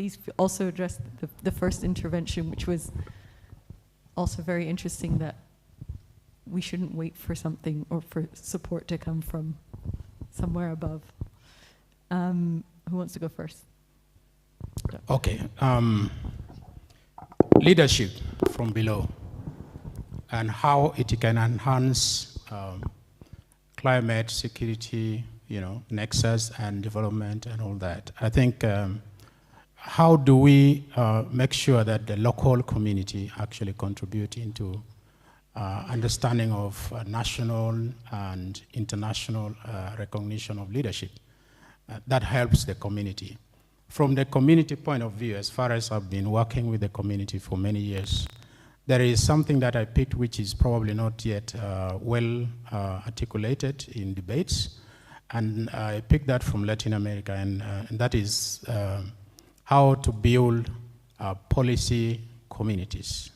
please also address the first intervention, which was also very interesting, that we shouldn't wait for something or for support to come from somewhere above. Who wants to go first? Okay. Leadership from below and how it can enhance climate security, nexus and development and all that. I think how do we make sure that the local community actually contribute into understanding of national and international recognition of leadership that helps the community. From the community point of view, as far as I've been working with the community for many years, there is something that I picked which is probably not yet well articulated in debates, and I picked that from Latin America, and that is how to build policy communities,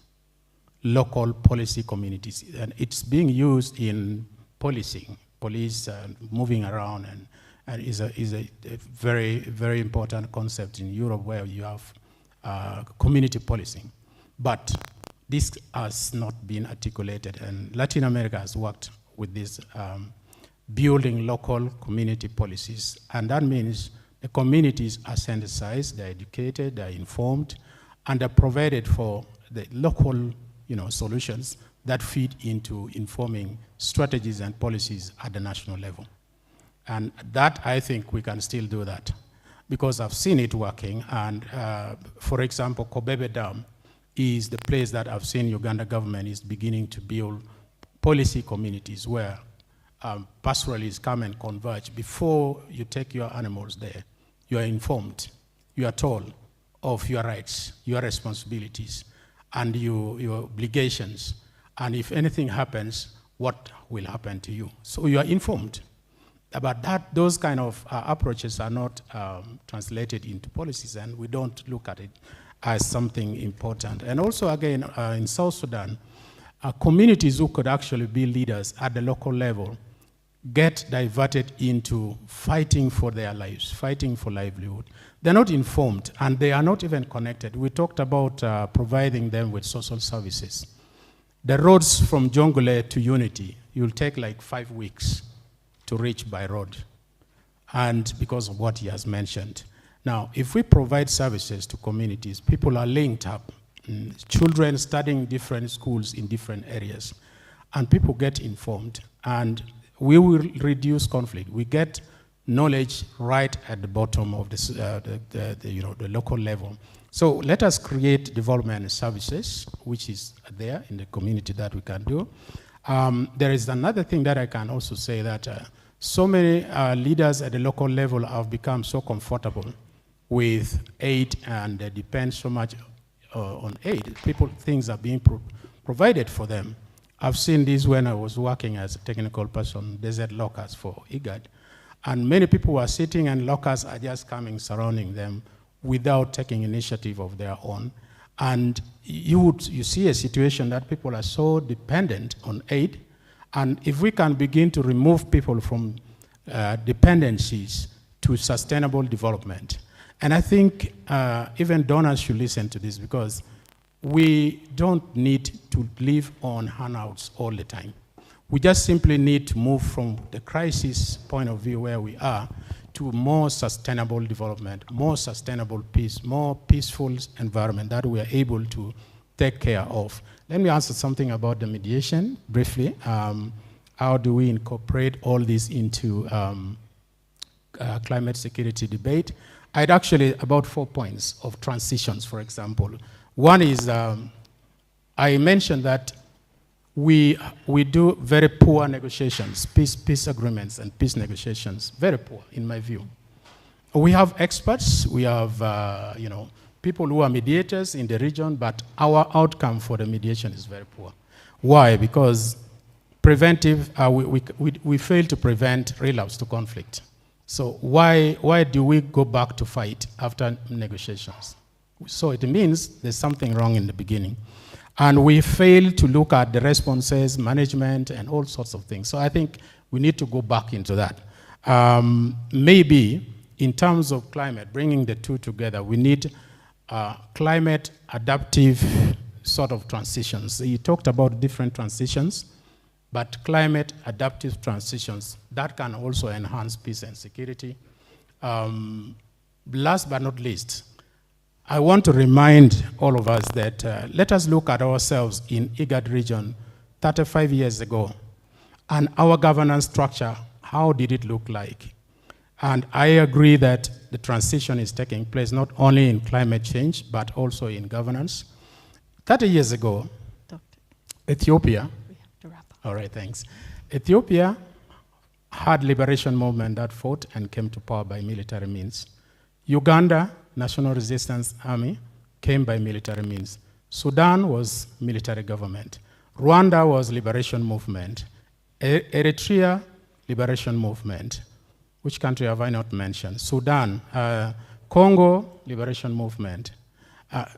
local policy communities. And it's being used in policing, police moving around, and is a very, very important concept in Europe where you have community policing. But this has not been articulated, and Latin America has worked with this building local community policies, and that means the communities are sensitized, they're educated, they're informed, and they're provided for the local solutions that feed into informing strategies and policies at the national level. And that, I think we can still do that because I've seen it working. And for example, Kobebe Dam is the place that I've seen Uganda government is beginning to build policy communities where pastoralists come and converge. Before you take your animals there, you are informed, you are told of your rights, your responsibilities, and your obligations. And if anything happens, what will happen to you? So you are informed. But those kind of approaches are not translated into policies, and we don't look at it as something important. And also, again, in South Sudan, communities who could actually be leaders at the local level get diverted into fighting for their lives, fighting for livelihood. They're not informed, and they are not even connected. We talked about providing them with social services. The roads from Jongule to Unity, you'll take like 5 weeks to reach by road, and because of what he has mentioned. Now, if we provide services to communities, people are linked up, children studying different schools in different areas, and people get informed, and we will reduce conflict. We get knowledge right at the bottom of the local level. So let us create development services, which is there in the community that we can do. There is another thing that I can also say, that so many leaders at the local level have become so comfortable with aid, and they depend so much on aid. Things are being provided for them. I've seen this when I was working as a technical person, desert locusts for IGAD, and many people were sitting and locusts are just coming, surrounding them without taking initiative of their own. And you see a situation that people are so dependent on aid, and if we can begin to remove people from dependencies to sustainable development. And I think even donors should listen to this, because we don't need to live on handouts all the time. We just simply need to move from the crisis point of view where we are to more sustainable development, more sustainable peace, more peaceful environment that we are able to take care of. Let me answer something about the mediation briefly. How do we incorporate all this into climate security debate? I had actually about 4 points of transitions, for example. One is, I mentioned that we do very poor negotiations, peace agreements and peace negotiations, very poor in my view. We have experts, we have people who are mediators in the region, but our outcome for the mediation is very poor. Why? Because preventive, we fail to prevent relapse to conflict. So why do we go back to fight after negotiations? So it means there's something wrong in the beginning. And we fail to look at the responses, management, and all sorts of things. So I think we need to go back into that. Maybe in terms of climate, bringing the two together, we need climate adaptive sort of transitions. He talked about different transitions, but climate adaptive transitions, that can also enhance peace and security. Last but not least, I want to remind all of us that let us look at ourselves in IGAD region 35 years ago, and our governance structure, how did it look like? And I agree that the transition is taking place not only in climate change, but also in governance. 30 years ago, Doctor, Ethiopia, we have to wrap up. all right, thanks. Ethiopia had liberation movement that fought and came to power by military means. Uganda, National Resistance Army, came by military means. Sudan was military government. Rwanda was liberation movement. Eritrea, liberation movement. Which country have I not mentioned? Sudan, Congo, liberation movement.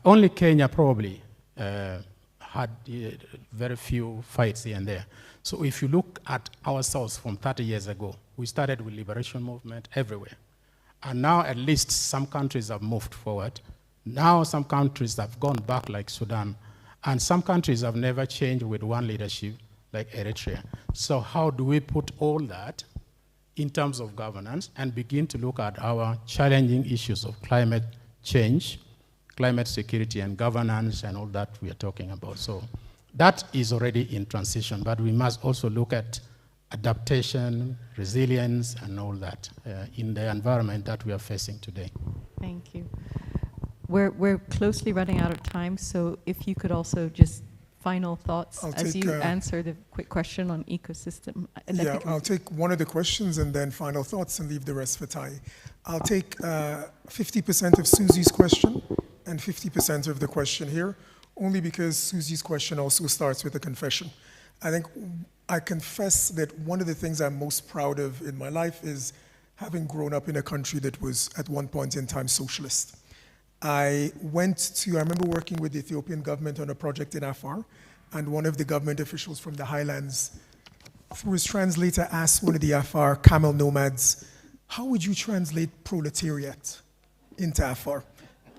Only Kenya probably had very few fights here and there. So if you look at ourselves from 30 years ago, we started with liberation movement everywhere. And now at least some countries have moved forward. Now some countries have gone back like Sudan. And some countries have never changed with one leadership like Eritrea. So how do we put all that in terms of governance and begin to look at our challenging issues of climate change, climate security and governance and all that we are talking about. So that is already in transition, but we must also look at adaptation, resilience and all that in the environment that we are facing today. Thank you. We're closely running out of time, so if you could also just final thoughts as you answer the quick question on ecosystem. Yeah, I'll take one of the questions and then final thoughts and leave the rest for Tai. I'll take 50% of Susie's question and 50% of the question here, only because Susie's question also starts with a confession. I think I confess that one of the things I'm most proud of in my life is having grown up in a country that was at one point in time socialist. I remember working with the Ethiopian government on a project in Afar, and one of the government officials from the highlands, through his translator, asked one of the Afar camel nomads, how would you translate proletariat into Afar?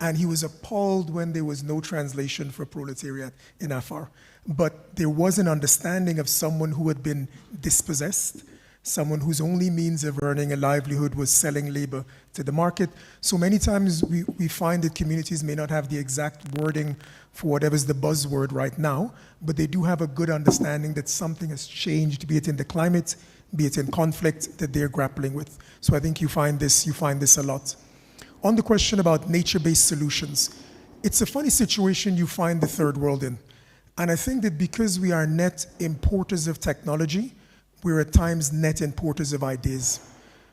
And he was appalled when there was no translation for proletariat in Afar. But there was an understanding of someone who had been dispossessed, someone whose only means of earning a livelihood was selling labor to the market. So many times we find that communities may not have the exact wording for whatever's the buzzword right now, but they do have a good understanding that something has changed, be it in the climate, be it in conflict that they're grappling with. So I think you find this a lot. On the question about nature-based solutions, it's a funny situation you find the third world in. And I think that because we are net importers of technology, we're at times net importers of ideas.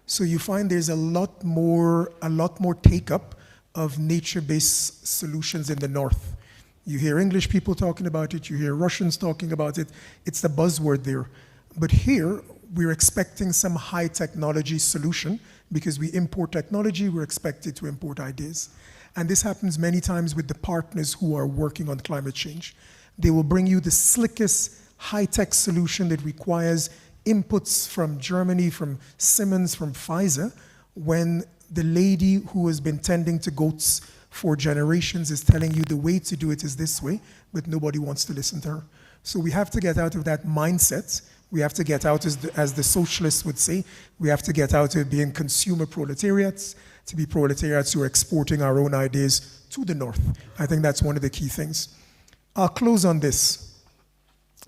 So you find there's a lot more take-up of nature-based solutions in the north. You hear English people talking about it, you hear Russians talking about it, it's the buzzword there. But here, we're expecting some high technology solution because we import technology, we're expected to import ideas. And this happens many times with the partners who are working on climate change. They will bring you the slickest high-tech solution that requires inputs from Germany, from Siemens, from Pfizer, when the lady who has been tending to goats for generations is telling you the way to do it is this way, but nobody wants to listen to her. So we have to get out of that mindset. We have to get out, as the socialists would say, we have to get out of being consumer proletariats to be proletariats who are exporting our own ideas to the north. I think that's one of the key things. I'll close on this.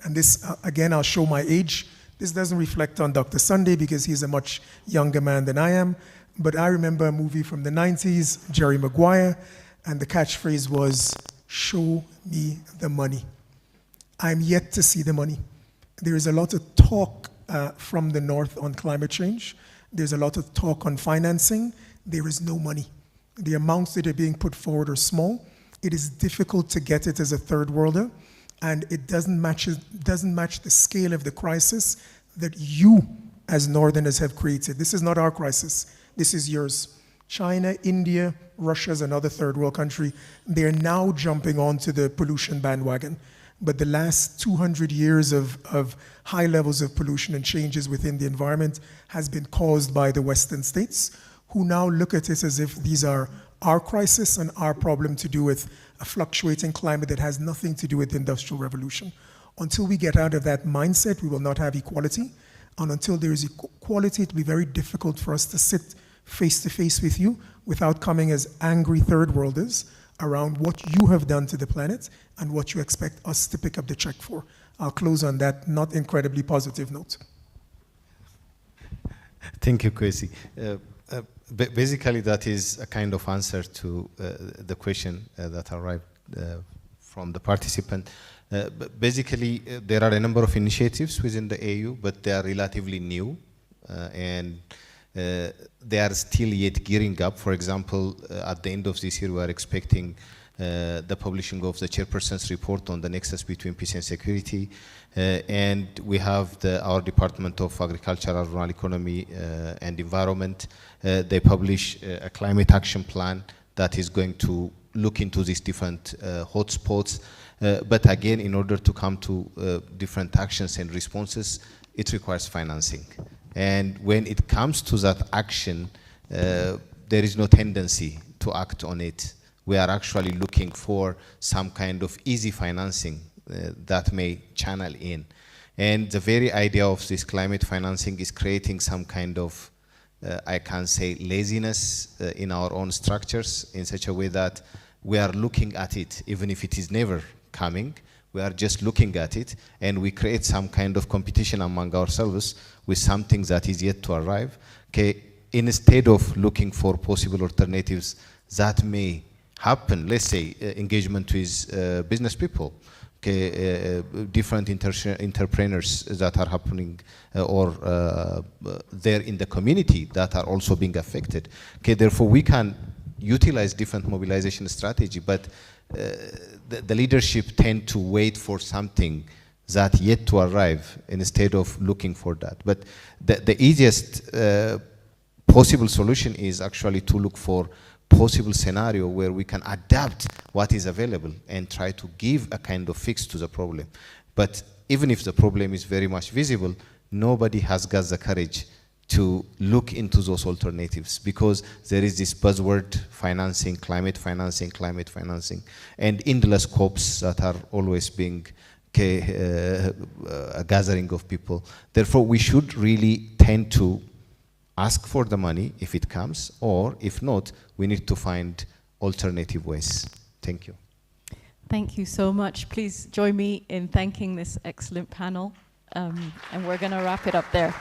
And this, again, I'll show my age. This doesn't reflect on Dr. Sunday because he's a much younger man than I am. But I remember a movie from the 90s, Jerry Maguire, and the catchphrase was, "Show me the money." I'm yet to see the money. There is a lot of talk from the north on climate change. There's a lot of talk on financing. There is no money. The amounts that are being put forward are small. It is difficult to get it as a third worlder, and it doesn't match the scale of the crisis that you as northerners have created. This is not our crisis. This is yours. China, India, Russia is another third world country. They're now jumping onto the pollution bandwagon. But the last 200 years of high levels of pollution and changes within the environment has been caused by the Western states, who now look at it as if these are our crisis and our problem to do with a fluctuating climate that has nothing to do with the Industrial Revolution. Until we get out of that mindset, we will not have equality. And until there is equality, it will be very difficult for us to sit face to face with you without coming as angry third worlders around what you have done to the planet and what you expect us to pick up the check for. I'll close on that not incredibly positive note. Thank you, Kwesi. Basically, that is a kind of answer to the question that arrived from the participant. Basically, there are a number of initiatives within the AU, but they are relatively new, and they are still yet gearing up. For example, at the end of this year, we are expecting the publishing of the chairperson's report on the nexus between peace and security. And we have our Department of Agriculture, Rural Economy and Environment. They publish a climate action plan that is going to look into these different hotspots. But again, in order to come to different actions and responses, it requires financing. And when it comes to that action, there is no tendency to act on it. We are actually looking for some kind of easy financing that may channel in. And the very idea of this climate financing is creating some kind of, I can say, laziness in our own structures in such a way that we are looking at it, even if it is never coming, we are just looking at it, and we create some kind of competition among ourselves with something that is yet to arrive. Okay, instead of looking for possible alternatives that may happen, let's say engagement with business people, okay, different entrepreneurs that are happening or there in the community that are also being affected. Okay, therefore we can utilize different mobilization strategy, but the leadership tend to wait for something that yet to arrive instead of looking for that. But the easiest possible solution is actually to look for possible scenario where we can adapt what is available and try to give a kind of fix to the problem. But even if the problem is very much visible, nobody has got the courage to look into those alternatives, because there is this buzzword financing, climate financing, and endless scopes that are always being a gathering of people. Therefore, we should really tend to ask for the money if it comes, or if not, we need to find alternative ways. Thank you. Thank you so much. Please join me in thanking this excellent panel, and we're going to wrap it up there.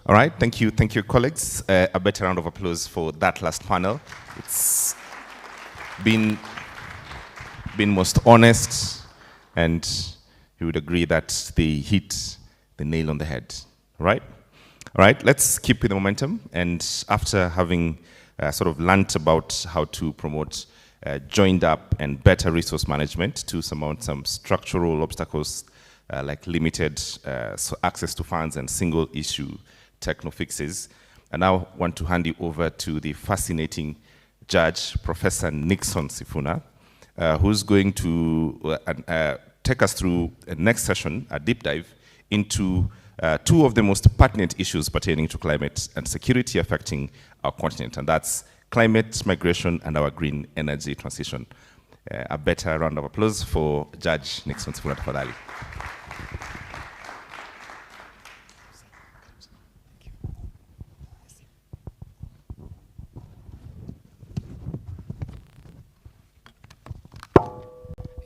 All right, thank you, colleagues. A better round of applause for that last panel. It's been most honest, and you would agree that they hit the nail on the head. All right, let's keep with the momentum. And after having sort of learnt about how to promote joined up and better resource management to surmount some structural obstacles like limited access to funds and single issue techno fixes. I now want to hand you over to the fascinating judge, Professor Nixon Sifuna, who's going to take us through a next session, a deep dive into two of the most pertinent issues pertaining to climate and security affecting our continent, and that's climate migration and our green energy transition. A better round of applause for Judge Nixon Sifuna tafadhali.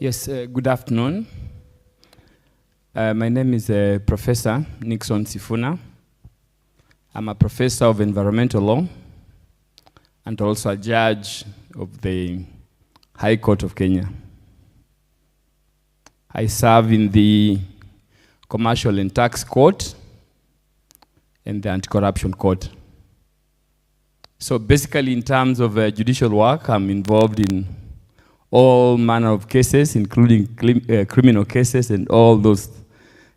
Yes, good afternoon. My name is Professor Nixon Sifuna. I'm a professor of environmental law, and also a judge of the High Court of Kenya. I serve in the Commercial and Tax Court and the Anti-Corruption Court. So basically, in terms of judicial work, I'm involved in all manner of cases, including criminal cases and all those,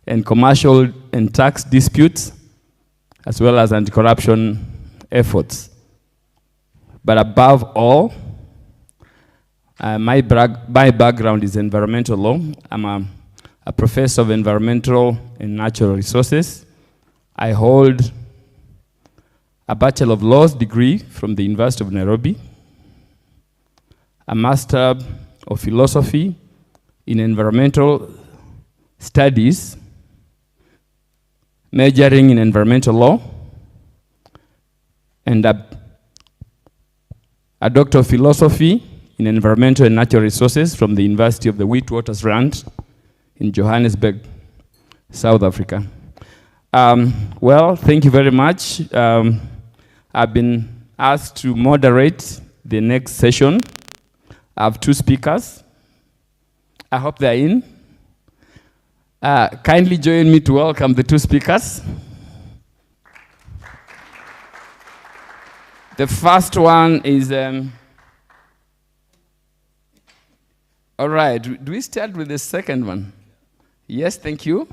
and commercial and tax disputes, as well as anti-corruption efforts. But above all, my background is environmental law. I'm a professor of environmental and natural resources. I hold a Bachelor of Laws degree from the University of Nairobi, a Master of Philosophy in Environmental Studies, majoring in environmental law, and a Doctor of Philosophy in Environmental and Natural Resources from the University of the Witwatersrand in Johannesburg, South Africa. Well, thank you very much. I've been asked to moderate the next session. I have two speakers. I hope they're in. Kindly join me to welcome the two speakers. The first one is, all right, do we start with the second one? Yes, thank you.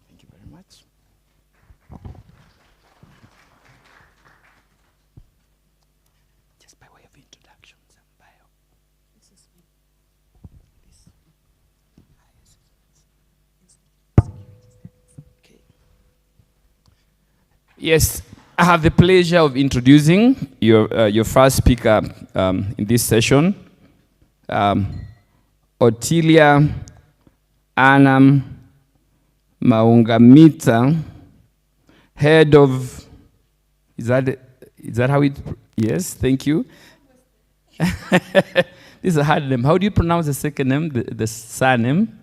Thank you very much. Just by way of introduction, some bio. This is me. Okay. Yes, I have the pleasure of introducing your first speaker in this session, Otilia Anam Maungamita, head of, is that how it, yes, thank you. This is a hard name. How do you pronounce the second name, the surname?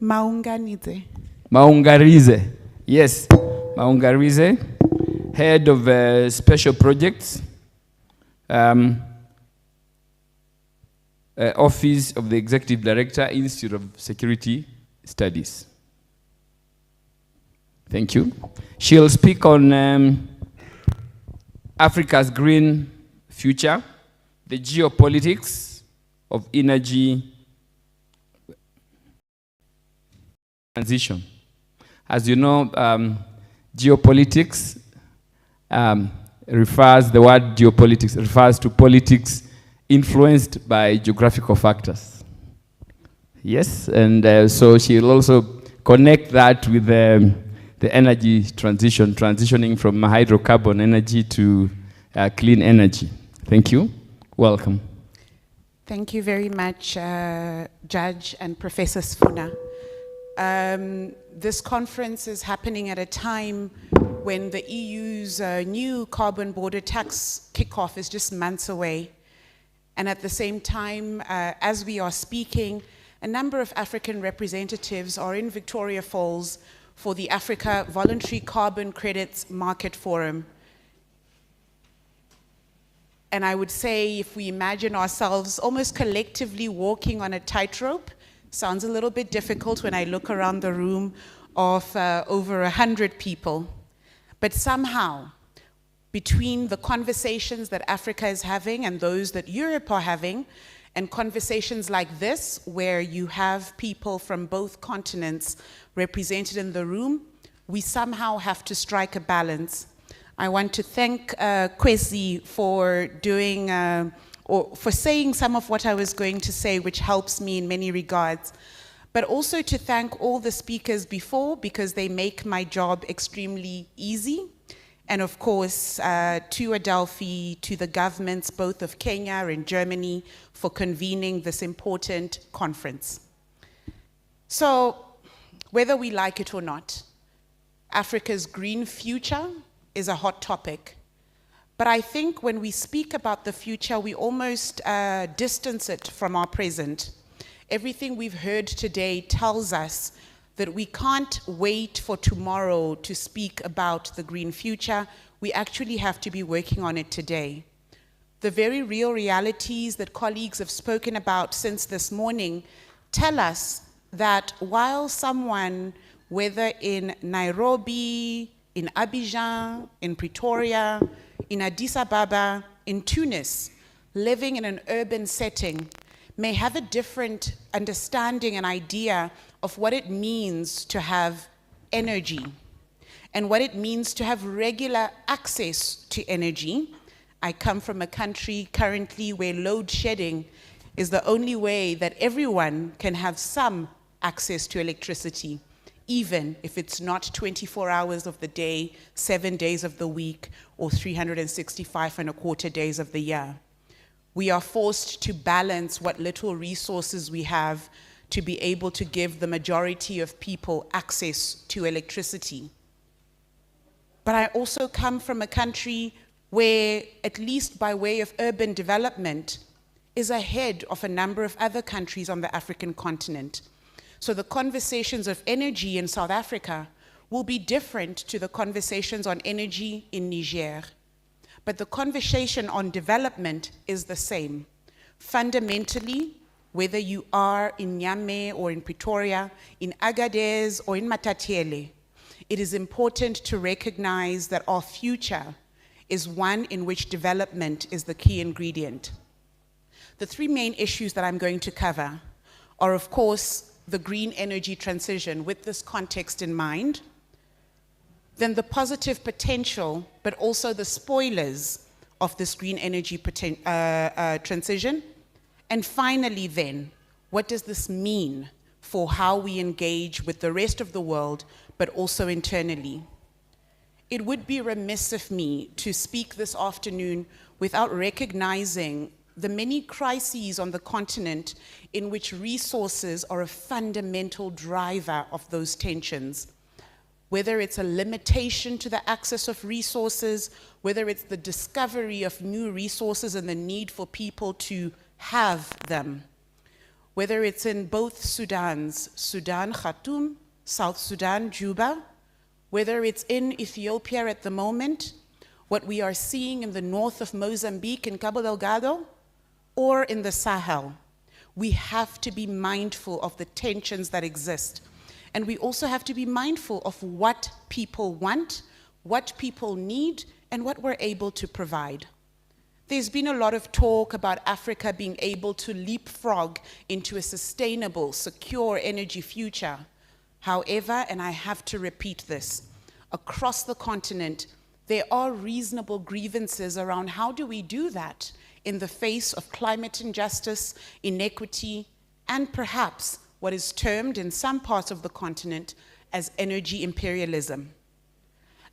Maunganize. Maungarize, yes, Maungarize, head of special projects, Office of the Executive Director, Institute of Security Studies. Thank you. She'll speak on Africa's green future, the geopolitics of energy transition. As you know, geopolitics the word geopolitics refers to politics influenced by geographical factors. Yes, and so she'll also connect that with the energy transition, transitioning from hydrocarbon energy to clean energy. Thank you. Welcome. Thank you very much, Judge and Professor Sfuna. This conference is happening at a time when the EU's new carbon border tax kickoff is just months away. And at the same time, as we are speaking, a number of African representatives are in Victoria Falls for the Africa Voluntary Carbon Credits Market Forum. And I would say, if we imagine ourselves almost collectively walking on a tightrope, sounds a little bit difficult when I look around the room of over 100 people. But somehow, between the conversations that Africa is having and those that Europe are having, and conversations like this, where you have people from both continents represented in the room, we somehow have to strike a balance. I want to thank Kwesi for doing, or for saying some of what I was going to say, which helps me in many regards. But also to thank all the speakers before, because they make my job extremely easy. And of course, to Adelphi, to the governments, both of Kenya and Germany, for convening this important conference. So, whether we like it or not, Africa's green future is a hot topic. But I think when we speak about the future, we almost distance it from our present. Everything we've heard today tells us that we can't wait for tomorrow to speak about the green future. We actually have to be working on it today. The very real realities that colleagues have spoken about since this morning tell us that while someone, whether in Nairobi, in Abidjan, in Pretoria, in Addis Ababa, in Tunis, living in an urban setting, may have a different understanding and idea of what it means to have energy and what it means to have regular access to energy. I come from a country currently where load shedding is the only way that everyone can have some access to electricity, even if it's not 24 hours of the day, 7 days of the week, or 365 and a quarter days of the year. We are forced to balance what little resources we have to be able to give the majority of people access to electricity. But I also come from a country where, at least by way of urban development, is ahead of a number of other countries on the African continent. So the conversations of energy in South Africa will be different to the conversations on energy in Niger. But the conversation on development is the same. Fundamentally, whether you are in Niamey or in Pretoria, in Agadez or in Matatiele, it is important to recognize that our future is one in which development is the key ingredient. The three main issues that I'm going to cover are, of course, the green energy transition with this context in mind, then the positive potential, but also the spoilers of this green energy transition, and finally then, what does this mean for how we engage with the rest of the world, but also internally? It would be remiss of me to speak this afternoon without recognizing the many crises on the continent in which resources are a fundamental driver of those tensions. Whether it's a limitation to the access of resources, whether it's the discovery of new resources and the need for people to have them. Whether it's in both Sudans, Sudan, Khartoum, South Sudan, Juba, whether it's in Ethiopia at the moment, what we are seeing in the north of Mozambique in Cabo Delgado, or in the Sahel, we have to be mindful of the tensions that exist. And we also have to be mindful of what people want, what people need, and what we're able to provide. There's been a lot of talk about Africa being able to leapfrog into a sustainable, secure energy future. However, and I have to repeat this, across the continent, there are reasonable grievances around how do we do that in the face of climate injustice, inequity, and perhaps what is termed in some parts of the continent as energy imperialism.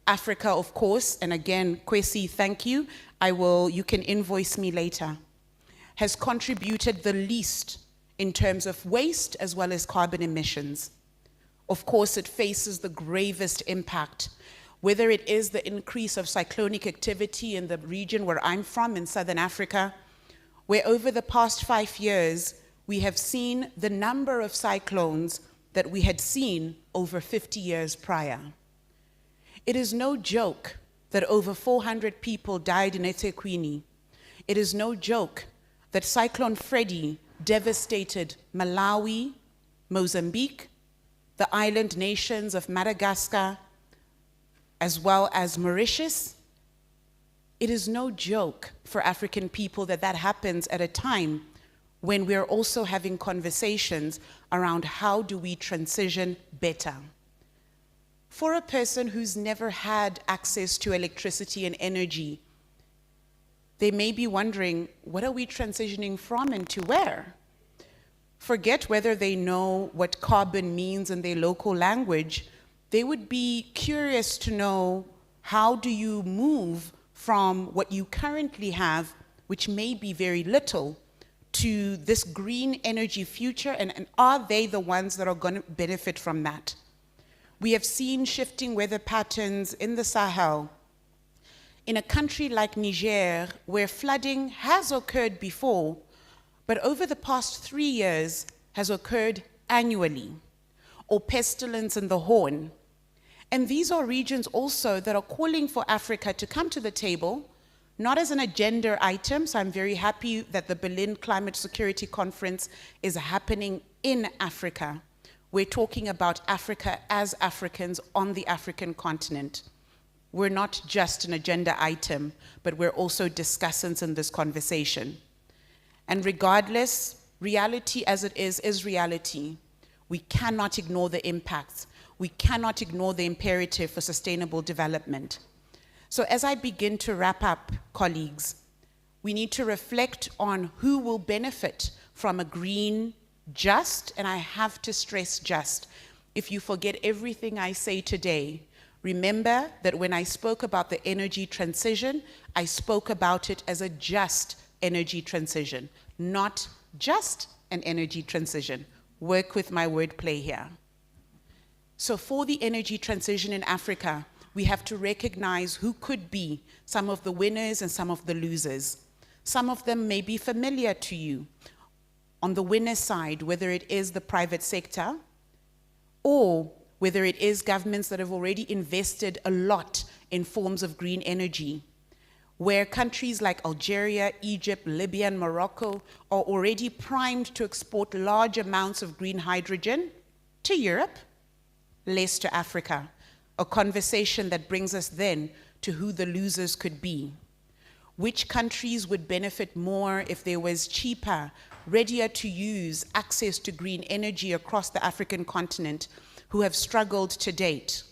Africa, of course, and again, Kwesi, thank you. You can invoice me later, has contributed the least in terms of waste as well as carbon emissions. Of course, it faces the gravest impact, whether it is the increase of cyclonic activity in the region where I'm from, in Southern Africa, where over the past 5 years, we have seen the number of cyclones that we had seen over 50 years prior. It is no joke that over 400 people died in eThekwini. It is no joke that Cyclone Freddy devastated Malawi, Mozambique, the island nations of Madagascar, as well as Mauritius. It is no joke for African people that that happens at a time when we're also having conversations around how do we transition better. For a person who's never had access to electricity and energy, they may be wondering, what are we transitioning from and to where? Forget whether they know what carbon means in their local language. They would be curious to know, how do you move from what you currently have, which may be very little, to this green energy future, and are they the ones that are going to benefit from that? We have seen shifting weather patterns in the Sahel. In a country like Niger, where flooding has occurred before, but over the past 3 years has occurred annually. or pestilence in the Horn. And these are regions also that are calling for Africa to come to the table, not as an agenda item. So I'm very happy that the Berlin Climate Security Conference is happening in Africa. We're talking about Africa as Africans on the African continent. We're not just an agenda item, but we're also discussants in this conversation. And regardless, reality as it is reality. We cannot ignore the impacts. We cannot ignore the imperative for sustainable development. So as I begin to wrap up, colleagues, we need to reflect on who will benefit from a green, just, and I have to stress just. If you forget everything I say today, remember that when I spoke about the energy transition, I spoke about it as a just energy transition, not just an energy transition. Work with my wordplay here. So for the energy transition in Africa, we have to recognize who could be some of the winners and some of the losers. Some of them may be familiar to you. On the winner side, whether it is the private sector or whether it is governments that have already invested a lot in forms of green energy, where countries like Algeria, Egypt, Libya, and Morocco are already primed to export large amounts of green hydrogen to Europe, less to Africa. A conversation that brings us then to who the losers could be. Which countries would benefit more if there was cheaper, readier to use access to green energy across the African continent who have struggled to date?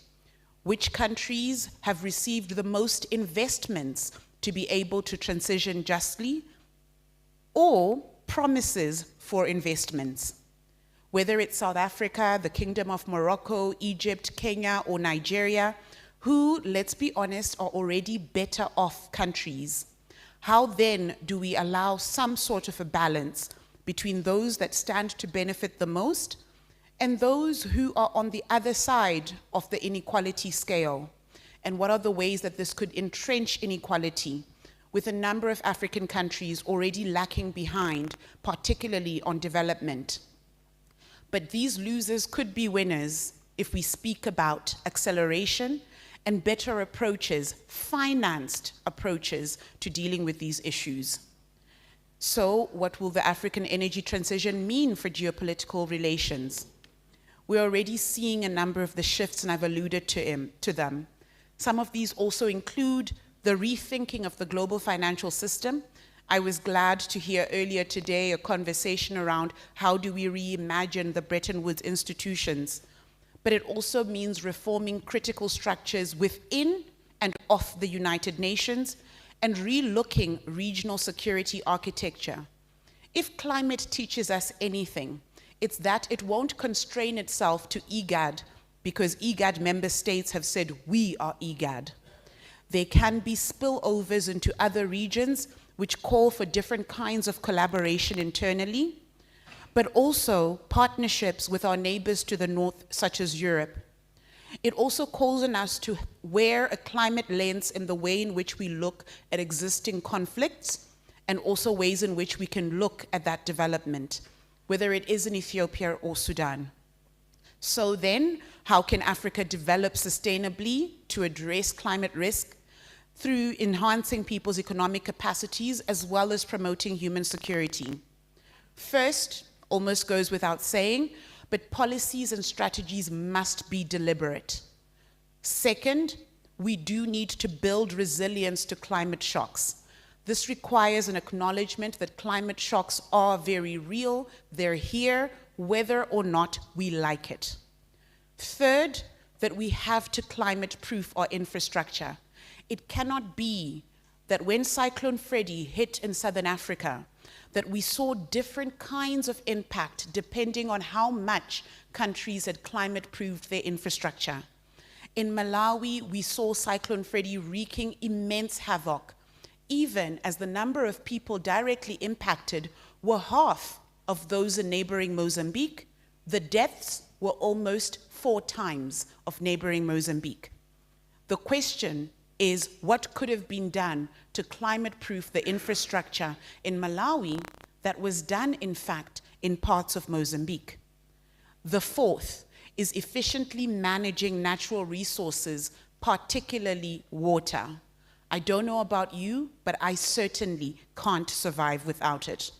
Which countries have received the most investments to be able to transition justly, or promises for investments? Whether it's South Africa, the Kingdom of Morocco, Egypt, Kenya, or Nigeria, who, let's be honest, are already better off countries. How then do we allow some sort of a balance between those that stand to benefit the most and those who are on the other side of the inequality scale? And what are the ways that this could entrench inequality, with a number of African countries already lacking behind, particularly on development? But these losers could be winners if we speak about acceleration and better approaches, financed approaches to dealing with these issues. So what will the African energy transition mean for geopolitical relations? We're already seeing a number of the shifts, and I've alluded to them. Some of these also include the rethinking of the global financial system. I was glad to hear earlier today a conversation around how do we reimagine the Bretton Woods institutions. But it also means reforming critical structures within and off the United Nations and relooking regional security architecture. If climate teaches us anything, it's that it won't constrain itself to IGAD, because IGAD member states have said we are IGAD. There can be spillovers into other regions which call for different kinds of collaboration internally, but also partnerships with our neighbors to the north, such as Europe. It also calls on us to wear a climate lens in the way in which we look at existing conflicts, and also ways in which we can look at that development, whether it is in Ethiopia or Sudan. So then, how can Africa develop sustainably to address climate risk? Through enhancing people's economic capacities as well as promoting human security. First, almost goes without saying, but policies and strategies must be deliberate. Second, we do need to build resilience to climate shocks. This requires an acknowledgement that climate shocks are very real, they're here, whether or not we like it. Third, that we have to climate-proof our infrastructure. It cannot be that when Cyclone Freddy hit in Southern Africa, that we saw different kinds of impact depending on how much countries had climate-proofed their infrastructure. In Malawi, we saw Cyclone Freddy wreaking immense havoc, even as the number of people directly impacted were half of those in neighboring Mozambique. The deaths were almost 4 times of neighboring Mozambique. The question is what could have been done to climate-proof the infrastructure in Malawi that was done, in fact, in parts of Mozambique. The fourth is efficiently managing natural resources, particularly water. I don't know about you, but I certainly can't survive without it.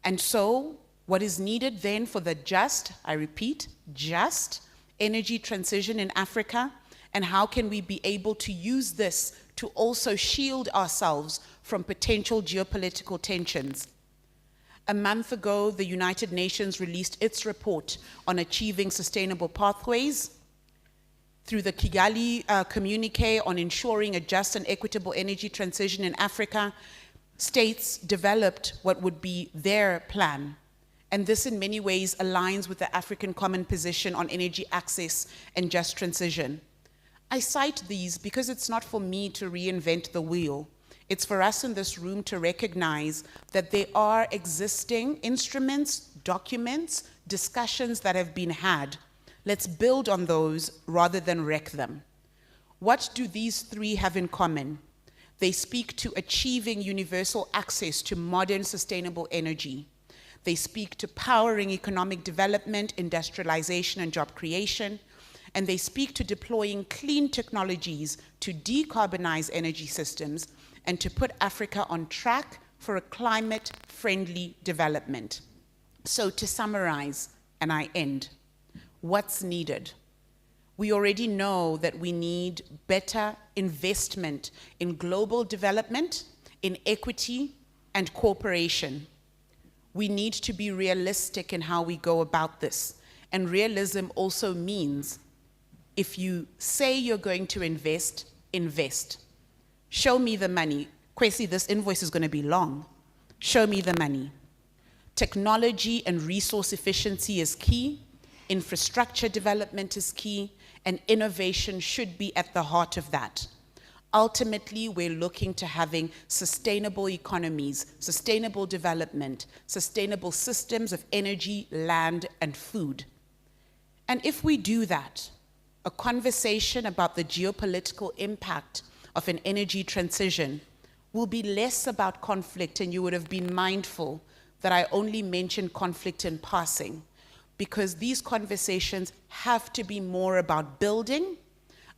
And so, what is needed then for the just, I repeat, just energy transition in Africa, and how can we be able to use this to also shield ourselves from potential geopolitical tensions? A month ago, the United Nations released its report on achieving sustainable pathways. Through the Kigali communique on ensuring a just and equitable energy transition in Africa, states developed what would be their plan. And this in many ways aligns with the African Common Position on energy access and just transition. I cite these because it's not for me to reinvent the wheel. It's for us in this room to recognize that there are existing instruments, documents, discussions that have been had. Let's build on those rather than wreck them. What do these three have in common? They speak to achieving universal access to modern sustainable energy. They speak to powering economic development, industrialization, and job creation. And they speak to deploying clean technologies to decarbonize energy systems and to put Africa on track for a climate-friendly development. So to summarize, and I end, what's needed? We already know that we need better investment in global development, in equity, and cooperation. We need to be realistic in how we go about this. And realism also means if you say you're going to invest, invest. Show me the money. Kwesi, this invoice is going to be long. Show me the money. Technology and resource efficiency is key. Infrastructure development is key. And innovation should be at the heart of that. Ultimately, we're looking to having sustainable economies, sustainable development, sustainable systems of energy, land, and food. And if we do that, a conversation about the geopolitical impact of an energy transition will be less about conflict, and you would have been mindful that I only mentioned conflict in passing, because these conversations have to be more about building,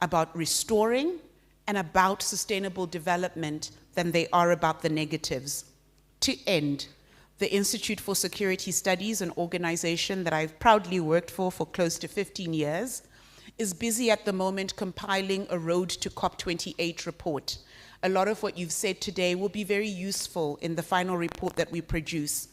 about restoring, and about sustainable development than they are about the negatives. To end, the Institute for Security Studies, an organization that I've proudly worked for close to 15 years, is busy at the moment compiling a Road to COP28 report. A lot of what you've said today will be very useful in the final report that we produce.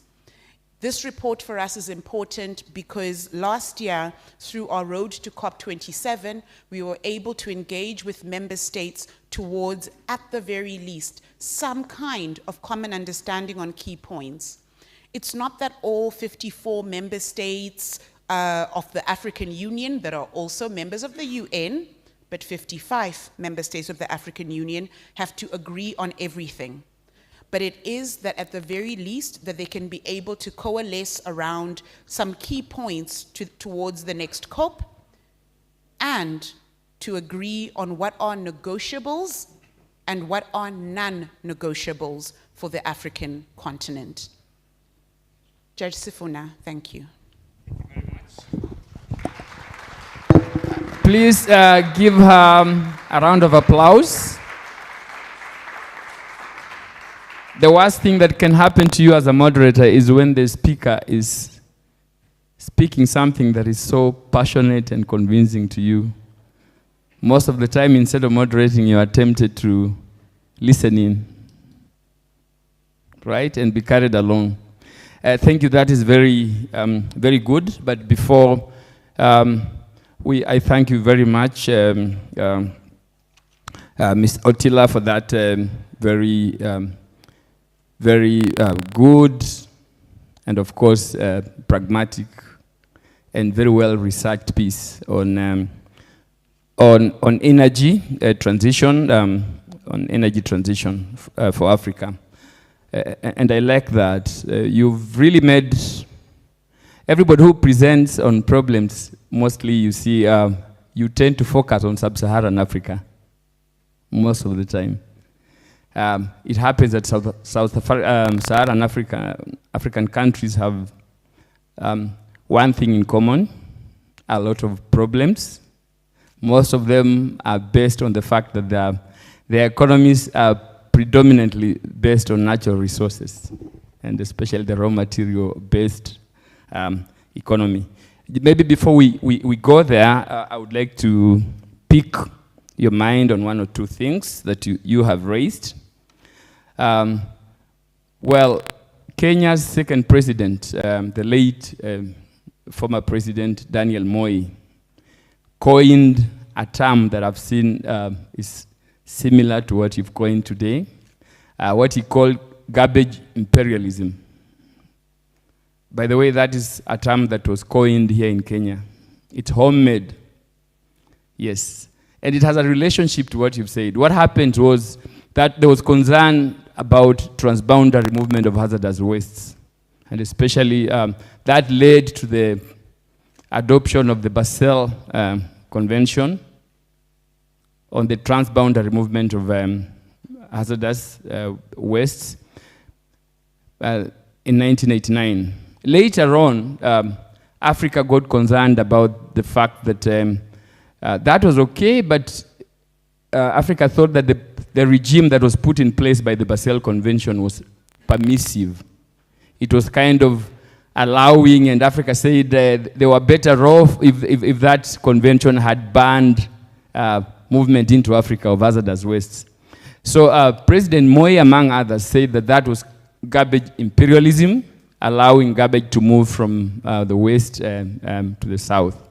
This report for us is important because last year, through our Road to COP27, we were able to engage with member states towards, at the very least, some kind of common understanding on key points. It's not that all 54 member states of the African Union that are also members of the UN, but 55 member states of the African Union have to agree on everything. But it is that at the very least that they can be able to coalesce around some key points towards the next COP and to agree on what are negotiables and what are non-negotiables for the African continent. Judge Sifuna, thank you. Please give her a round of applause. The worst thing that can happen to you as a moderator is when the speaker is speaking something that is so passionate and convincing to you. Most of the time, instead of moderating, you are tempted to listen in, right, and be carried along. Thank you. That is very, very good. But before I thank you very much, Ms. Otila, for that very good and, of course, pragmatic and very well-researched piece on energy transition, on energy transition for Africa. And I like that. You've really made everybody who presents on problems, mostly you see, you tend to focus on sub-Saharan Africa most of the time. It happens that Saharan African countries have one thing in common, a lot of problems. Most of them are based on the fact that their economies are predominantly based on natural resources, and especially the raw material-based economy. Maybe before we go there, I would like to pick your mind on one or two things that you have raised. Well, Kenya's second president, the late former president Daniel Moi, coined a term that I've seen is similar to what you've coined today, what he called garbage imperialism. By the way, that is a term that was coined here in Kenya. It's homemade, yes. And it has a relationship to what you've said. What happened was that there was concern about transboundary movement of hazardous wastes. And especially that led to the adoption of the Basel Convention on the transboundary movement of hazardous wastes in 1989. Later on, Africa got concerned about the fact that that was okay, but Africa thought that the regime that was put in place by the Basel Convention was permissive. It was kind of allowing, and Africa said they were better off if that convention had banned movement into Africa of hazardous wastes. So President Moi, among others, said that that was garbage imperialism, allowing garbage to move from the west to the south,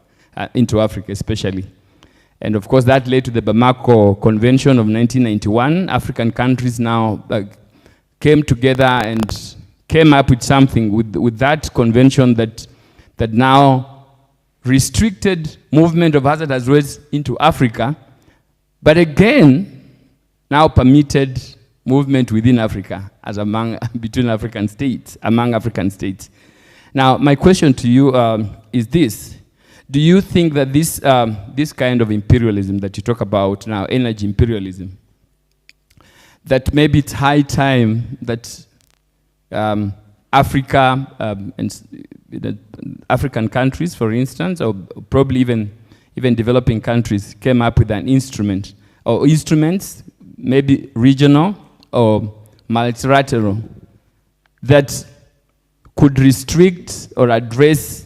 into Africa especially. And of course that led to the Bamako Convention of 1991. African countries now came together and came up with something with that convention that now restricted movement of hazardous waste into Africa, but again, now permitted movement within Africa as between African states, among African states. Now, my question to you is this. Do you think that this kind of imperialism that you talk about now, energy imperialism, that maybe it's high time that Africa and African countries, for instance, or probably even developing countries, came up with an instrument or instruments, maybe regional or multilateral, that could restrict or address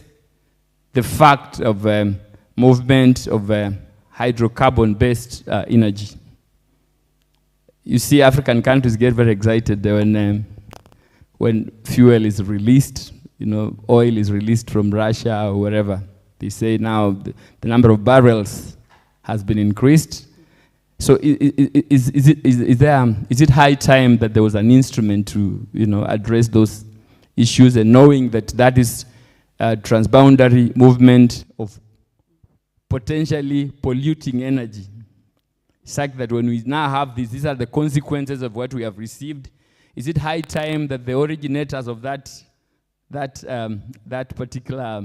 the fact of movement of hydrocarbon-based energy. You see, African countries get very excited when fuel is released, oil is released from Russia or wherever. They say now the number of barrels has been increased. So is it high time that there was an instrument to address those issues, and knowing that is transboundary movement of potentially polluting energy, such that when we now have these are the consequences of what we have received. Is it high time that the originators of that particular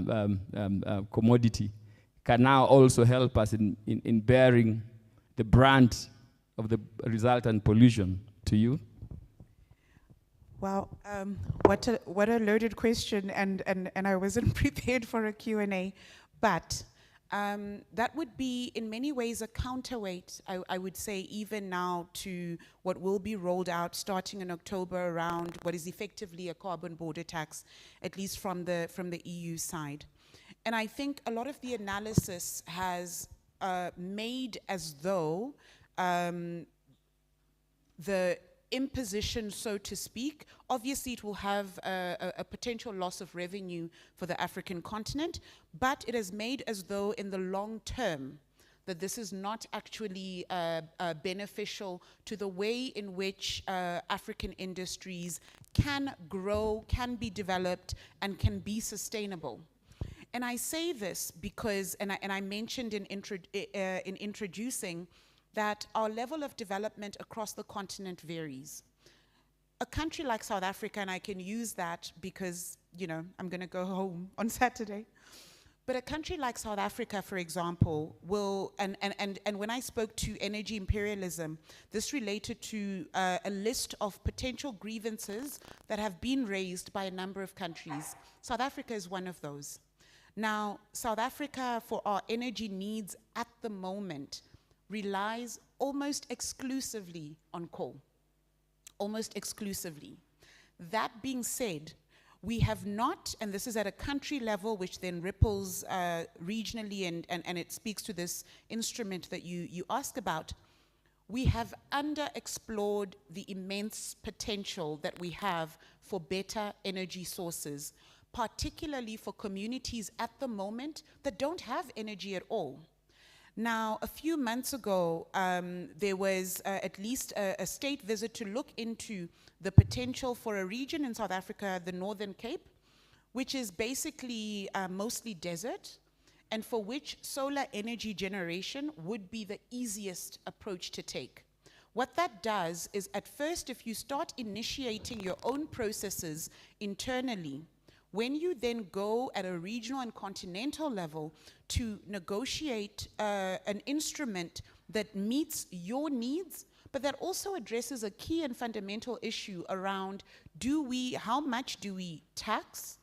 commodity can now also help us in bearing the brunt of the resultant pollution to you? Well, what a loaded question, and I wasn't prepared for a Q&A, but that would be in many ways a counterweight, I would say, even now to what will be rolled out starting in October around what is effectively a carbon border tax, at least from the EU side. And I think a lot of the analysis has made as though the imposition, so to speak, obviously it will have a potential loss of revenue for the African continent, but it has made as though in the long term that this is not actually beneficial to the way in which African industries can grow, can be developed, and can be sustainable. And I say this because, and I mentioned in introducing that our level of development across the continent varies. A country like South Africa, and I can use that because, I'm going to go home on Saturday, but a country like South Africa, for example, will, and when I spoke to energy imperialism, this related to a list of potential grievances that have been raised by a number of countries. South Africa is one of those. Now, South Africa, for our energy needs at the moment, relies almost exclusively on coal. Almost exclusively. That being said, we have not, and this is at a country level, which then ripples regionally, and it speaks to this instrument that you ask about, we have underexplored the immense potential that we have for better energy sources, particularly for communities at the moment that don't have energy at all. Now, a few months ago, there was at least a state visit to look into the potential for a region in South Africa, the Northern Cape, which is basically mostly desert, and for which solar energy generation would be the easiest approach to take. What that does is, at first, if you start initiating your own processes internally, when you then go at a regional and continental level to negotiate an instrument that meets your needs, but that also addresses a key and fundamental issue around how much do we tax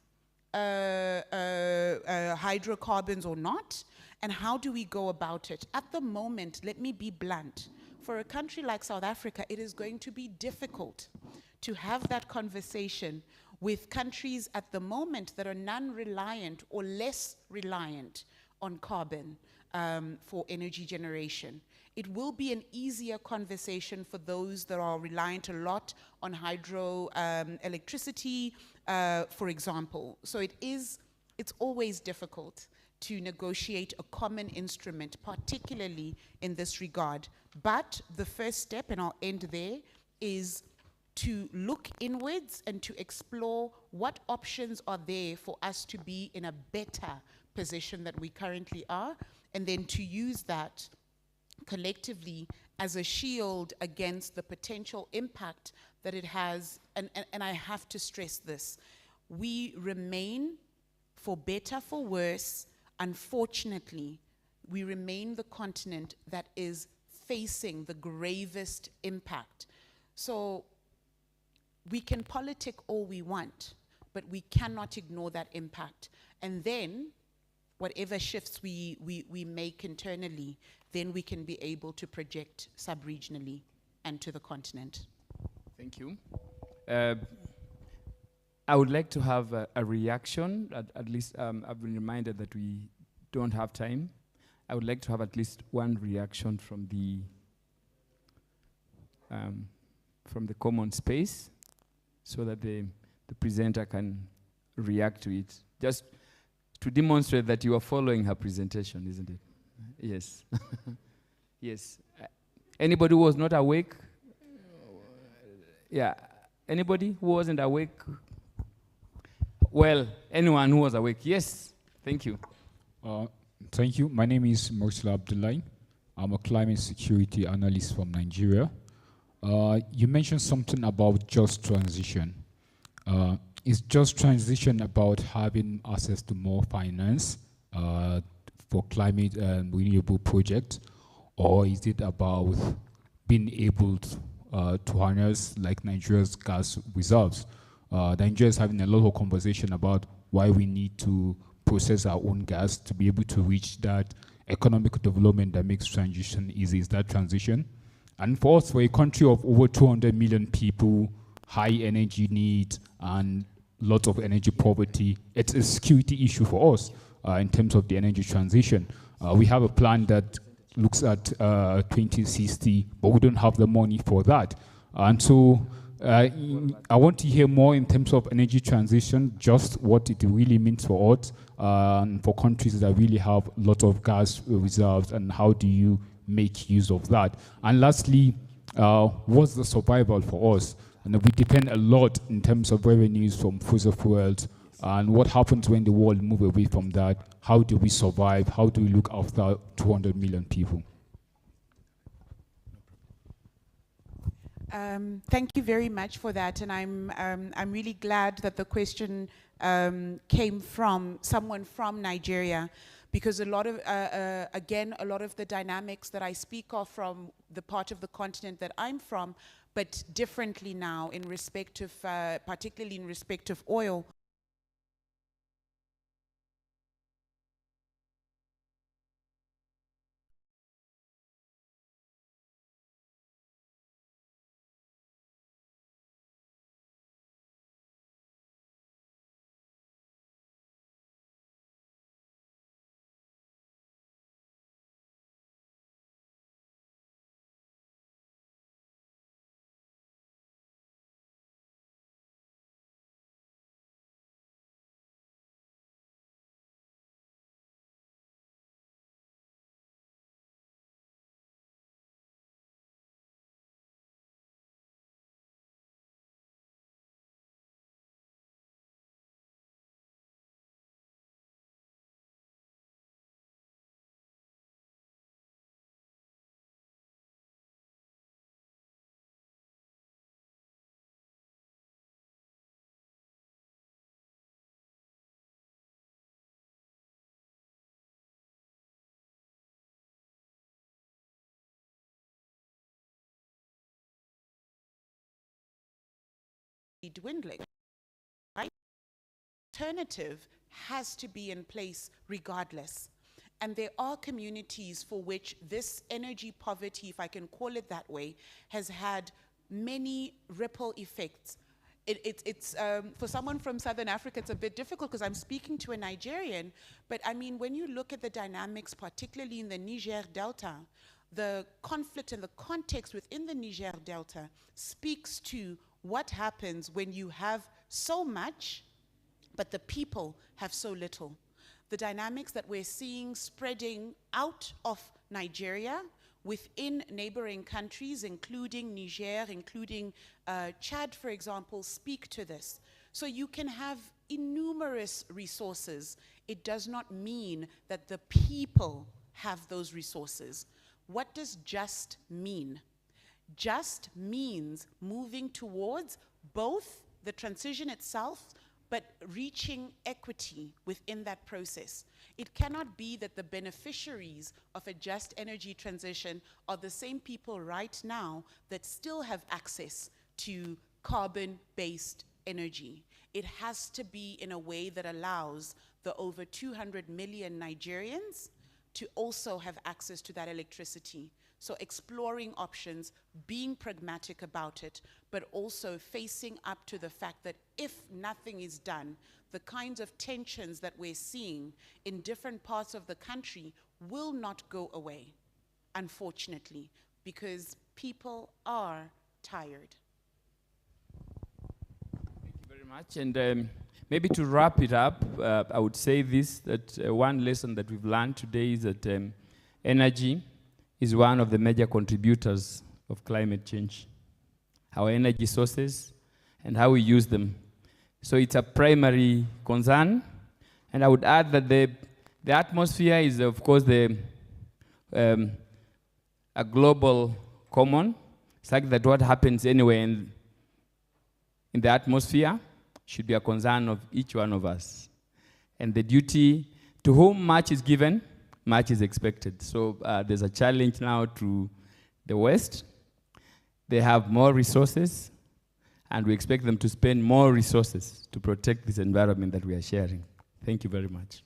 hydrocarbons or not, and how do we go about it? At the moment, let me be blunt, for a country like South Africa, it is going to be difficult to have that conversation with countries at the moment that are non-reliant or less reliant on carbon for energy generation. It will be an easier conversation for those that are reliant a lot on hydro electricity, for example. So it's always difficult to negotiate a common instrument, particularly in this regard. But the first step, and I'll end there, is to look inwards and to explore what options are there for us to be in a better position than we currently are, and then to use that collectively as a shield against the potential impact that it has. And I have to stress this. We remain, for better, for worse, unfortunately, we remain the continent that is facing the gravest impact. So we can politic all we want, but we cannot ignore that impact. And then, whatever shifts we make internally, then we can be able to project sub-regionally and to the continent. Thank you. I would like to have a reaction, at least I've been reminded that we don't have time. I would like to have at least one reaction from the common space, so that the presenter can react to it. Just to demonstrate that you are following her presentation, isn't it? Yes. Yes. Anybody who was not awake? Yeah. Anybody who wasn't awake? Well, anyone who was awake. Yes. Thank you. Thank you. My name is Mursala Abdullahi. I'm a climate security analyst from Nigeria. You mentioned something about just transition. Is just transition about having access to more finance for climate and renewable projects, or is it about being able to harness like Nigeria's gas reserves? Nigeria is having a lot of conversation about why we need to process our own gas to be able to reach that economic development that makes transition easy. Is that transition? And for us, for a country of over 200 million people, high energy needs, and lots of energy poverty, it's a security issue for us in terms of the energy transition. We have a plan that looks at 2060, but we don't have the money for that. And so I want to hear more in terms of energy transition, just what it really means for us, for countries that really have a lot of gas reserves, and how do you make use of that? And lastly, what's the survival for us? And we depend a lot in terms of revenues from fossil fuels, and what happens when the world moves away from that? How do we survive? How do we look after 200 million people? Thank you very much for that, and I'm really glad that the question came from someone from Nigeria, because a lot of again, a lot of the dynamics that I speak of from the part of the continent that I'm from, but differently now in respect of, particularly in respect of oil, dwindling. Right? Alternative has to be in place regardless. And there are communities for which this energy poverty, if I can call it that way, has had many ripple effects. For someone from Southern Africa, it's a bit difficult because I'm speaking to a Nigerian, but I mean, when you look at the dynamics, particularly in the Niger Delta, the conflict and the context within the Niger Delta speaks to what happens when you have so much, but the people have so little. The dynamics that we're seeing spreading out of Nigeria within neighboring countries, including Niger, including Chad, for example, speak to this. So you can have innumerous resources. It does not mean that the people have those resources. What does just mean? Just means moving towards both the transition itself, but reaching equity within that process. It cannot be that the beneficiaries of a just energy transition are the same people right now that still have access to carbon-based energy. It has to be in a way that allows the over 200 million Nigerians to also have access to that electricity. So exploring options, being pragmatic about it, but also facing up to the fact that if nothing is done, the kinds of tensions that we're seeing in different parts of the country will not go away, unfortunately, because people are tired. Thank you very much. And maybe to wrap it up, I would say this, that one lesson that we've learned today is that energy is one of the major contributors of climate change. Our energy sources and how we use them. So it's a primary concern. And I would add that the atmosphere is, of course, a global common. It's like that what happens anywhere in the atmosphere should be a concern of each one of us. And the duty, to whom much is given, much is expected. So there's a challenge now to the West. They have more resources, and we expect them to spend more resources to protect this environment that we are sharing. Thank you very much.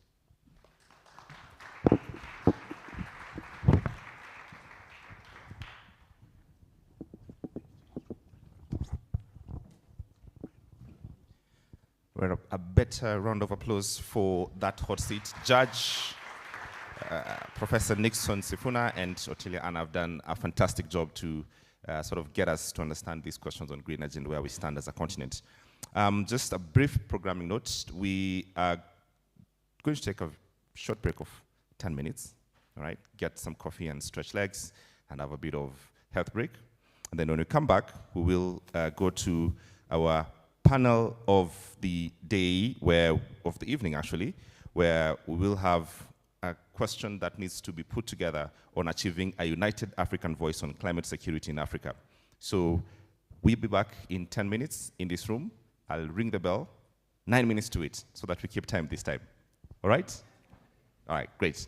Well, a better round of applause for that hot seat. Judge Professor Nixon Sifuna and Ottilia Anna have done a fantastic job to sort of get us to understand these questions on green energy and where we stand as a continent. Just a brief programming note. We are going to take a short break of 10 minutes, all right? Get some coffee and stretch legs and have a bit of health break. And then when we come back, we will go to our panel of the day, of the evening actually, where we will have a question that needs to be put together on achieving a united African voice on climate security in Africa. So we'll be back in 10 minutes in this room. I'll ring the bell, 9 minutes to it, so that we keep time this time. All right? All right, great.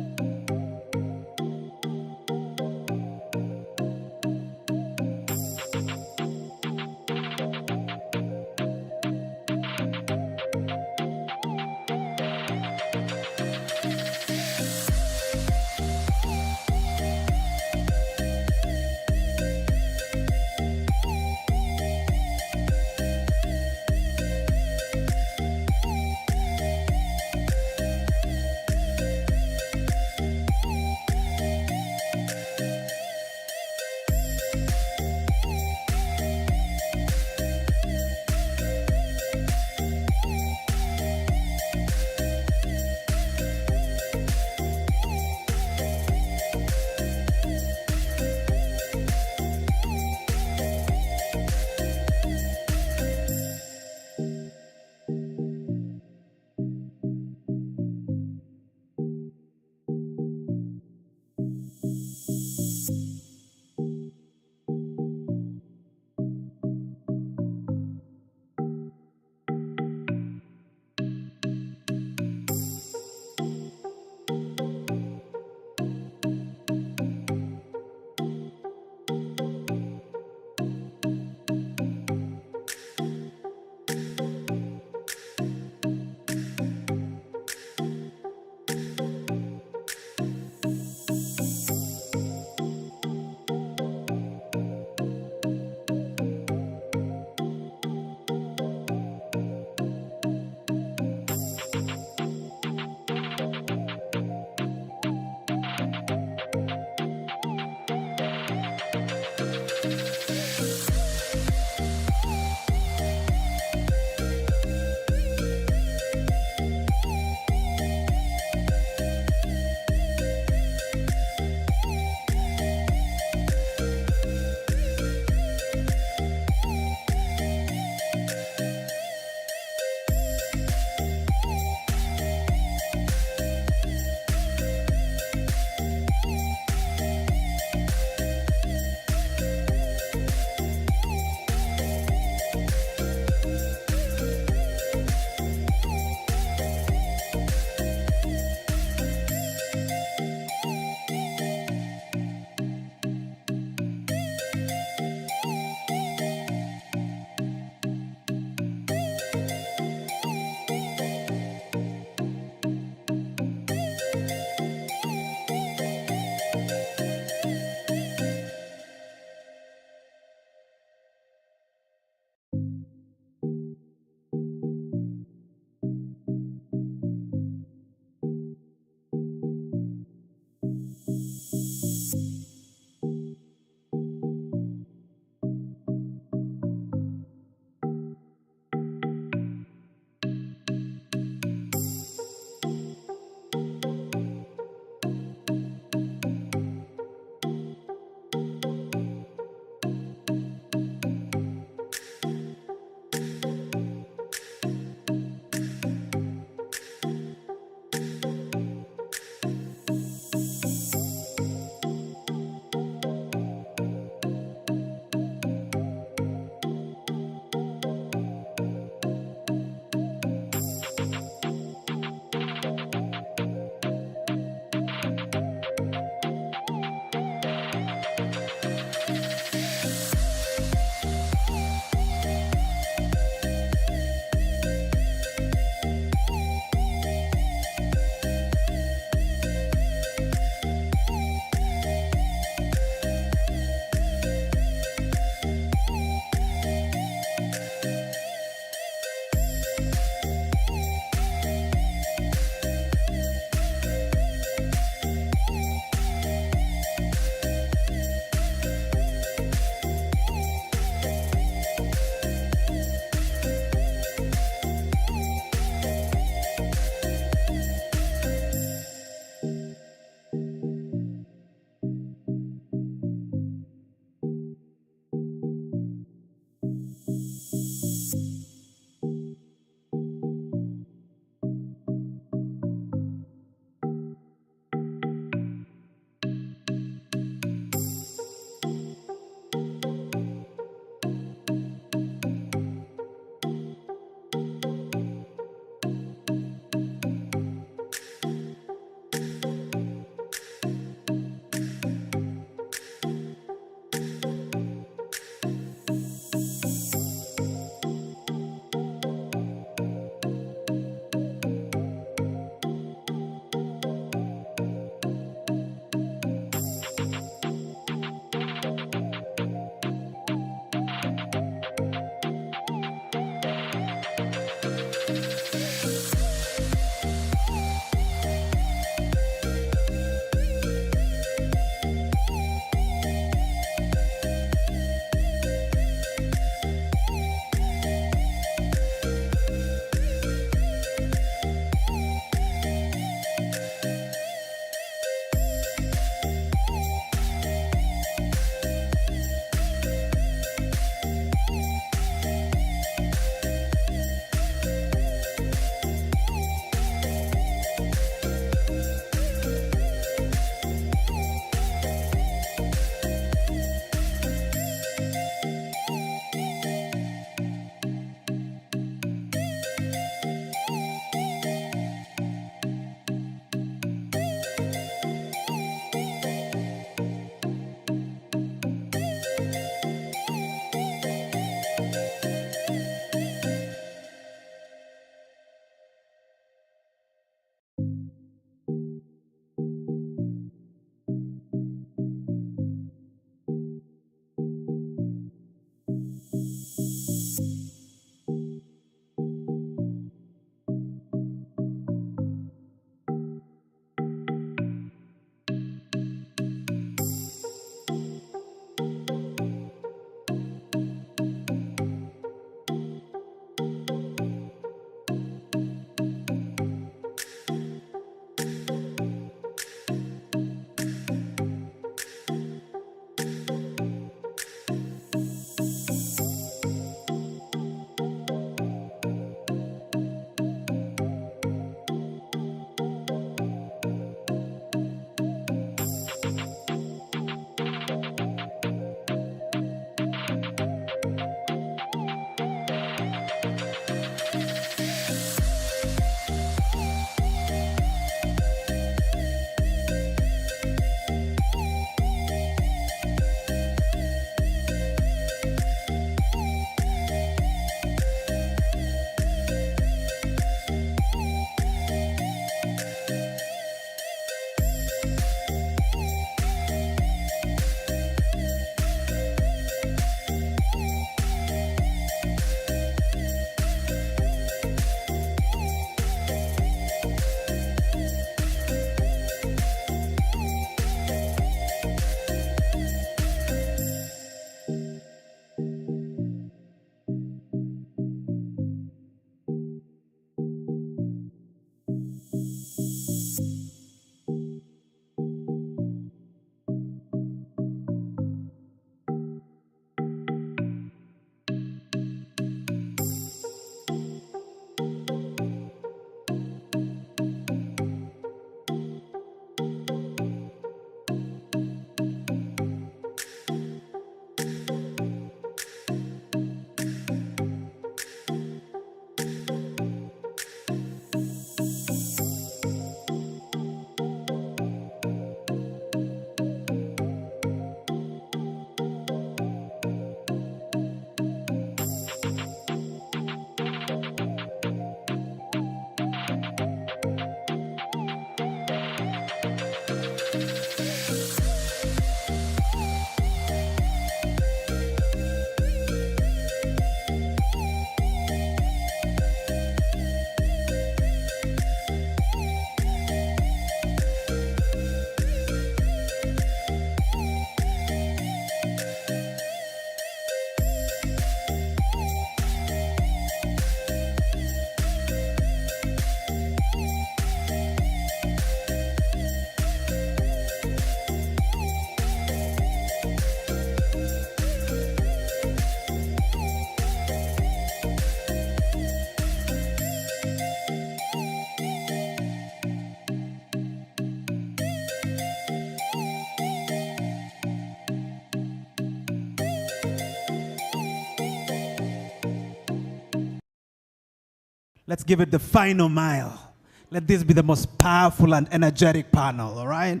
Let's give it the final mile. Let this be the most powerful and energetic panel, all right?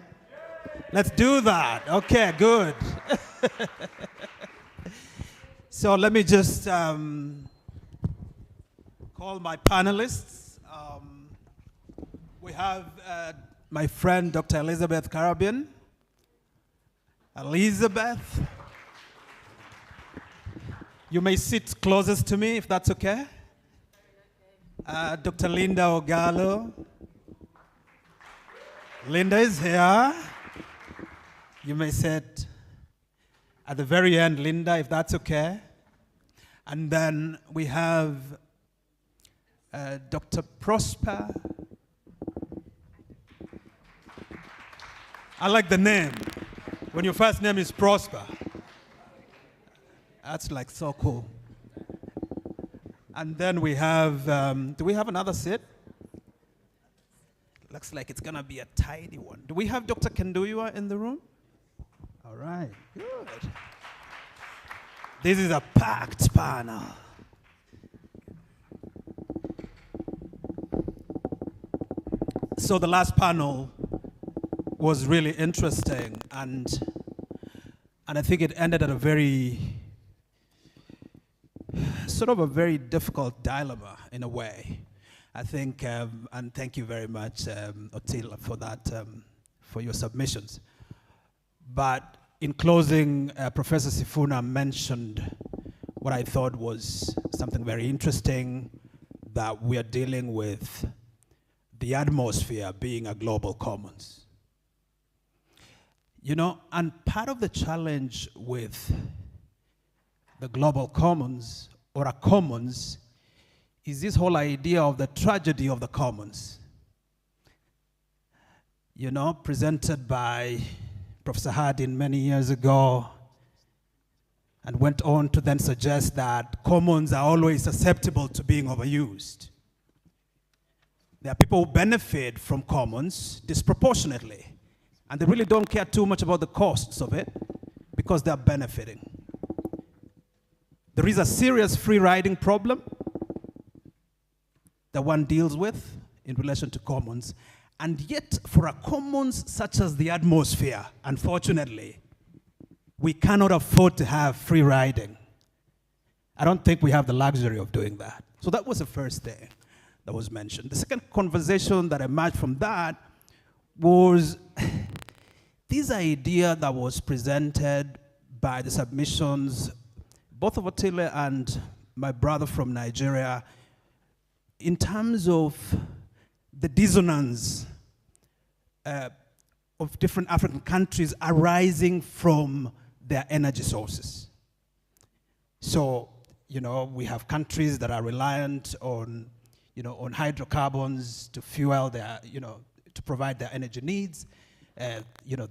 Let's do that. Okay, good. So let me just call my panelists. We have my friend, Dr. Elizabeth Carabin. Elizabeth. You may sit closest to me if that's okay. Dr. Linda Ogalo. Linda is here. You may sit at the very end, Linda, if that's okay. And then we have Dr. Prosper. I like the name. When your first name is Prosper. That's like so cool. And then we have, do we have another seat? Looks like it's gonna be a tiny one. Do we have Dr. Kenduywa in the room? All right, good. This is a packed panel. So the last panel was really interesting, and I think it ended at a very, sort of a very difficult dilemma in a way. I think, and thank you very much, Otila, for that, for your submissions. But in closing, Professor Sifuna mentioned what I thought was something very interesting, that we are dealing with the atmosphere being a global commons. You know, and part of the challenge with the global commons, or a commons, is this whole idea of the tragedy of the commons. You know, presented by Professor Hardin many years ago, and went on to then suggest that commons are always susceptible to being overused. There are people who benefit from commons disproportionately, and they really don't care too much about the costs of it because they're benefiting. There is a serious free riding problem that one deals with in relation to commons, and yet for a commons such as the atmosphere, unfortunately, we cannot afford to have free riding. I don't think we have the luxury of doing that. So that was the first thing that was mentioned. The second conversation that emerged from that was this idea that was presented by the submissions, both of Otile and my brother from Nigeria, in terms of the dissonance of different African countries arising from their energy sources. So, you know, we have countries that are reliant on, you know, on hydrocarbons to fuel their, you know, to provide their energy needs. You know,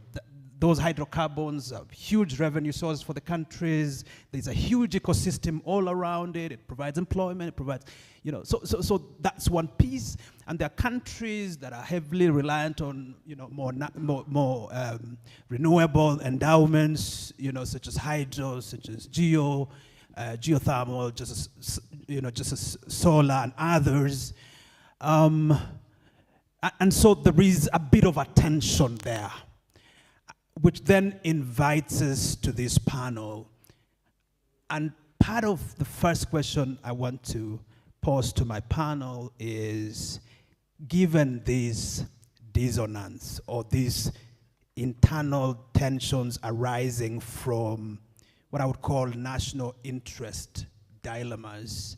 those hydrocarbons are huge revenue sources for the countries. There's a huge ecosystem all around it. It provides employment, it provides, you know, so that's one piece. And there are countries that are heavily reliant on, you know, more renewable endowments, you know, such as hydro, such as geothermal, just as solar and others. And so there is a bit of a tension there, which then invites us to this panel. And part of the first question I want to pose to my panel is, given this dissonance or these internal tensions arising from what I would call national interest dilemmas,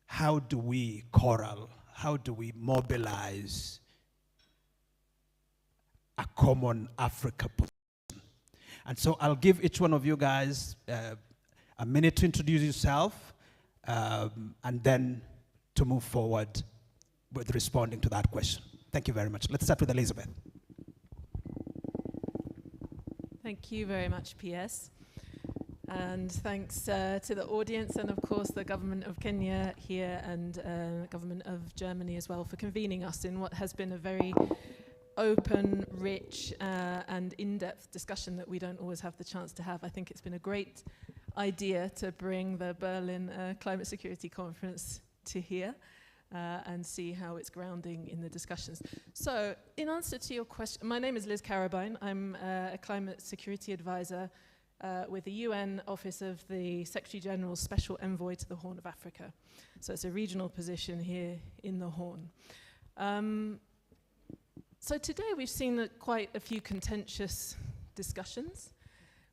how do we corral, how do we mobilize a common Africa position? And so I'll give each one of you guys a minute to introduce yourself, and then to move forward with responding to that question. Thank you very much. Let's start with Elizabeth. Thank you very much, PS. And thanks to the audience and, of course, the government of Kenya here and the government of Germany as well for convening us in what has been a very open, rich, and in-depth discussion that we don't always have the chance to have. I think it's been a great idea to bring the Berlin Climate Security Conference to here and see how it's grounding in the discussions. So, in answer to your question, my name is Liz Carabine. I'm a climate security advisor with the UN Office of the Secretary General's Special Envoy to the Horn of Africa. So it's a regional position here in the Horn. So today we've seen quite a few contentious discussions.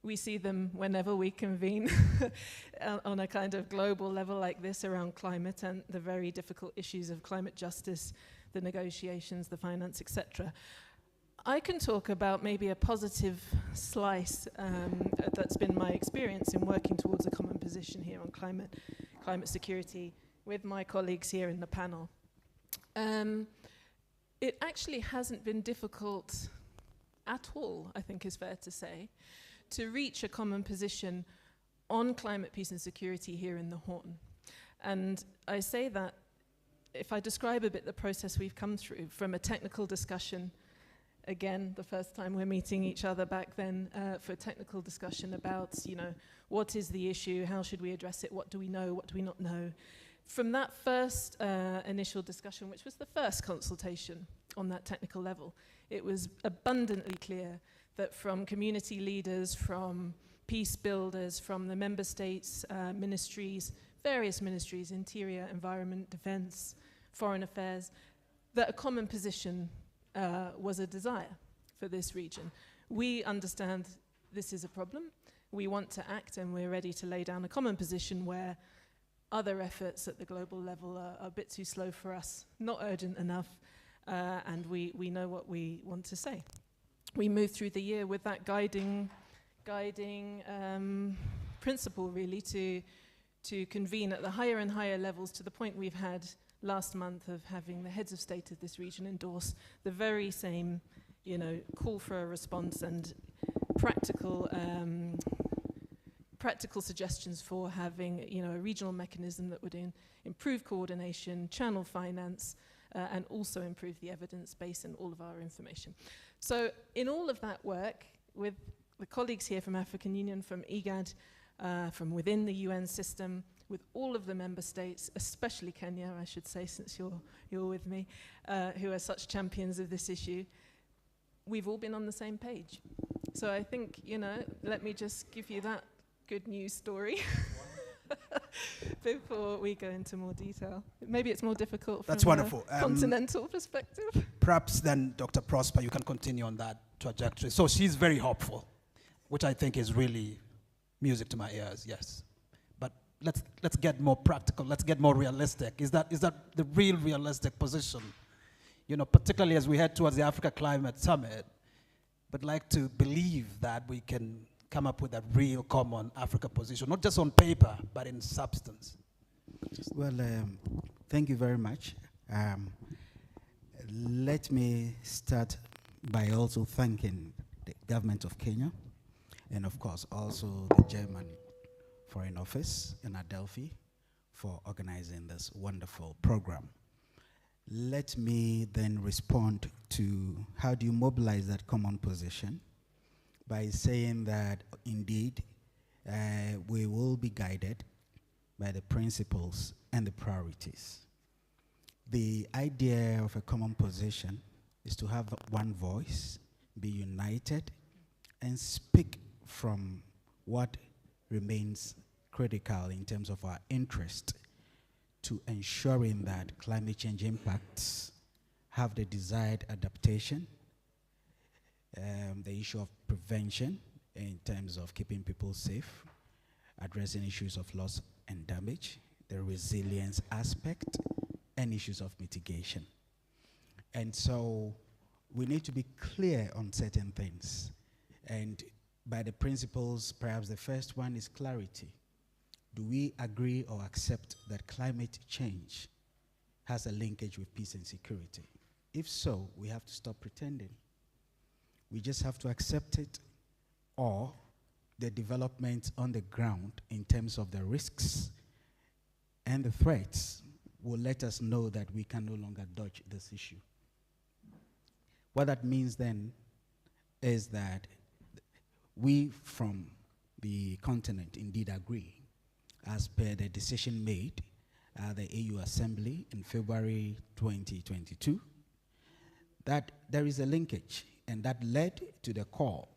We see them whenever we convene on a kind of global level like this around climate and the very difficult issues of climate justice, the negotiations, the finance, etc. I can talk about maybe a positive slice that's been my experience in working towards a common position here on climate security with my colleagues here in the panel. It actually hasn't been difficult at all, I think is fair to say, to reach a common position on climate peace and security here in the Horn. And I say that if I describe a bit the process we've come through from a technical discussion, again, the first time we're meeting each other back then for a technical discussion about, you know, what is the issue, how should we address it, what do we know, what do we not know. From that first initial discussion, which was the first consultation on that technical level, it was abundantly clear that from community leaders, from peace builders, from the member states, ministries, various ministries, interior, environment, defense, foreign affairs, that a common position was a desire for this region. We understand this is a problem. We want to act, and we're ready to lay down a common position where other efforts at the global level are a bit too slow for us, not urgent enough, and we know what we want to say. We moved through the year with that guiding principle, really, to convene at the higher and higher levels, to the point we've had last month of having the heads of state of this region endorse the very same, you know, call for a response and practical suggestions for having, you know, a regional mechanism that would improve coordination, channel finance, and also improve the evidence base in all of our information. So in all of that work, with the colleagues here from African Union, from IGAD, from within the UN system, with all of the member states, especially Kenya, I should say, since you're with me, who are such champions of this issue, we've all been on the same page. So I think, you know, let me just give you that good news story before we go into more detail. Maybe it's more difficult from a continental perspective. Perhaps then, Dr. Prosper, you can continue on that trajectory. So she's very hopeful, which I think is really music to my ears, yes. But let's get more practical, let's get more realistic. Is that the real realistic position? You know, particularly as we head towards the Africa Climate Summit, but like to believe that we can come up with a real common Africa position, not just on paper, but in substance. Well, thank you very much. Let me start by also thanking the government of Kenya, and of course also the German Foreign Office in Adelphi for organizing this wonderful program. Let me then respond to how do you mobilize that common position by saying that indeed we will be guided by the principles and the priorities. The idea of a common position is to have one voice, be united, and speak from what remains critical in terms of our interest to ensuring that climate change impacts have the desired adaptation, the issue of prevention in terms of keeping people safe, addressing issues of loss and damage, the resilience aspect, and issues of mitigation. And so we need to be clear on certain things. And by the principles, perhaps the first one is clarity. Do we agree or accept that climate change has a linkage with peace and security? If so, we have to stop pretending. We just have to accept it, or the developments on the ground in terms of the risks and the threats will let us know that we can no longer dodge this issue. What that means then is that we from the continent indeed agree, as per the decision made at the AU Assembly in February 2022, that there is a linkage, and that led to the call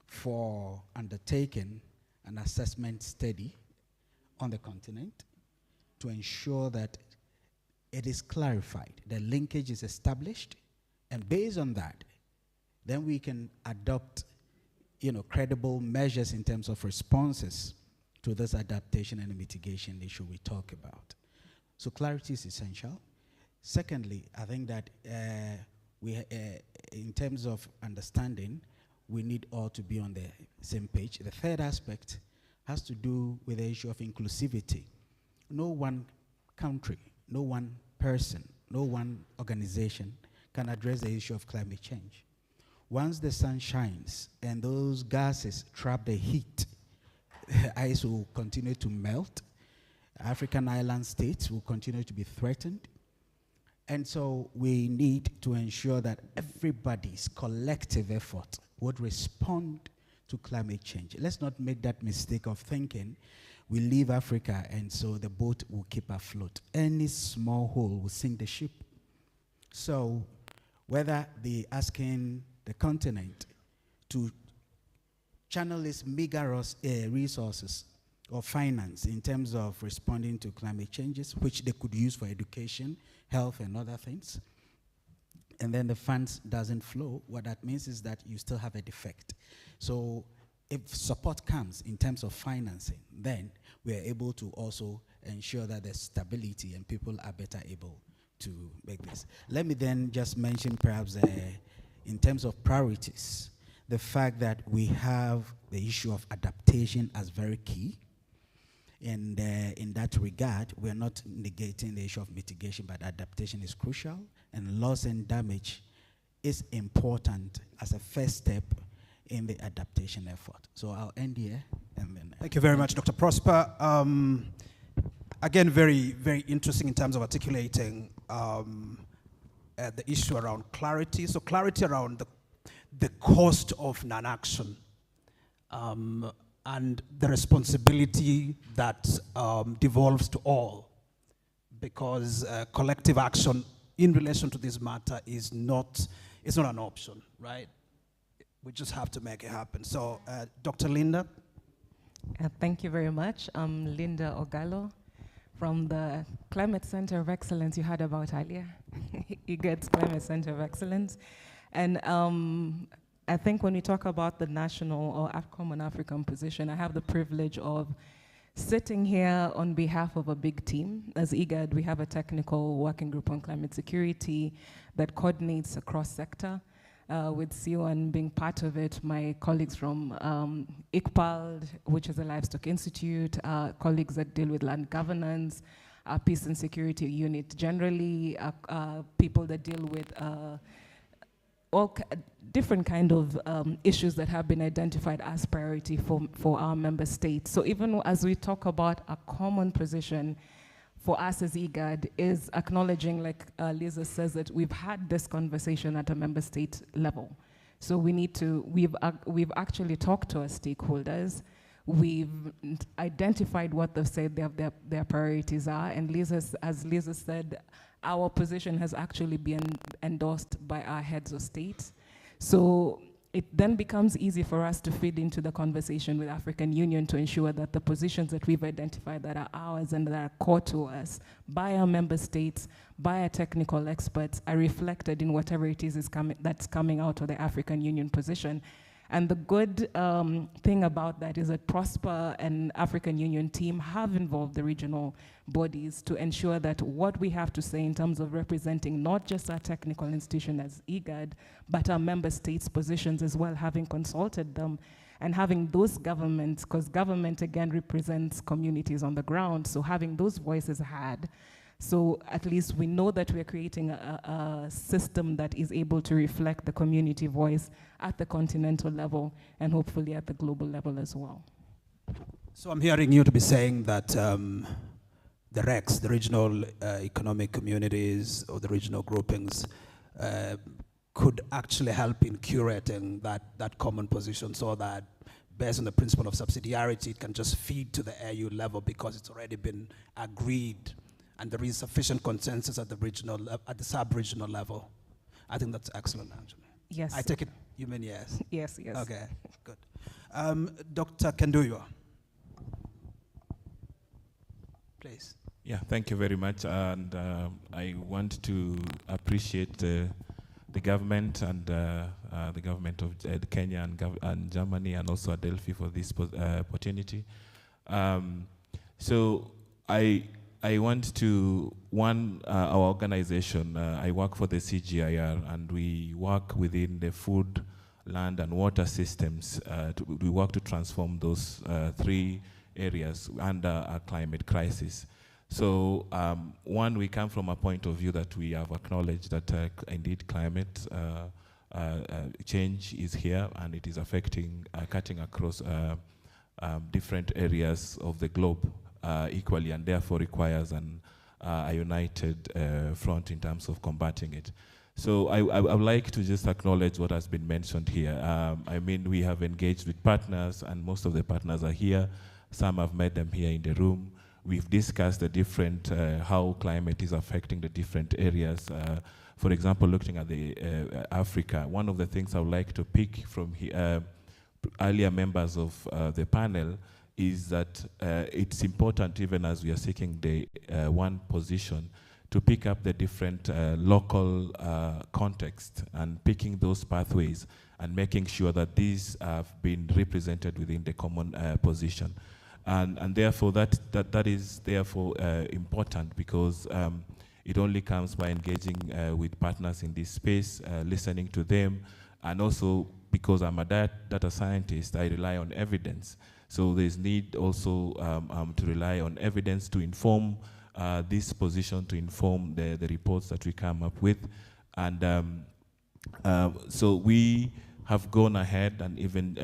for undertaking an assessment study on the continent to ensure that it is clarified, the linkage is established, and based on that, then we can adopt, credible measures in terms of responses to this adaptation and mitigation issue we talk about. So clarity is essential. Secondly, I think that in terms of understanding, we need all to be on the same page. The third aspect has to do with the issue of inclusivity. No one country, no one person, no one organization can address the issue of climate change. Once the sun shines and those gases trap the heat, the ice will continue to melt. African island states will continue to be threatened. And so we need to ensure that everybody's collective effort would respond to climate change. Let's not make that mistake of thinking we leave Africa and so the boat will keep afloat. Any small hole will sink the ship. So whether they're asking the continent to channel its meager resources or finance in terms of responding to climate changes, which they could use for education, health, and other things, and then the funds doesn't flow, what that means is that you still have a defect. So if support comes in terms of financing, then we are able to also ensure that there's stability and people are better able to make this. Let me then just mention perhaps in terms of priorities, the fact that we have the issue of adaptation as very key. And in that regard, we're not negating the issue of mitigation, but adaptation is crucial, and loss and damage is important as a first step in the adaptation effort. So I'll end here, and then... Thank you very much, Dr. Prosper. Again, very, very interesting in terms of articulating the issue around clarity. So clarity around the cost of non-action. And the responsibility that devolves to all, because collective action in relation to this matter is not an option, right? We just have to make it happen. So, Dr. Linda? Thank you very much. I'm Linda Ogalo from the Climate Center of Excellence you heard about earlier, IGAD's Climate Center of Excellence. And I think when we talk about the national or common African position, I have the privilege of sitting here on behalf of a big team. As IGAD, we have a technical working group on climate security that coordinates across sector. With Siwan being part of it, my colleagues from ICPAL, which is a livestock institute, colleagues that deal with land governance, peace and security unit generally, people that deal with all different kind of issues that have been identified as priority for our member states. So even as we talk about a common position for us as IGAD is acknowledging, like Lisa says, that we've had this conversation at a member state level. So we need to, we've actually talked to our stakeholders. We've identified what they've said their priorities are, and as Lisa said, our position has actually been endorsed by our heads of state. So it then becomes easy for us to feed into the conversation with African Union to ensure that the positions that we've identified that are ours and that are core to us by our member states, by our technical experts, are reflected in whatever it is that's coming out of the African Union position. And the good thing about that is that Prosper and African Union team have involved the regional bodies to ensure that what we have to say in terms of representing not just our technical institution as IGAD, but our member states' positions as well, having consulted them and having those governments, because government again represents communities on the ground, so having those voices heard. So at least we know that we're creating a system that is able to reflect the community voice at the continental level and hopefully at the global level as well. So I'm hearing you to be saying that the RECs, the regional economic communities or the regional groupings, could actually help in curating that common position so that based on the principle of subsidiarity, it can just feed to the AU level because it's already been agreed and there is sufficient consensus at the regional, at the sub-regional level. I think that's excellent, actually. Yes. I take it you mean yes? Yes, yes. Okay, good. Dr. Kenduyo, please. Yeah, thank you very much. And I want to appreciate the government and the government of Kenya and Germany and also Adelphi for this opportunity. So I want to, our organization, I work for the CGIAR, and we work within the food, land, and water systems. We work to transform those three areas under a climate crisis. So one, we come from a point of view that we have acknowledged that indeed climate change is here and it is affecting, cutting across different areas of the globe equally, and therefore requires a united front in terms of combating it. So I would like to just acknowledge what has been mentioned here. I mean, we have engaged with partners, and most of the partners are here. Some have met them here in the room. We've discussed the different, how climate is affecting the different areas. For example, looking at the Africa, one of the things I would like to pick from earlier members of the panel is that it's important, even as we are seeking the one position, to pick up the different local context and picking those pathways and making sure that these have been represented within the common position. And therefore, that is therefore important, because it only comes by engaging with partners in this space, listening to them, and also because I'm a data scientist, I rely on evidence. So there's need also to rely on evidence to inform this position, to inform the reports that we come up with. And so we have gone ahead, and even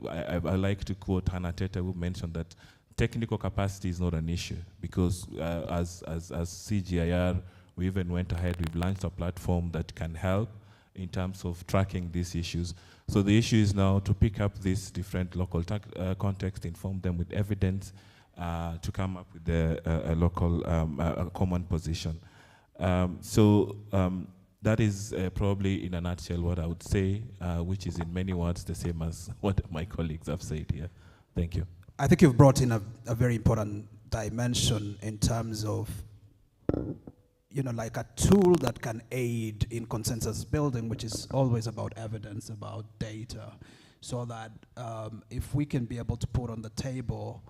I like to quote Hannah Tete, who mentioned that technical capacity is not an issue, because as CGIAR, we even went ahead, we've launched a platform that can help in terms of tracking these issues. So the issue is now to pick up this different local context, inform them with evidence, to come up with a local common position. That is probably in a nutshell what I would say, which is in many words the same as what my colleagues have said here. Thank you. I think you've brought in a very important dimension in terms of, like a tool that can aid in consensus building, which is always about evidence, about data, so that if we can be able to put on the table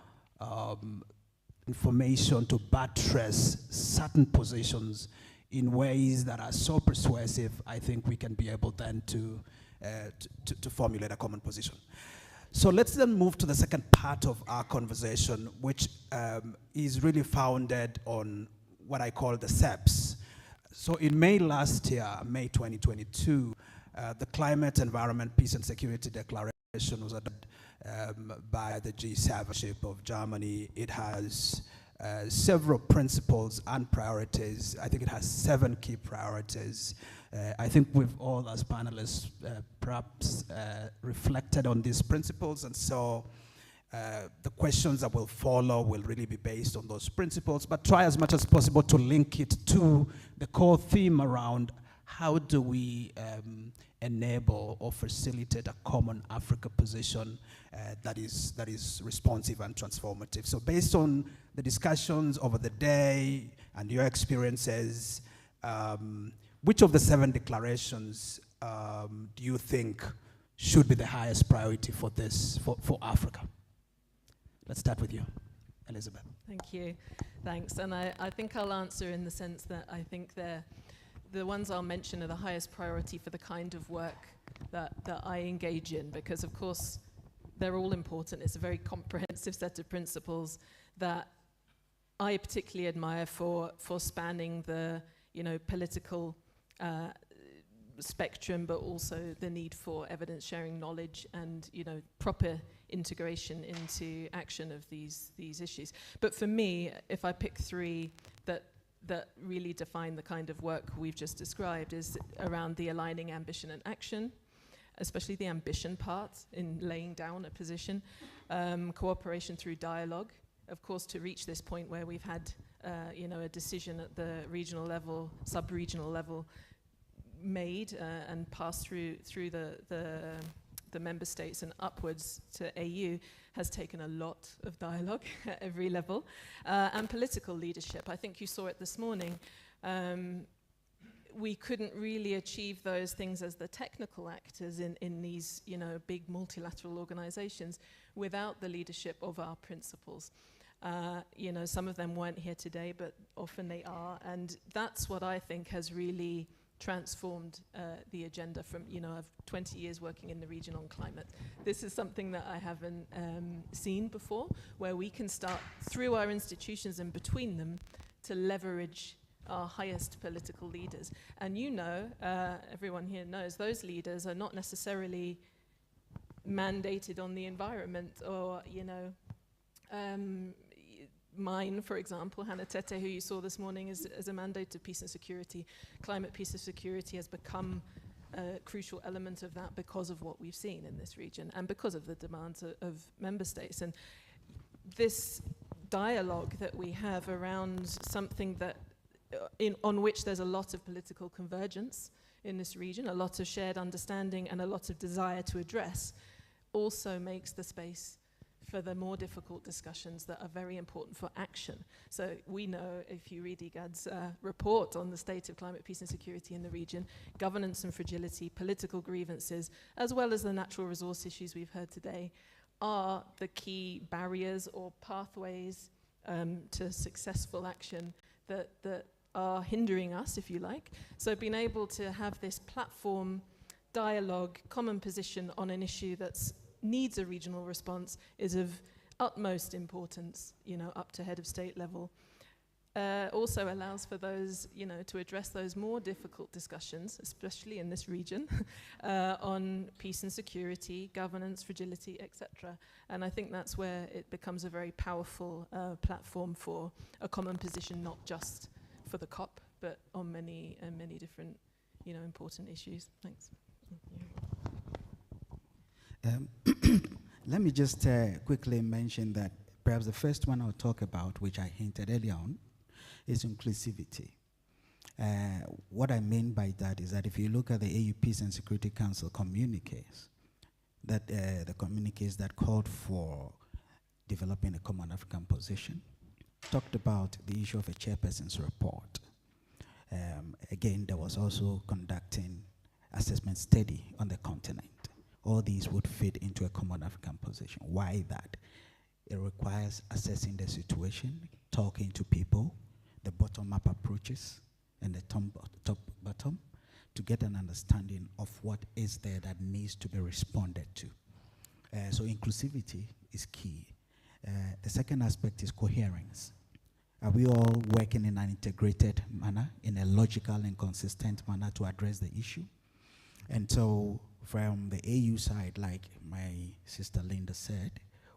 information to buttress certain positions in ways that are so persuasive, I think we can be able then to formulate a common position. So let's then move to the second part of our conversation, which is really founded on what I call the SEPs. So in May last year, May 2022, the Climate, Environment, Peace and Security Declaration was adopted by the G7 of Germany. It has several principles and priorities. I think it has 7 key priorities. I think we've all, as panelists, perhaps reflected on these principles, and so the questions that will follow will really be based on those principles, but try as much as possible to link it to the core theme around how do we enable or facilitate a common Africa position that is responsive and transformative. So based on the discussions over the day and your experiences, which of the 7 declarations do you think should be the highest priority for this, for Africa? Let's start with you, Elizabeth. Thank you. Thanks. And I think I'll answer in the sense that I think the ones I'll mention are the highest priority for the kind of work that I engage in, because of course they're all important. It's a very comprehensive set of principles that I particularly admire for spanning the political spectrum, but also the need for evidence sharing, knowledge, and proper integration into action of these issues. But for me, if I pick 3 that really define the kind of work we've just described, is around the aligning ambition and action, especially the ambition part in laying down a position, cooperation through dialogue. Of course, to reach this point where we've had, a decision at the regional level, sub-regional level, made and passed through the member states and upwards to AU, has taken a lot of dialogue at every level, and political leadership. I think you saw it this morning. We couldn't really achieve those things as the technical actors in these, big multilateral organizations without the leadership of our principals. Some of them weren't here today, but often they are, and that's what I think has really transformed the agenda from, I've 20 years working in the region on climate. This is something that I haven't seen before, where we can start through our institutions and between them to leverage our highest political leaders. And everyone here knows, those leaders are not necessarily mandated on the environment or, mine, for example, Hannah Tete, who you saw this morning, is a mandate to peace and security. Climate, peace and security has become a crucial element of that because of what we've seen in this region and because of the demands of member states. And this dialogue that we have around something that on which there's a lot of political convergence in this region, a lot of shared understanding and a lot of desire to address, also makes the space for the more difficult discussions that are very important for action. So we know, if you read IGAD's report on the state of climate, peace and security in the region, governance and fragility, political grievances, as well as the natural resource issues we've heard today, are the key barriers or pathways to successful action that are hindering us, if you like. So being able to have this platform, dialogue, common position on an issue that needs a regional response is of utmost importance, up to head of state level. Also allows for those, to address those more difficult discussions, especially in this region, on peace and security, governance, fragility, etc. And I think that's where it becomes a very powerful platform for a common position, not just for the COP, but on many different, important issues. Thanks. Let me just quickly mention that perhaps the first one I'll talk about, which I hinted earlier on, is inclusivity. What I mean by that is that if you look at the AU Peace and Security Council communiques, that the communiques that called for developing a common African position, talked about the issue of a chairperson's report. Again, there was also conducting assessment study on the continent. All these would fit into a common African position. Why that? It requires assessing the situation, talking to people, the bottom-up approaches, and the top-bottom, to get an understanding of what is there that needs to be responded to. So inclusivity is key. The second aspect is coherence. Are we all working in an integrated manner, in a logical and consistent manner to address the issue? And so from the AU side, like my sister Linda said,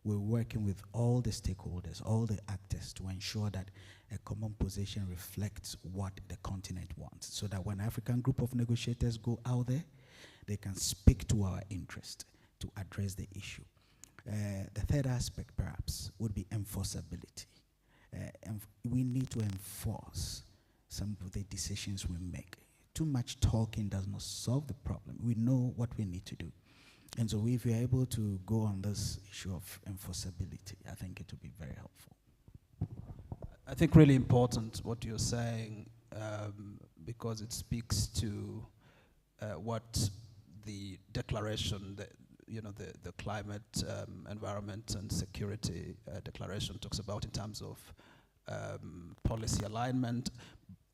we're working with all the stakeholders, all the actors to ensure that a common position reflects what the continent wants, so that when African group of negotiators go out there, they can speak to our interest to address the issue. The third aspect, perhaps, would be enforceability. We need to enforce some of the decisions we make. Too much talking does not solve the problem. We know what we need to do. And so if we're able to go on this issue of enforceability, I think it will be very helpful. I think really important what you're saying, because it speaks to what the declaration, the climate, environment and security declaration talks about in terms of policy alignment,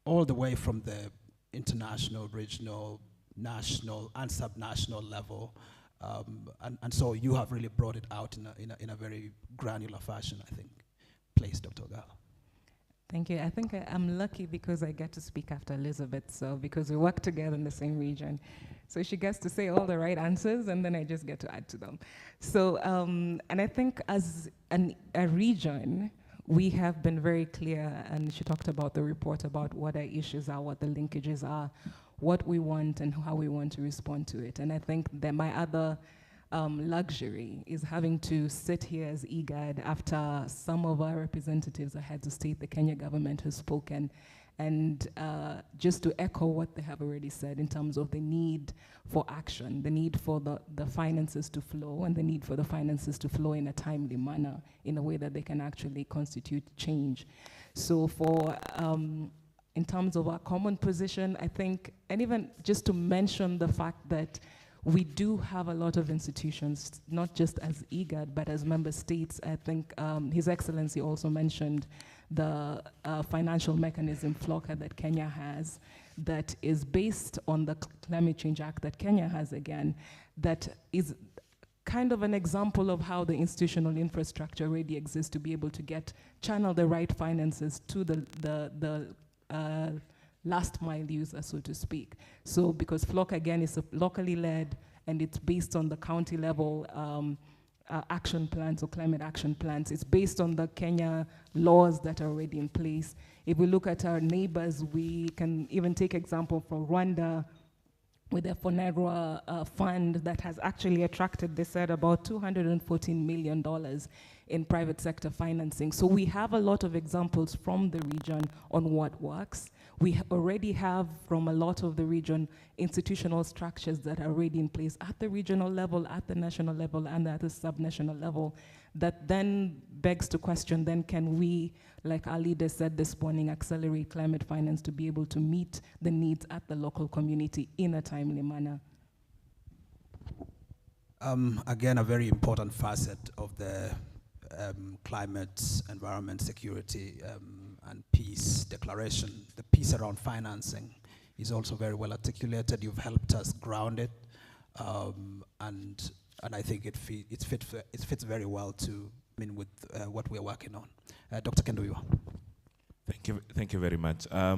all the way from the international, regional, national, and subnational level. And so you have really brought it out in a very granular fashion, I think. Please, Dr. Ogalo. Thank you. I think I'm lucky because I get to speak after Elizabeth, so because we work together in the same region. So she gets to say all the right answers, and then I just get to add to them. So, and I think as a region, we have been very clear, and she talked about the report about what our issues are, what the linkages are, what we want and how we want to respond to it. And I think that my other luxury is having to sit here as IGAD after some of our representatives are heads of state, the Kenya government has spoken, and just to echo what they have already said in terms of the need for action, the need for the finances to flow, and the need for the finances to flow in a timely manner, in a way that they can actually constitute change. So for, in terms of our common position, I think, and even just to mention the fact that we do have a lot of institutions, not just as IGAD, but as member states. I think His Excellency also mentioned the financial mechanism, FLOCA, that Kenya has, that is based on the Climate Change Act that Kenya has again, that is kind of an example of how the institutional infrastructure already exists to be able to channel the right finances to the last mile user, so to speak. So because FLOCA again is locally led and it's based on the county level action plans or climate action plans. It's based on the Kenya laws that are already in place. If we look at our neighbors, we can even take example from Rwanda with the FONERWA fund that has actually attracted, they said, about $214 million in private sector financing. So we have a lot of examples from the region on what works. We already have, from a lot of the region, institutional structures that are already in place at the regional level, at the national level, and at the subnational level. That then begs to question, then can we, like our leader said this morning, accelerate climate finance to be able to meet the needs at the local community in a timely manner? Again, a very important facet of the climate, environment, security, and peace declaration. The piece around financing is also very well articulated. You've helped us ground it, and I think it fits very well with what we're working on. Dr. Kenduiwa. Thank you very much. I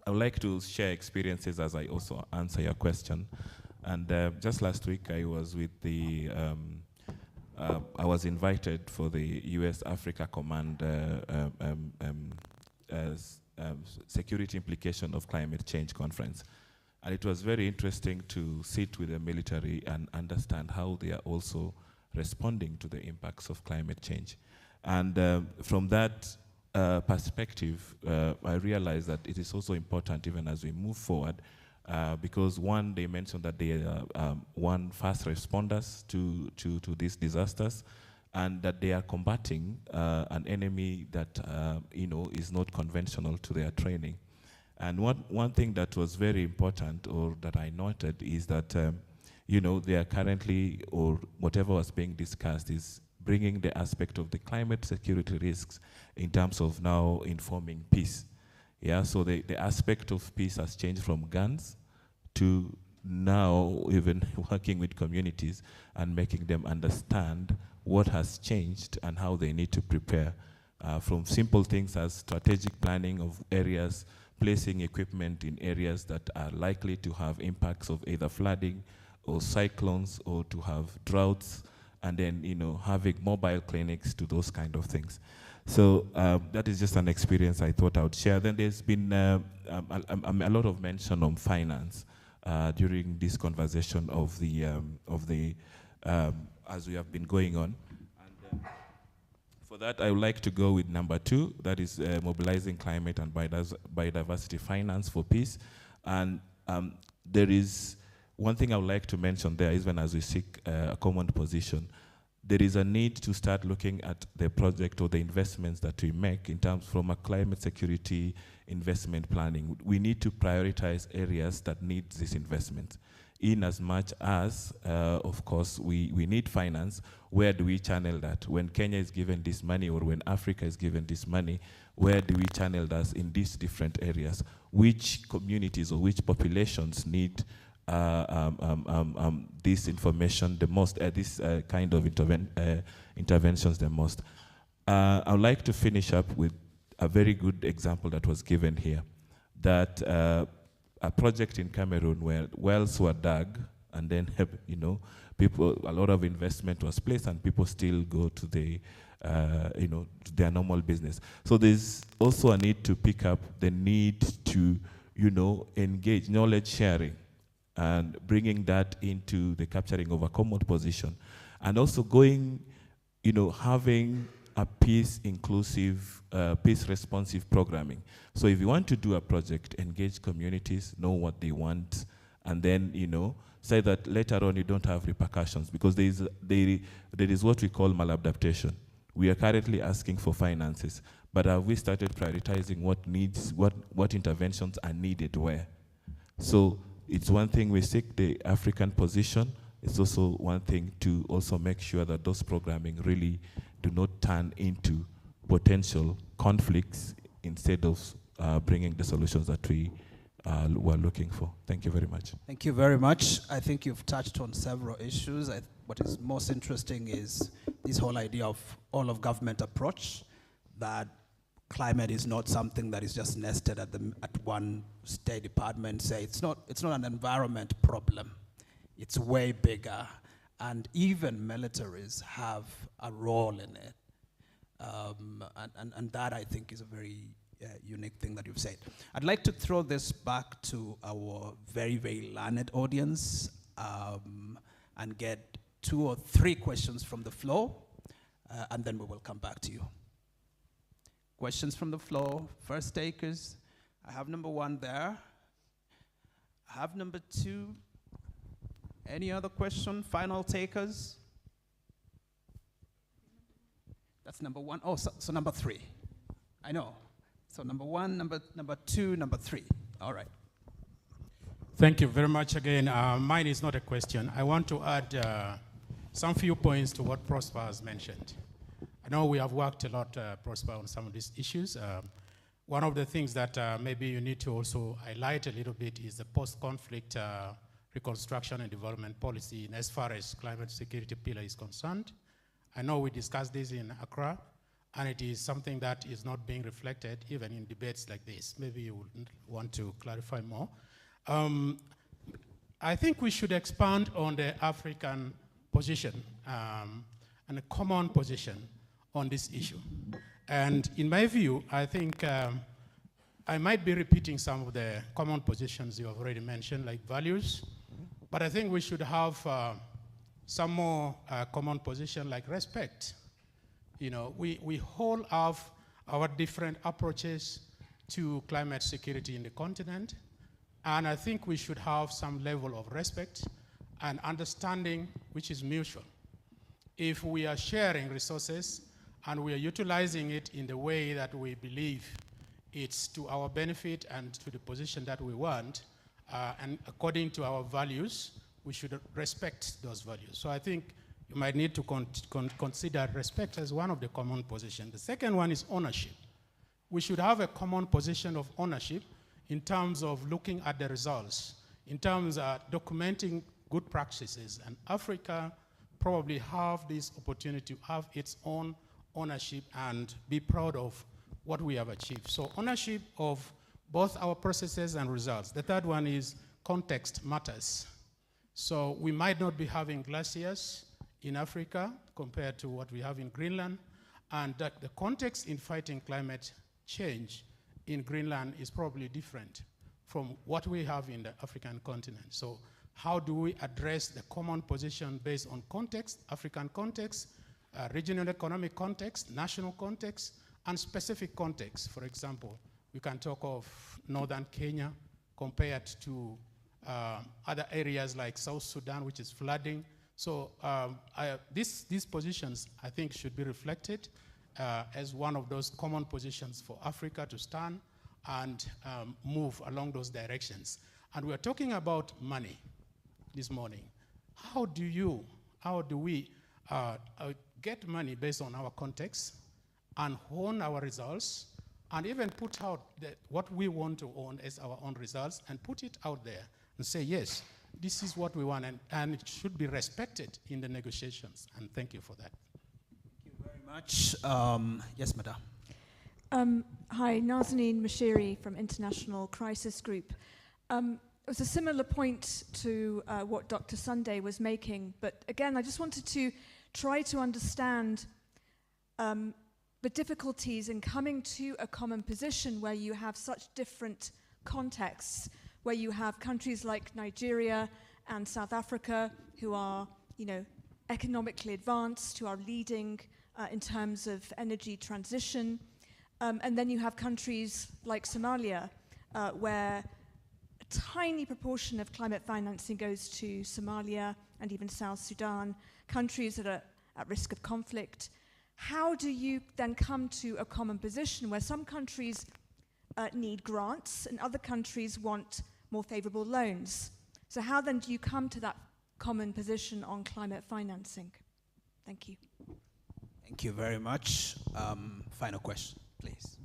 would like to share experiences as I also answer your question. And just last week, I was with the, I was invited for the U.S. Africa Command Security Implication of Climate Change Conference. And it was very interesting to sit with the military and understand how they are also responding to the impacts of climate change. And from that perspective, I realized that it is also important even as we move forward, because one, they mentioned that they are fast responders to these disasters, and that they are combating an enemy that is not conventional to their training. And one thing that was very important, or that I noted, is that they are currently, or whatever was being discussed, is bringing the aspect of the climate security risks in terms of now informing peace. Yeah, so the aspect of peace has changed from guns to now even working with communities and making them understand what has changed and how they need to prepare, from simple things as strategic planning of areas, placing equipment in areas that are likely to have impacts of either flooding or cyclones, or to have droughts, and then having mobile clinics to those kind of things. So that is just an experience I thought I would share. Then there's been a lot of mention on finance during this conversation of the as we have been going on. And for that, I would like to go with number 2, that is mobilizing climate and biodiversity finance for peace. And there is one thing I would like to mention there, even as we seek a common position. There is a need to start looking at the project or the investments that we make in terms from a climate security investment planning. We need to prioritize areas that need this investment. In as much as, of course, we need finance, where do we channel that? When Kenya is given this money, or when Africa is given this money, where do we channel that in these different areas? Which communities or which populations need this information the most, this kind of interventions the most? I would like to finish up with a very good example that was given here, that a project in Cameroon where wells were dug, and then a lot of investment was placed, and people still go to the to their normal business. So there's also a need to pick up the need to engage knowledge sharing and bringing that into the capturing of a common position, and also going, having a peace-inclusive, peace-responsive programming. So if you want to do a project, engage communities, know what they want, and then, say that later on you don't have repercussions, because there is what we call maladaptation. We are currently asking for finances, but have we started prioritizing what interventions are needed where? So it's one thing we seek the African position. It's also one thing to also make sure that those programming really do not turn into potential conflicts instead of bringing the solutions that we were looking for. Thank you very much. Thank you very much. I think you've touched on several issues. What is most interesting is this whole idea of all of government approach, that climate is not something that is just nested at one State Department. Say it's not an environment problem. It's way bigger, and even militaries have a role in it. And that, I think, is a very unique thing that you've said. I'd like to throw this back to our very, very learned audience and get 2 or 3 questions from the floor, and then we will come back to you. Questions from the floor, first takers. I have number 1 there. I have number 2. Any other question, final takers? That's number 1. Oh, so number 3. I know. So number 1, number 2, number 3. All right. Thank you very much again. Mine is not a question. I want to add some few points to what Prosper has mentioned. I know we have worked a lot, Prosper, on some of these issues. One of the things that maybe you need to also highlight a little bit is the post-conflict reconstruction and development policy in as far as climate security pillar is concerned. I know we discussed this in Accra, and it is something that is not being reflected even in debates like this. Maybe you would want to clarify more. I think we should expand on the African position and a common position on this issue. And in my view, I think I might be repeating some of the common positions you have already mentioned, like values, but I think we should have some more common position like respect. We all have our different approaches to climate security in the continent, and I think we should have some level of respect and understanding which is mutual. If we are sharing resources and we are utilizing it in the way that we believe it's to our benefit and to the position that we want, and according to our values, we should respect those values. So I think you might need to consider respect as one of the common positions. The second one is ownership. We should have a common position of ownership in terms of looking at the results, in terms of documenting good practices. And Africa probably have this opportunity to have its own ownership and be proud of what we have achieved. So ownership of both our processes and results. The third one is context matters. So we might not be having glaciers in Africa compared to what we have in Greenland, and that the context in fighting climate change in Greenland is probably different from what we have in the African continent. So how do we address the common position based on context, African context, regional economic context, national context, and specific context? For example, we can talk of northern Kenya compared to other areas like South Sudan, which is flooding. So these positions, I think, should be reflected as one of those common positions for Africa to stand and move along those directions. And we're talking about money this morning. How do we get money based on our context and hone our results and even put out what we want to own as our own results and put it out there and say, yes, this is what we want, and it should be respected in the negotiations. And thank you for that. Thank you very much. Yes, madam. Hi, Nazanin Mashiri from International Crisis Group. It was a similar point to what Dr. Sunday was making, but again, I just wanted to try to understand the difficulties in coming to a common position where you have such different contexts where you have countries like Nigeria and South Africa who are, you know, economically advanced, who are leading in terms of energy transition. And then you have countries like Somalia, where a tiny proportion of climate financing goes to Somalia and even South Sudan, countries that are at risk of conflict. How do you then come to a common position where some countries need grants and other countries want more favorable loans? So how then do you come to that common position on climate financing? Thank you. Thank you very much. Final question, please.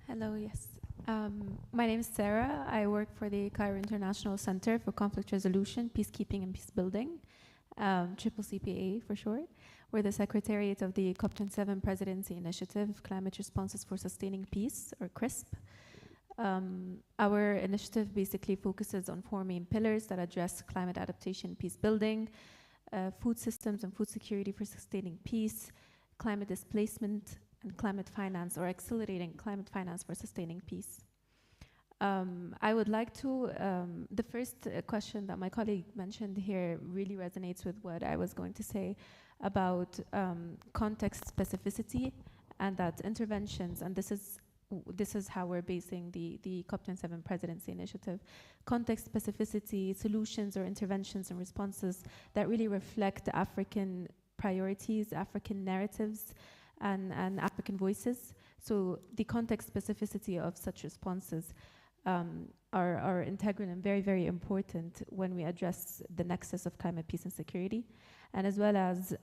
Hello, yes. My name is Sarah. I work for the Cairo International Center for Conflict Resolution, Peacekeeping and Peacebuilding, Triple CPA for short. We're the Secretariat of the COP27 Presidency Initiative, Climate Responses for Sustaining Peace, or CRISP. Our initiative basically focuses on 4 main pillars that address climate adaptation, peace building, food systems and food security for sustaining peace, climate displacement, and climate finance, or accelerating climate finance for sustaining peace. I would like to, the first question that my colleague mentioned here really resonates with what I was going to say about context specificity, and that interventions, and this is how we're basing the COP27 Presidency Initiative, context specificity, solutions or interventions and responses that really reflect African priorities, African narratives, and African voices. So the context specificity of such responses are integral and very, very important when we address the nexus of climate, peace, and security, and as well as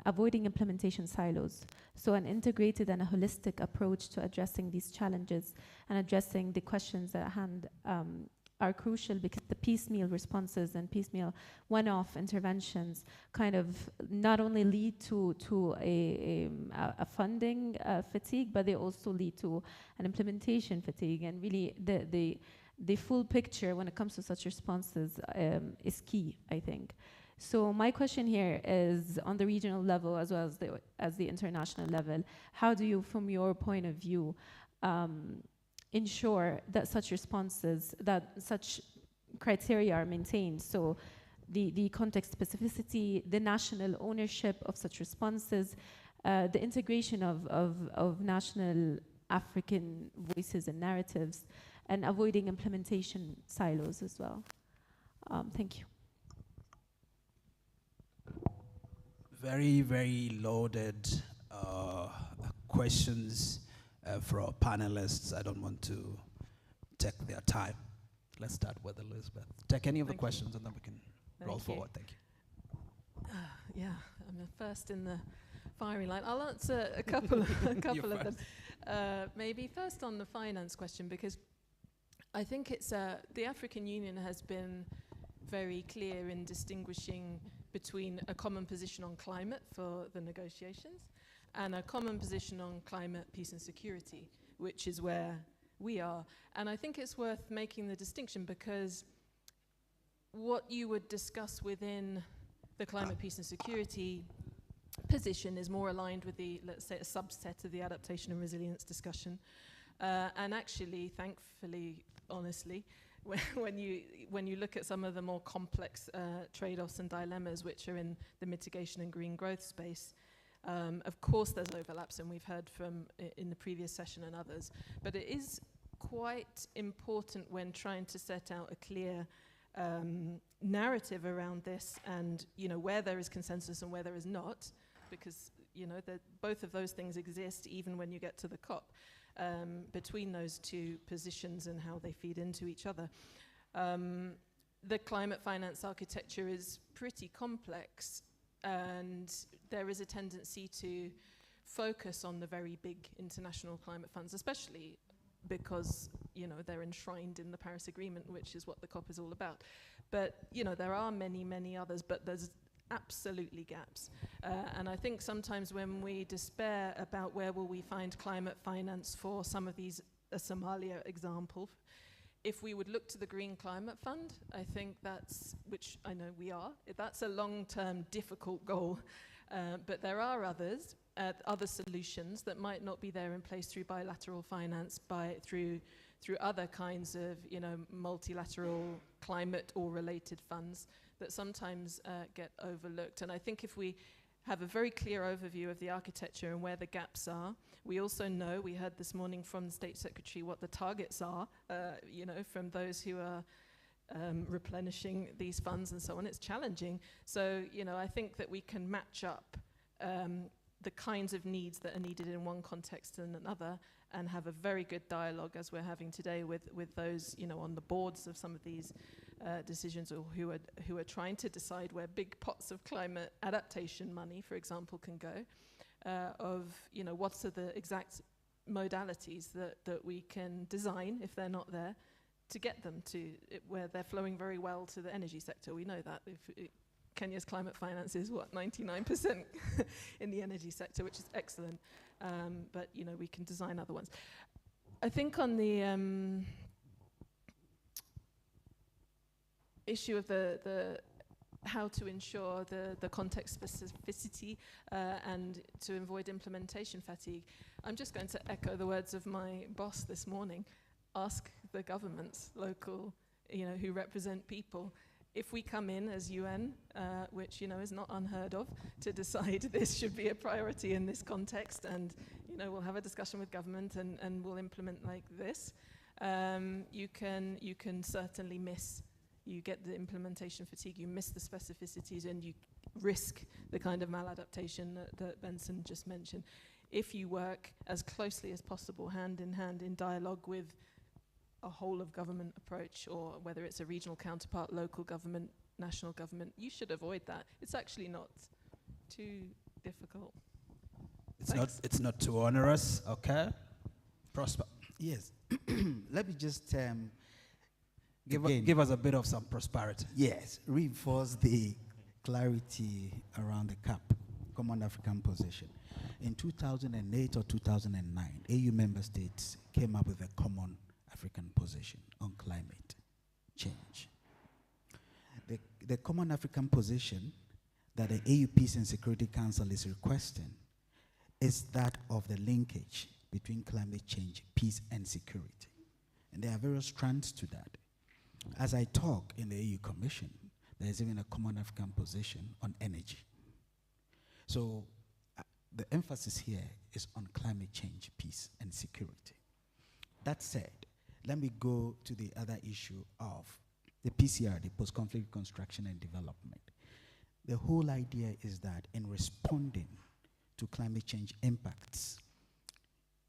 avoiding implementation silos. So an integrated and a holistic approach to addressing these challenges and addressing the questions at hand are crucial, because the piecemeal responses and piecemeal one-off interventions kind of not only lead to a funding fatigue, but they also lead to an implementation fatigue. And really the full picture when it comes to such responses is key, I think. So my question here is on the regional level as well as the international level. How do you, from your point of view, ensure that such responses, that such criteria are maintained? So the context specificity, the national ownership of such responses, the integration of national African voices and narratives, and avoiding implementation silos as well. Thank you. Very, very loaded questions for our panelists. I don't want to take their time. Let's start with Elizabeth. Take any of the questions and then we can roll forward. Thank you. Yeah, I'm the first in the firing line. I'll answer a couple of them. Maybe first on the finance question, because I think it's the African Union has been very clear in distinguishing between a common position on climate for the negotiations and a common position on climate, peace and security, which is where we are. And I think it's worth making the distinction, because what you would discuss within the climate, peace and security position is more aligned with the, let's say, a subset of the adaptation and resilience discussion. And actually, thankfully, honestly, when you look at some of the more complex trade-offs and dilemmas which are in the mitigation and green growth space, of course there's overlaps, and we've heard from in the previous session and others, but it is quite important when trying to set out a clear narrative around this, and where there is consensus and where there is not, because both of those things exist even when you get to the COP, between those two positions and how they feed into each other. The climate finance architecture is pretty complex, and there is a tendency to focus on the very big international climate funds, especially because they're enshrined in the Paris Agreement, which is what the COP is all about. But there are many, many others, but there's absolutely gaps. And I think sometimes when we despair about where will we find climate finance for some of these, a Somalia example, if we would look to the Green Climate Fund, I think that's, which I know we are, that's a long-term difficult goal. But there are others, other solutions that might not be there in place through bilateral finance, through other kinds of, multilateral climate or related funds that sometimes get overlooked. And I think if we have a very clear overview of the architecture and where the gaps are. We also know, we heard this morning from the State Secretary what the targets are, from those who are replenishing these funds and so on. It's challenging. So, I think that we can match up the kinds of needs that are needed in one context and another, and have a very good dialogue as we're having today with those on the boards of some of these decisions, or who are trying to decide where big pots of climate adaptation money, for example, can go. What are the exact modalities that we can design if they're not there to get them to where they're flowing very well to the energy sector. We know that Kenya's climate finance is 99% in the energy sector, which is excellent. But we can design other ones. I think on the issue of the how to ensure the context specificity and to avoid implementation fatigue, I'm just going to echo the words of my boss this morning. Ask the governments, local, who represent people. If we come in as UN, which is not unheard of, to decide this should be a priority in this context, and we'll have a discussion with government and we'll implement like this, you can certainly miss. You get the implementation fatigue, you miss the specificities, and you risk the kind of maladaptation that Benson just mentioned. If you work as closely as possible, hand in hand, in dialogue with a whole of government approach, or whether it's a regional counterpart, local government, national government, you should avoid that. It's actually not too difficult. It's not too onerous, okay? Prosper. Yes. Let me just give us a bit of some prosperity. Yes, reinforce the clarity around the CAP, Common African Position. In 2008 or 2009, AU member states came up with a Common African Position on climate change. The Common African Position that the AU Peace and Security Council is requesting is that of the linkage between climate change, peace, and security. And there are various strands to that. As I talk in the AU Commission, there is even a Common African Position on energy. So the emphasis here is on climate change, peace, and security. That said, let me go to the other issue of the PCR, the post-conflict reconstruction and development. The whole idea is that in responding to climate change impacts,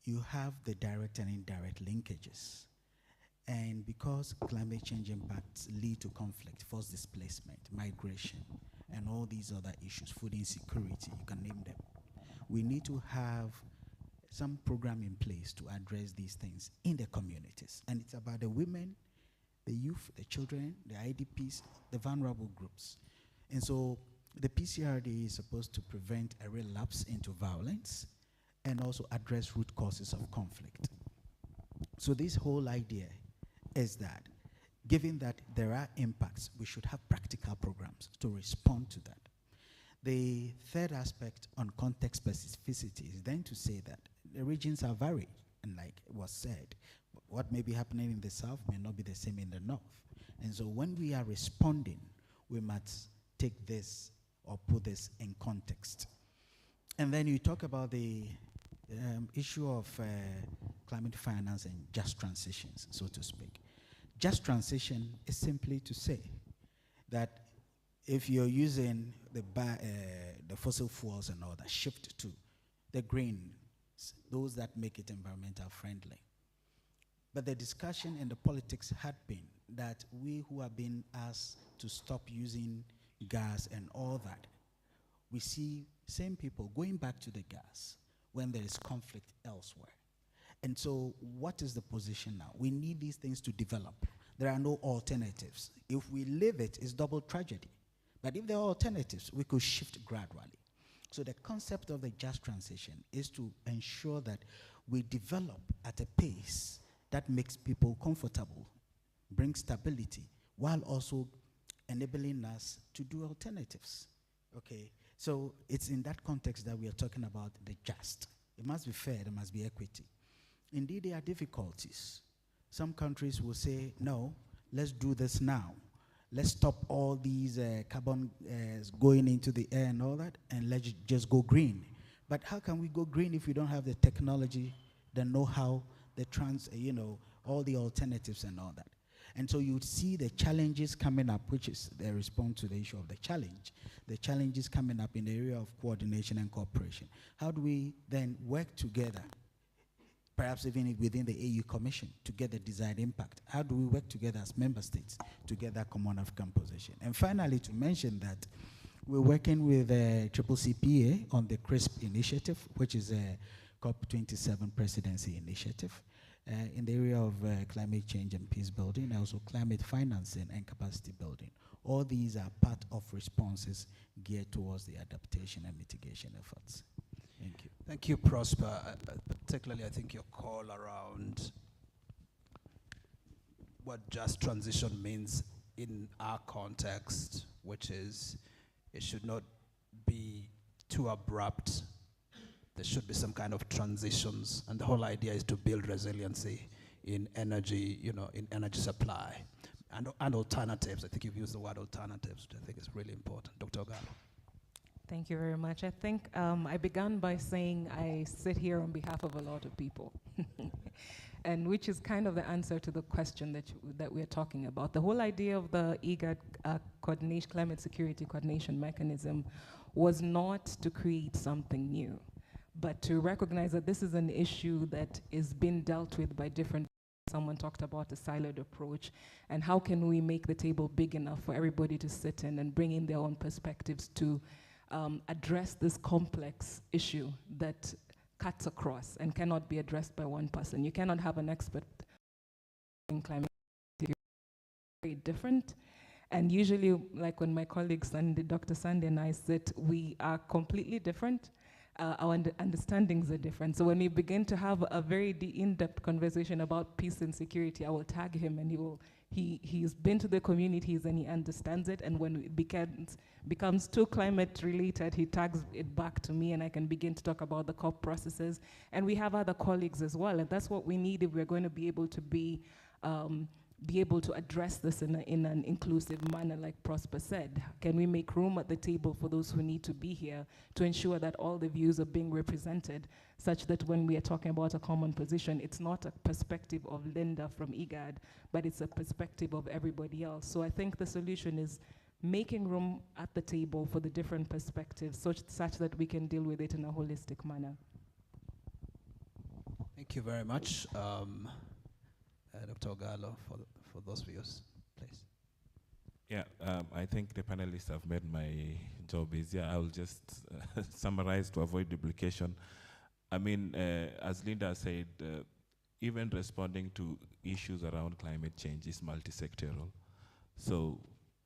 you have the direct and indirect linkages. And because climate change impacts lead to conflict, forced displacement, migration, and all these other issues, food insecurity, you can name them, we need to have some program in place to address these things in the communities. And it's about the women, the youth, the children, the IDPs, the vulnerable groups. And so the PCRD is supposed to prevent a relapse into violence and also address root causes of conflict. So this whole idea is that, given that there are impacts, we should have practical programs to respond to that. The third aspect on context specificity is then to say that the regions are varied, and like it was said, what may be happening in the south may not be the same in the north. And so when we are responding, we must take this or put this in context. And then you talk about the issue of climate finance and just transitions, so to speak. Just transition is simply to say that if you're using the fossil fuels and all that, shift to the green, those that make it environmental friendly. But the discussion and the politics had been that we who have been asked to stop using gas and all that, we see same people going back to the gas when there is conflict elsewhere. And so what is the position now? We need these things to develop. There are no alternatives. If we leave it, it's double tragedy. But if there are alternatives, we could shift gradually. So the concept of the just transition is to ensure that we develop at a pace that makes people comfortable, brings stability, while also enabling us to do alternatives. Okay, So it's in that context that we are talking about the just. It must be fair, there must be equity. Indeed, there are difficulties. Some countries will say, no, let's do this now. Let's stop all these carbon going into the air and all that, and let's just go green. But how can we go green if we don't have the technology, the know-how, the all the alternatives and all that? And so you see the challenges coming up, which is the response to the issue of the challenge. The challenges coming up in the area of coordination and cooperation. How do we then work together, perhaps even within the AU Commission, to get the desired impact? How do we work together as member states to get that common African position? And finally, to mention that we're working with CCCPA on the CRISP initiative, which is a COP27 presidency initiative in the area of climate change and peace building, and also climate financing and capacity building. All these are part of responses geared towards the adaptation and mitigation efforts. Thank you. Thank you, Prosper. Particularly, I think your call around what just transition means in our context, which is it should not be too abrupt. There should be some kind of transitions, and the whole idea is to build resiliency in energy, in energy supply, and alternatives. I think you've used the word alternatives, which I think is really important. Dr. Ogallo. Thank you very much. I think I began by saying I sit here on behalf of a lot of people, and which is kind of the answer to the question that we're talking about. The whole idea of the IGAD coordination, climate security coordination mechanism was not to create something new, but to recognize that this is an issue that is being dealt with by different. Someone talked about a siloed approach, and how can we make the table big enough for everybody to sit in and bring in their own perspectives to address this complex issue that cuts across and cannot be addressed by one person. You cannot have an expert in climate change. Very different. And usually, like when my colleagues and Dr. Sandy and I sit, we are completely different. Our understandings are different. So when we begin to have a very in-depth conversation about peace and security, I will tag him, and he's been to the communities and he understands it. And when it becomes too climate related, he tags it back to me, and I can begin to talk about the COP processes. And we have other colleagues as well, and that's what we need if we're going to be able to be able to address this in an inclusive manner, like Prosper said. Can we make room at the table for those who need to be here to ensure that all the views are being represented, such that when we are talking about a common position, it's not a perspective of Linda from IGAD, but it's a perspective of everybody else. So I think the solution is making room at the table for the different perspectives, such that we can deal with it in a holistic manner. Thank you very much. Dr. Ogallo, for those views, please. Yeah, I think the panelists have made my job easier. I will just summarize to avoid duplication. I mean, as Linda said, even responding to issues around climate change is multi-sectoral. So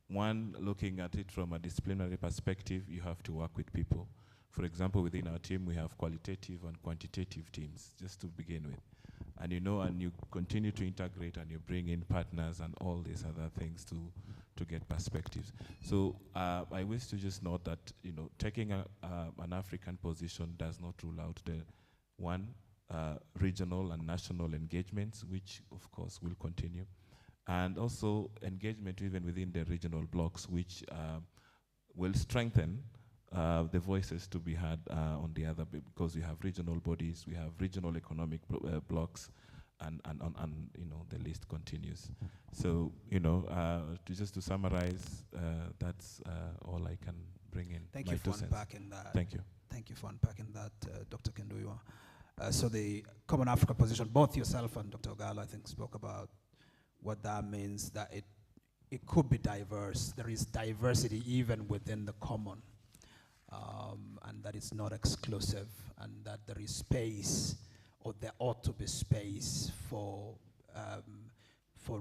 one, looking at it from a disciplinary perspective, you have to work with people. For example, within our team, we have qualitative and quantitative teams, just to begin with. And you continue to integrate, and you bring in partners and all these other things to get perspectives. So I wish to just note that taking an African position does not rule out the regional and national engagements, which of course will continue, and also engagement even within the regional blocks, which will strengthen the voices to be heard on the other, because we have regional bodies, we have regional economic blocks, and the list continues. So just to summarize, that's all I can bring in. Thank you for unpacking that. Thank you. Thank you for unpacking that, Dr. Kenduiwa. So the Common Africa position, both yourself and Dr. Ogallo, I think, spoke about what that means, that it could be diverse. There is diversity even within the common. And that it's not exclusive, and that there is space, or there ought to be space for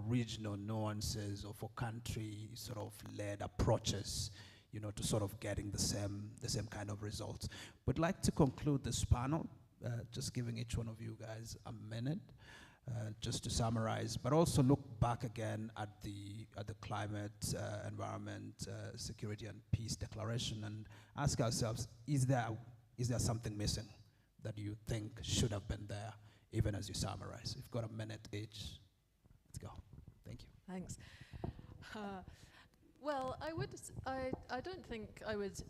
regional nuances, or for country sort of led approaches, to sort of getting the same kind of results. Would like to conclude this panel, just giving each one of you guys a minute. just to summarize, but also look back again at the climate, environment, security and peace declaration, and ask ourselves: is there something missing that you think should have been there, even as you summarize? We've got a minute each. Let's go. Thank you. Thanks. Well, I don't think I would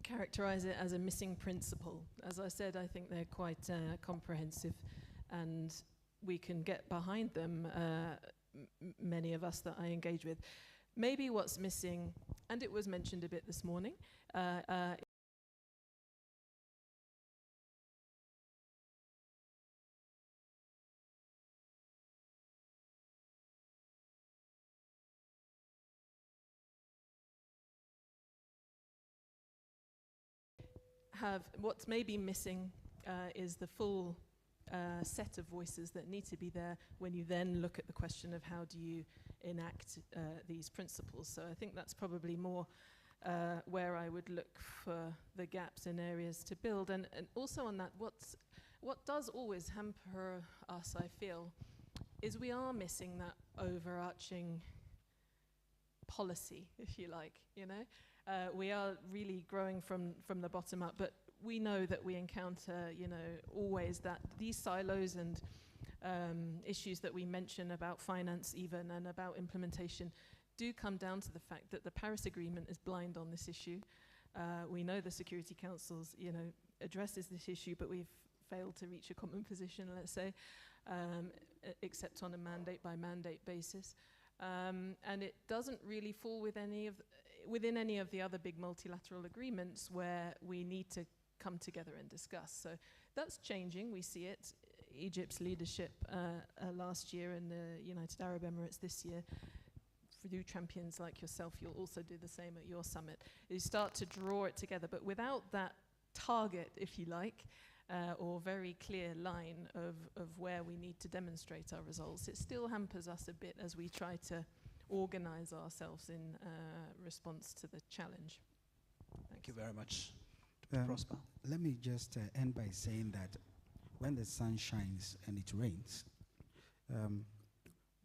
characterize it as a missing principle. As I said, I think they're quite comprehensive, and we can get behind them, many of us that I engage with. Maybe what's missing, and it was mentioned a bit this morning, what's maybe missing is the full set of voices that need to be there when you then look at the question of how do you enact these principles. So I think that's probably more where I would look for the gaps and areas to build. And also on that, what does always hamper us, I feel, is we are missing that overarching policy, if you like, you know? We are really growing from the bottom up, but we know that we encounter, you know, always that these silos and issues that we mention about finance even and about implementation do come down to the fact that the Paris Agreement is blind on this issue. We know the Security Council's, you know, addresses this issue, but we've failed to reach a common position, let's say, except on a mandate by mandate basis. And it doesn't really fall within any of the other big multilateral agreements where we need to come together and discuss. So that's changing, we see it. Egypt's leadership last year and the United Arab Emirates this year, through champions like yourself, you'll also do the same at your summit. You start to draw it together, but without that target, if you like, or very clear line of where we need to demonstrate our results, it still hampers us a bit as we try to organize ourselves in response to the challenge. Thank you very much. Prosper. Let me just end by saying that when the sun shines and it rains,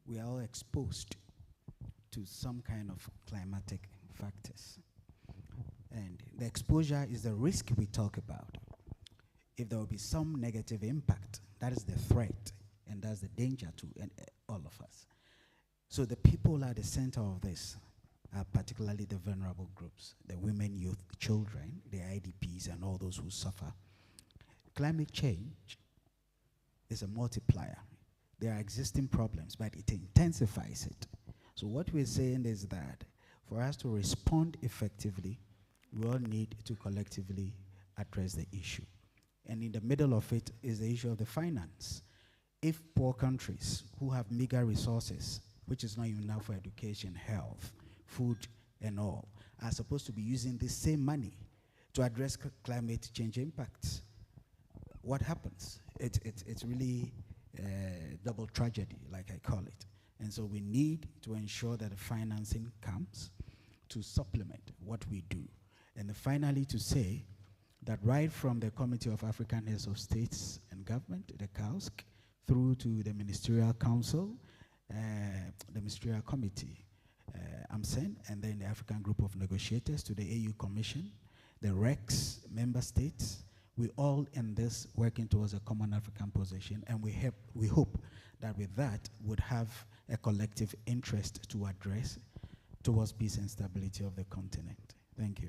we are all exposed to some kind of climatic factors. And the exposure is the risk we talk about. If there will be some negative impact, that is the threat, and that's the danger to all of us. So the people at the center of this are particularly the vulnerable groups, the women, youth, children, the IDPs, and all those who suffer. Climate change is a multiplier. There are existing problems, but it intensifies it. So what we're saying is that for us to respond effectively, we all need to collectively address the issue. And in the middle of it is the issue of the finance. If poor countries who have meager resources, which is not even enough for education, health, food, and all, are supposed to be using the same money to address climate change impacts, what happens? It's really double tragedy, like I call it. And so we need to ensure that the financing comes to supplement what we do. And finally, to say that right from the Committee of African Heads of States and Government, the CAUSC, through to the Ministerial Council, the Ministerial Committee, AMCEN, and then the African Group of Negotiators, to the AU Commission, the REX member states, we all in this working towards a common African position, and we hope that with that would have a collective interest to address towards peace and stability of the continent. Thank you.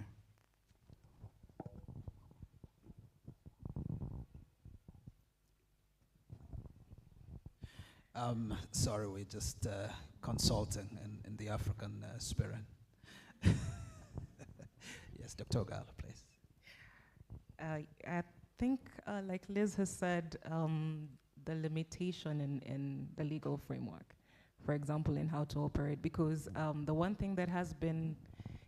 Sorry, we're just consulting in the African spirit. Yes, Dr. Ogala, please. I think, like Liz has said, the limitation in the legal framework, for example, in how to operate, because the one thing that has been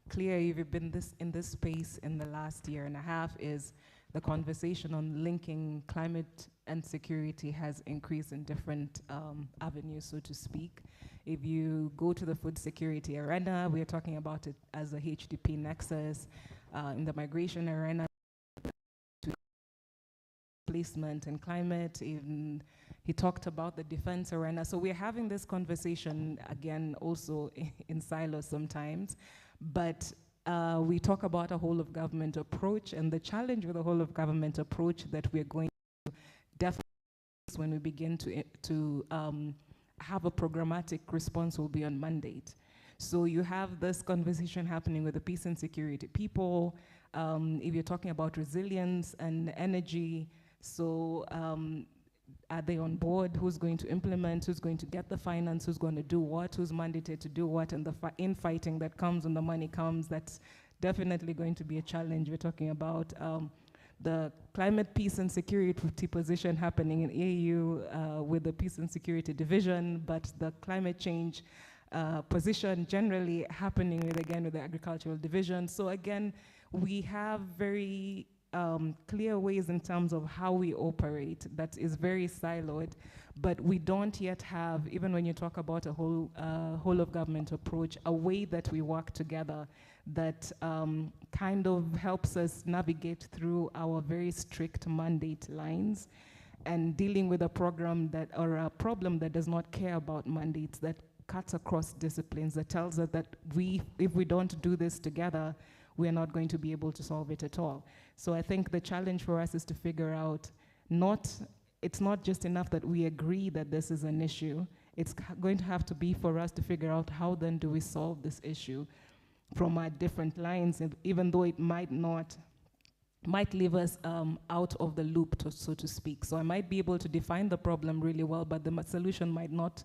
clear, you've been in this space in the last year and a half, is the conversation on linking climate and security has increased in different avenues, so to speak. If you go to the food security arena, we are talking about it as a HDP nexus. In the migration arena, to placement and climate, in He talked about the defense arena. So we're having this conversation, again, also in silos sometimes, but we talk about a whole of government approach, and the challenge with the whole of government approach that we're going to definitely face when we begin to have a programmatic response will be on mandate. So you have this conversation happening with the peace and security people. If you're talking about resilience and energy, so are they on board? Who's going to implement? Who's going to get the finance? Who's going to do what? Who's mandated to do what? And the infighting that comes when the money comes, that's definitely going to be a challenge. We're talking about the climate, peace, and security position happening in AU with the Peace and Security Division, but the climate change position generally happening with the Agricultural Division. So again, we have very clear ways in terms of how we operate that is very siloed, but we don't yet have, even when you talk about a whole of government approach, a way that we work together that kind of helps us navigate through our very strict mandate lines and dealing with a program that, or a problem that does not care about mandates, that cuts across disciplines, that tells us that if we don't do this together, we're not going to be able to solve it at all. So I think the challenge for us is to figure out, it's not just enough that we agree that this is an issue. It's going to have to be for us to figure out how then do we solve this issue from our different lines, and even though it might leave us out of the loop, so to speak. So I might be able to define the problem really well, but the solution might not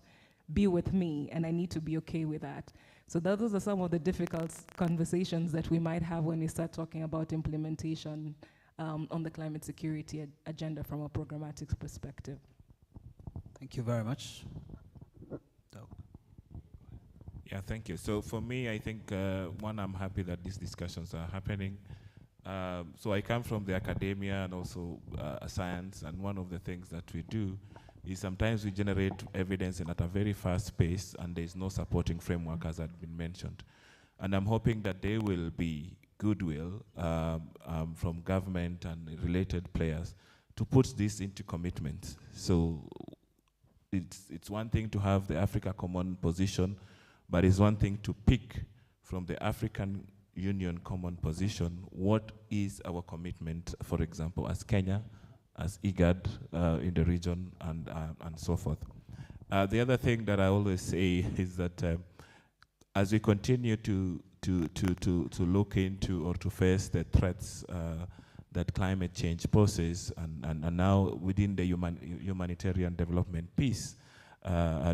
be with me, and I need to be okay with that. So those are some of the difficult conversations that we might have when we start talking about implementation on the climate security agenda from a programmatic perspective. Thank you very much. Yeah, thank you. So for me, I think, one, I'm happy that these discussions are happening. So I come from the academia and also science, and one of the things that we do is sometimes we generate evidence at a very fast pace, and there's no supporting framework, as had been mentioned. And I'm hoping that there will be goodwill from government and related players to put this into commitment. So it's one thing to have the Africa Common Position, but it's one thing to pick from the African Union Common Position what is our commitment, for example, as Kenya, as IGAD in the region, and so forth. The other thing that I always say is that as we continue to look into or to face the threats that climate change poses, and now within the humanitarian development peace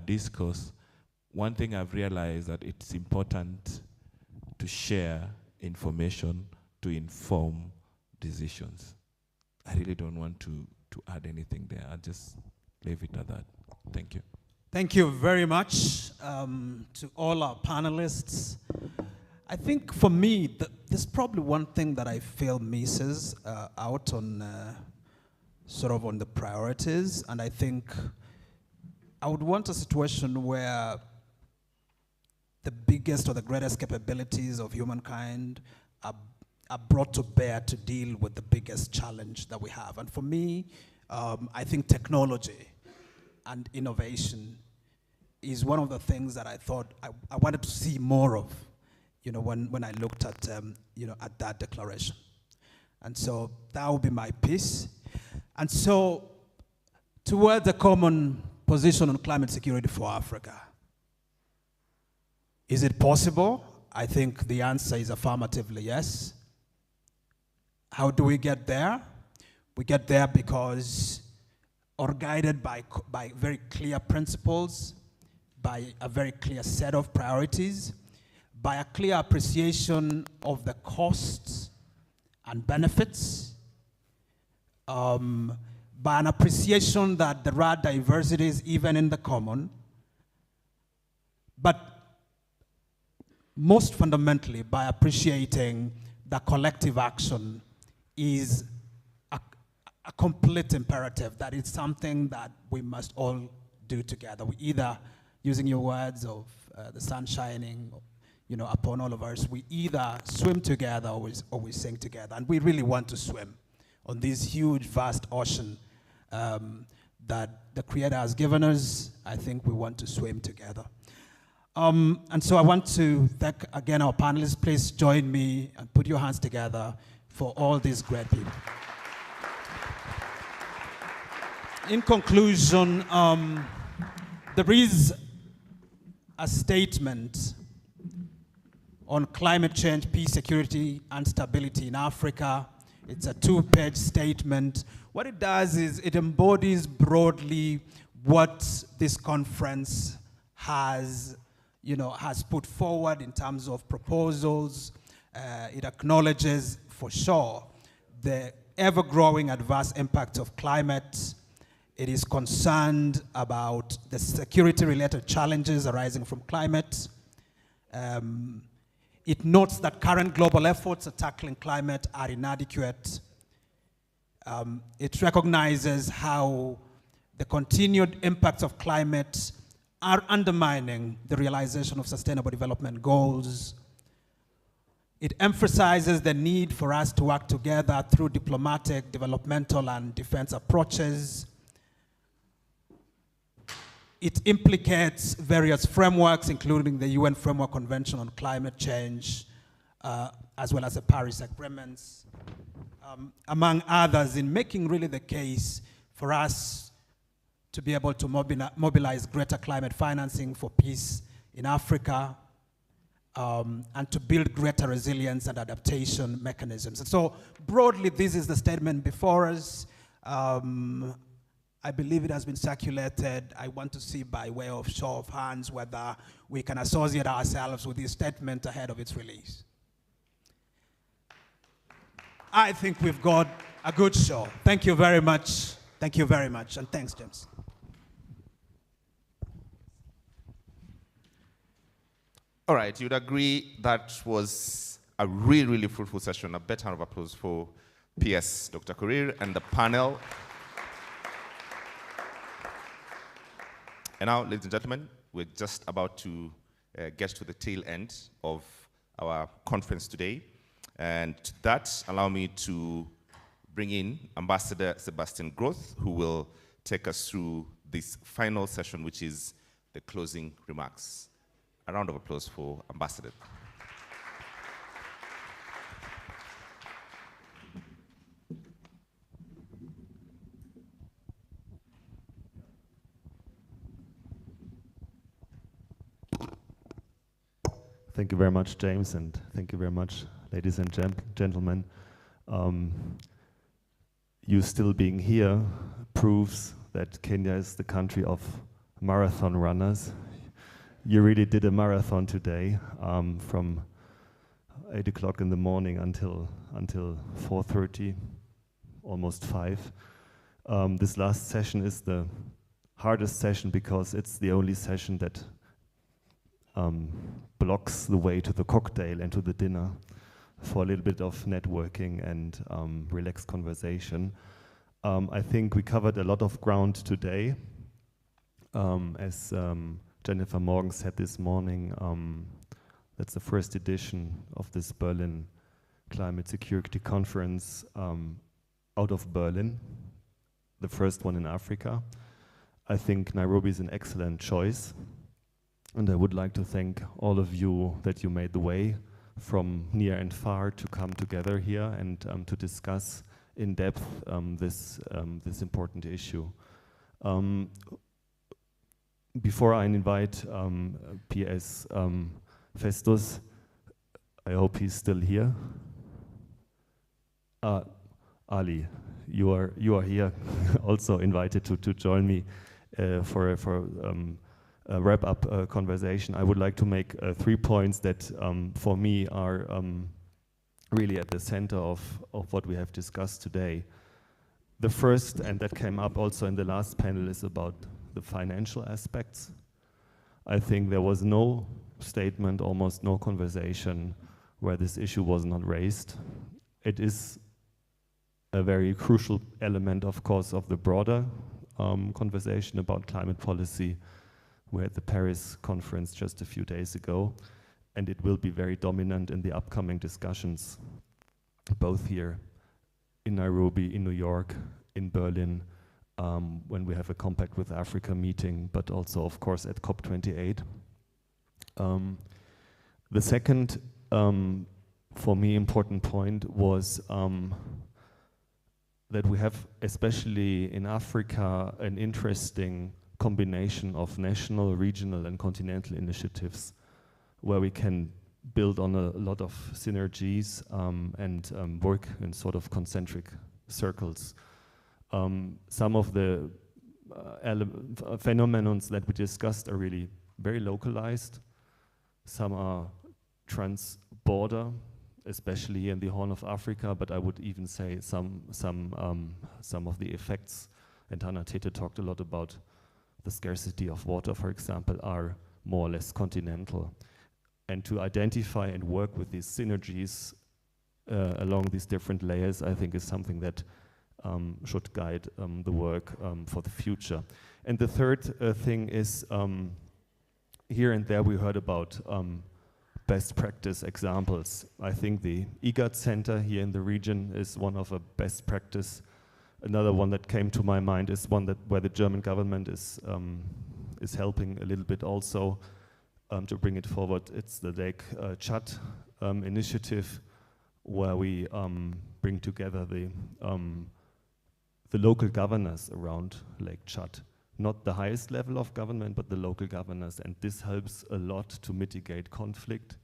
discourse, one thing I've realized that it's important to share information to inform decisions. I really don't want to add anything there. I'll just leave it at that. Thank you. Thank you very much to all our panelists. I think for me, there's probably one thing that I feel misses out on sort of on the priorities, and I think I would want a situation where the biggest or the greatest capabilities of humankind are brought to bear to deal with the biggest challenge that we have. And for me, I think technology and innovation is one of the things that I thought I wanted to see more of, when I looked at, at that declaration. And so that would be my piece. And so towards a common position on climate security for Africa, is it possible? I think the answer is affirmatively yes. How do we get there? We get there because, or guided by very clear principles, by a very clear set of priorities, by a clear appreciation of the costs and benefits, by an appreciation that there are diversities even in the common, but most fundamentally by appreciating that collective action is a complete imperative, that it's something that we must all do together. We either, using your words of the sun shining, upon all of us, we either swim together or we sing together. And we really want to swim on this huge, vast ocean that the Creator has given us, I think we want to swim together. And so I want to thank again our panelists. Please join me and put your hands together for all these great people. In conclusion, there is a statement on climate change, peace, security, and stability in Africa. It's a 2-page statement. What it does is it embodies broadly what this conference has put forward in terms of proposals. It acknowledges for sure the ever-growing adverse impact of climate. It is concerned about the security-related challenges arising from climate. It notes that current global efforts at tackling climate are inadequate. It recognizes how the continued impacts of climate are undermining the realization of sustainable development goals. It emphasizes the need for us to work together through diplomatic, developmental, and defense approaches. It implicates various frameworks, including the UN Framework Convention on Climate Change, as well as the Paris Agreements, among others, in making really the case for us to be able to mobilize greater climate financing for peace in Africa, and to build greater resilience and adaptation mechanisms. And so broadly, this is the statement before us. I believe it has been circulated. I want to see by way of show of hands whether we can associate ourselves with this statement ahead of its release. I think we've got a good show. Thank you very much. Thank you very much. And thanks, James. All right, you'd agree that was a really, really fruitful session. A better round of applause for PS Dr. Korir and the panel. And now, ladies and gentlemen, we're just about to get to the tail end of our conference today. And to that, allow me to bring in Ambassador Sebastian Groth, who will take us through this final session, which is the closing remarks. A round of applause for Ambassador. Thank you very much, James, and thank you very much, ladies and gentlemen. You still being here proves that Kenya is the country of marathon runners. You really did a marathon today, from 8 o'clock in the morning until 4:30, almost 5. This last session is the hardest session because it's the only session that blocks the way to the cocktail and to the dinner for a little bit of networking and relaxed conversation. I think we covered a lot of ground today. As Jennifer Morgan said this morning, that's the first edition of this Berlin Climate Security Conference out of Berlin, the first one in Africa. I think Nairobi is an excellent choice. And I would like to thank all of you that you made the way from near and far to come together here and to discuss in depth this important issue. Before I invite PS Festus, I hope he's still here. Ali, you are here, also invited to join me for a wrap-up conversation. I would like to make 3 points that for me are really at the center of what we have discussed today. The first, and that came up also in the last panel, is about the financial aspects. I think there was no statement, almost no conversation where this issue was not raised. It is a very crucial element, of course, of the broader conversation about climate policy. We're at the Paris conference just a few days ago, and it will be very dominant in the upcoming discussions, both here in Nairobi, in New York, in Berlin, when we have a Compact with Africa meeting, but also, of course, at COP28. The second, for me, important point was that we have, especially in Africa, an interesting combination of national, regional, and continental initiatives where we can build on a lot of synergies and work in sort of concentric circles. Some of the phenomena that we discussed are really very localized. Some are trans-border, especially in the Horn of Africa, but I would even say some of the effects, and Hannah Tete talked a lot about the scarcity of water, for example, are more or less continental. And to identify and work with these synergies along these different layers, I think is something that should guide the work for the future. And the third thing is, here and there we heard about best practice examples. I think the IGAD Center here in the region is one of a best practice. Another one that came to my mind is one that where the German government is helping a little bit also to bring it forward. It's the Lake Chad initiative, where we bring together the local governors around Lake Chad. Not the highest level of government, but the local governors, and this helps a lot to mitigate conflict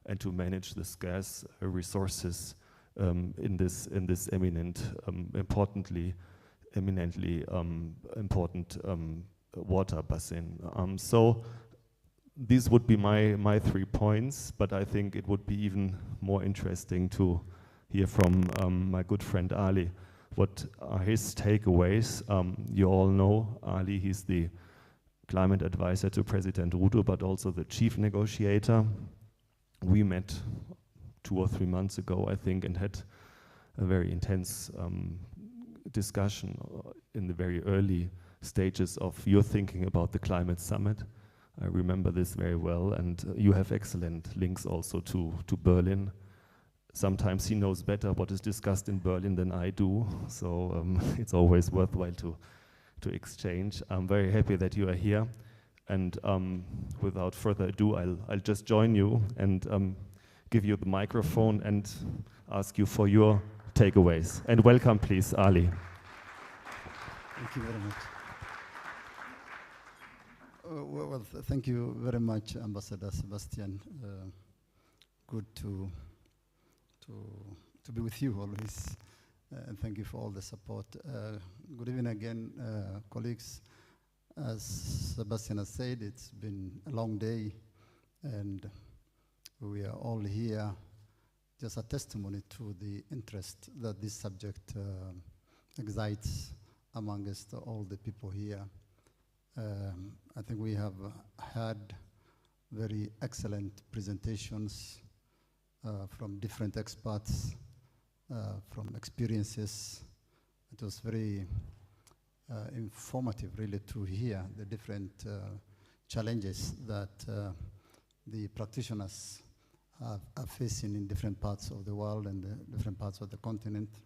and to manage the scarce resources in this eminently important water basin. So these would be my 3 points, but I think it would be even more interesting to hear from my good friend Ali. What are his takeaways? You all know Ali, he's the climate advisor to President Ruto, but also the chief negotiator. We met 2 or 3 months ago, I think, and had a very intense discussion in the very early stages of your thinking about the climate summit. I remember this very well, and you have excellent links also to Berlin. Sometimes he knows better what is discussed in Berlin than I do, so it's always worthwhile to exchange. I'm very happy that you are here, and without further ado, I'll just join you and give you the microphone and ask you for your takeaways. And welcome, please, Ali. Thank you very much. Thank you very much, Ambassador Sebastian. Good to be with you always, and thank you for all the support. Good evening again, colleagues. As Sebastian has said, it's been a long day, and we are all here just a testimony to the interest that this subject excites amongst all the people here. I think we have had very excellent presentations from different experts, from experiences. It was very informative, really, to hear the different challenges that the practitioners are facing in different parts of the world and different parts of the continent.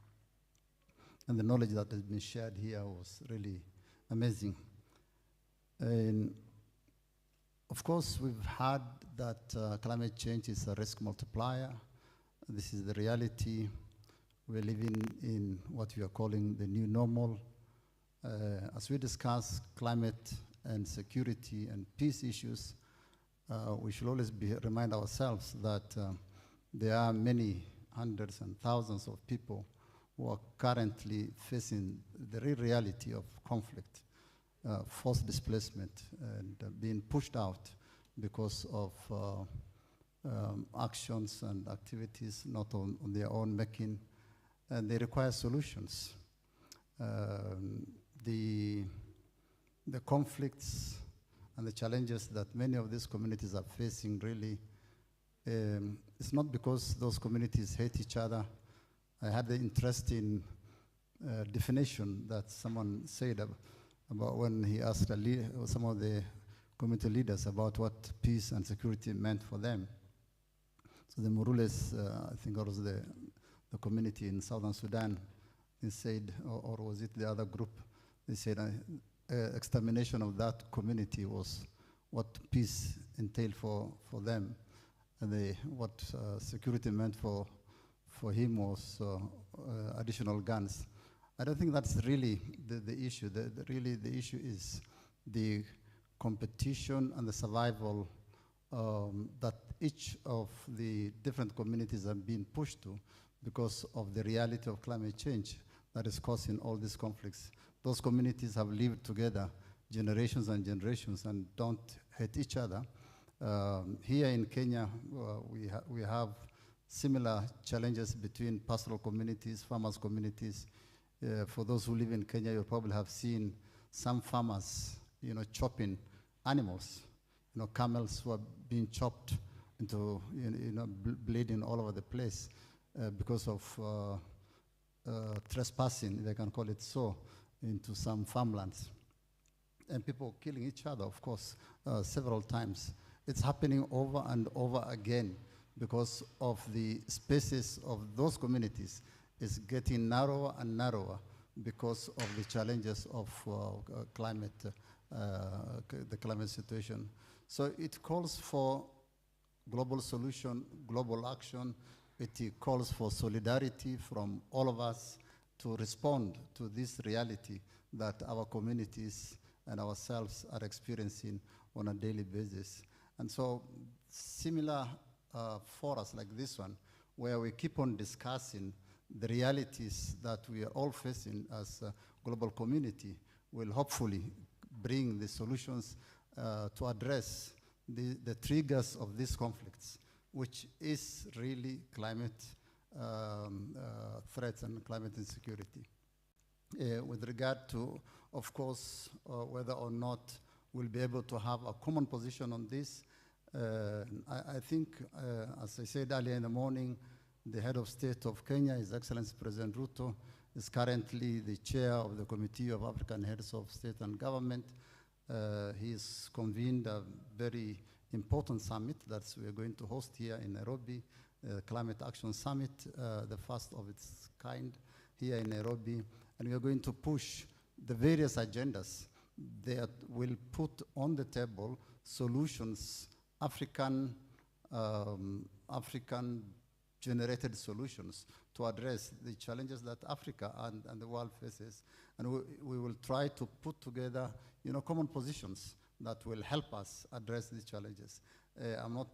And the knowledge that has been shared here was really amazing. And of course, we've heard that climate change is a risk multiplier. This is the reality. We're living in what we are calling the new normal. As we discuss climate and security and peace issues, we should always remind ourselves that there are many hundreds and thousands of people who are currently facing the real reality of conflict, forced displacement, and being pushed out because of actions and activities not on their own making, and they require solutions. The conflicts and the challenges that many of these communities are facing really, it's not because those communities hate each other. I had the interesting definition that someone said about when he asked some of the community leaders about what peace and security meant for them. So the Murules, I think it was the community in southern Sudan, they said, or was it the other group, they said extermination of that community was what peace entailed for them. And what security meant for him was additional guns. I don't think that's really the issue. Really the issue is the competition and the survival that each of the different communities are being pushed to because of the reality of climate change that is causing all these conflicts. Those communities have lived together generations and generations and don't hate each other. Here in Kenya, we have similar challenges between pastoral communities, farmers communities. For those who live in Kenya, you probably have seen some farmers, chopping animals. Camels who are being chopped into, bleeding all over the place because of trespassing, if I can call it so, into some farmlands. And people killing each other, of course, several times. It's happening over and over again because of the spaces of those communities is getting narrower and narrower because of the challenges of climate, the climate situation. So it calls for global solution, global action. It calls for solidarity from all of us to respond to this reality that our communities and ourselves are experiencing on a daily basis. And so similar forums like this one, where we keep on discussing the realities that we are all facing as a global community, will hopefully bring the solutions to address the triggers of these conflicts, which is really climate threats and climate insecurity. With regard to, of course, whether or not we'll be able to have a common position on this, I think, as I said earlier in the morning, the head of state of Kenya, His Excellency President Ruto, is currently the chair of the Committee of African Heads of State and Government. He's convened a very important summit that we're going to host here in Nairobi, the Climate Action Summit, the first of its kind here in Nairobi. And we are going to push the various agendas that will put on the table solutions, African generated solutions to address the challenges that Africa and the world faces. And we will try to put together, common positions that will help us address these challenges. I'm not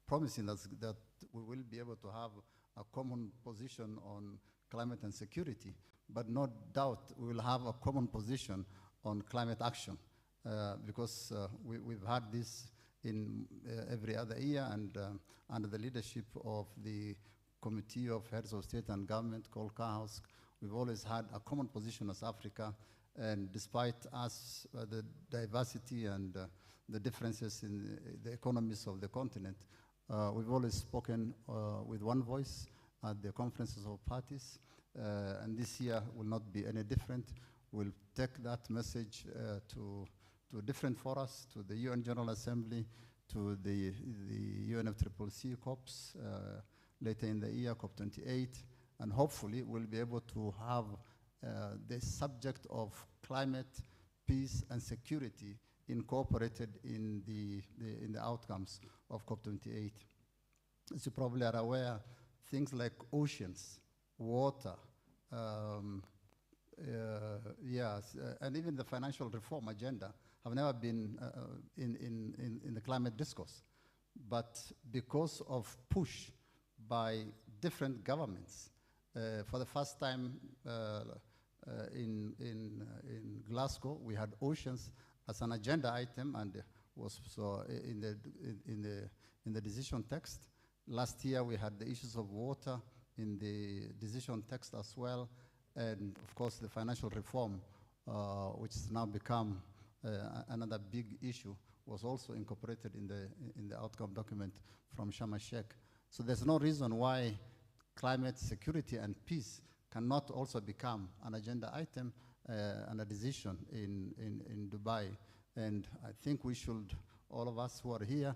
promising that we will be able to have a common position on climate and security, but no doubt we will have a common position on climate action because we've had this in every other year, and under the leadership of the Committee of Heads of State and Government called CAHOSC, we've always had a common position as Africa, and despite us, the diversity and the differences in the economies of the continent, we've always spoken with one voice at the conferences of parties, and this year will not be any different. We'll take that message to different forums, to the UN General Assembly, to the UNFCCC COPs later in the year, COP28, and hopefully we'll be able to have the subject of climate, peace, and security incorporated in the outcomes of COP28. As you probably are aware, things like oceans, water, and even the financial reform agenda have never been in the climate discourse. But because of push by different governments, for the first time in Glasgow, we had oceans as an agenda item, and was so in the decision text. Last year we had the issues of water in the decision text as well, and of course the financial reform, which has now become another big issue, was also incorporated in the outcome document from Sharm el-Sheikh. So there's no reason why climate security and peace cannot also become an agenda item and a decision in Dubai. And I think we should, all of us who are here,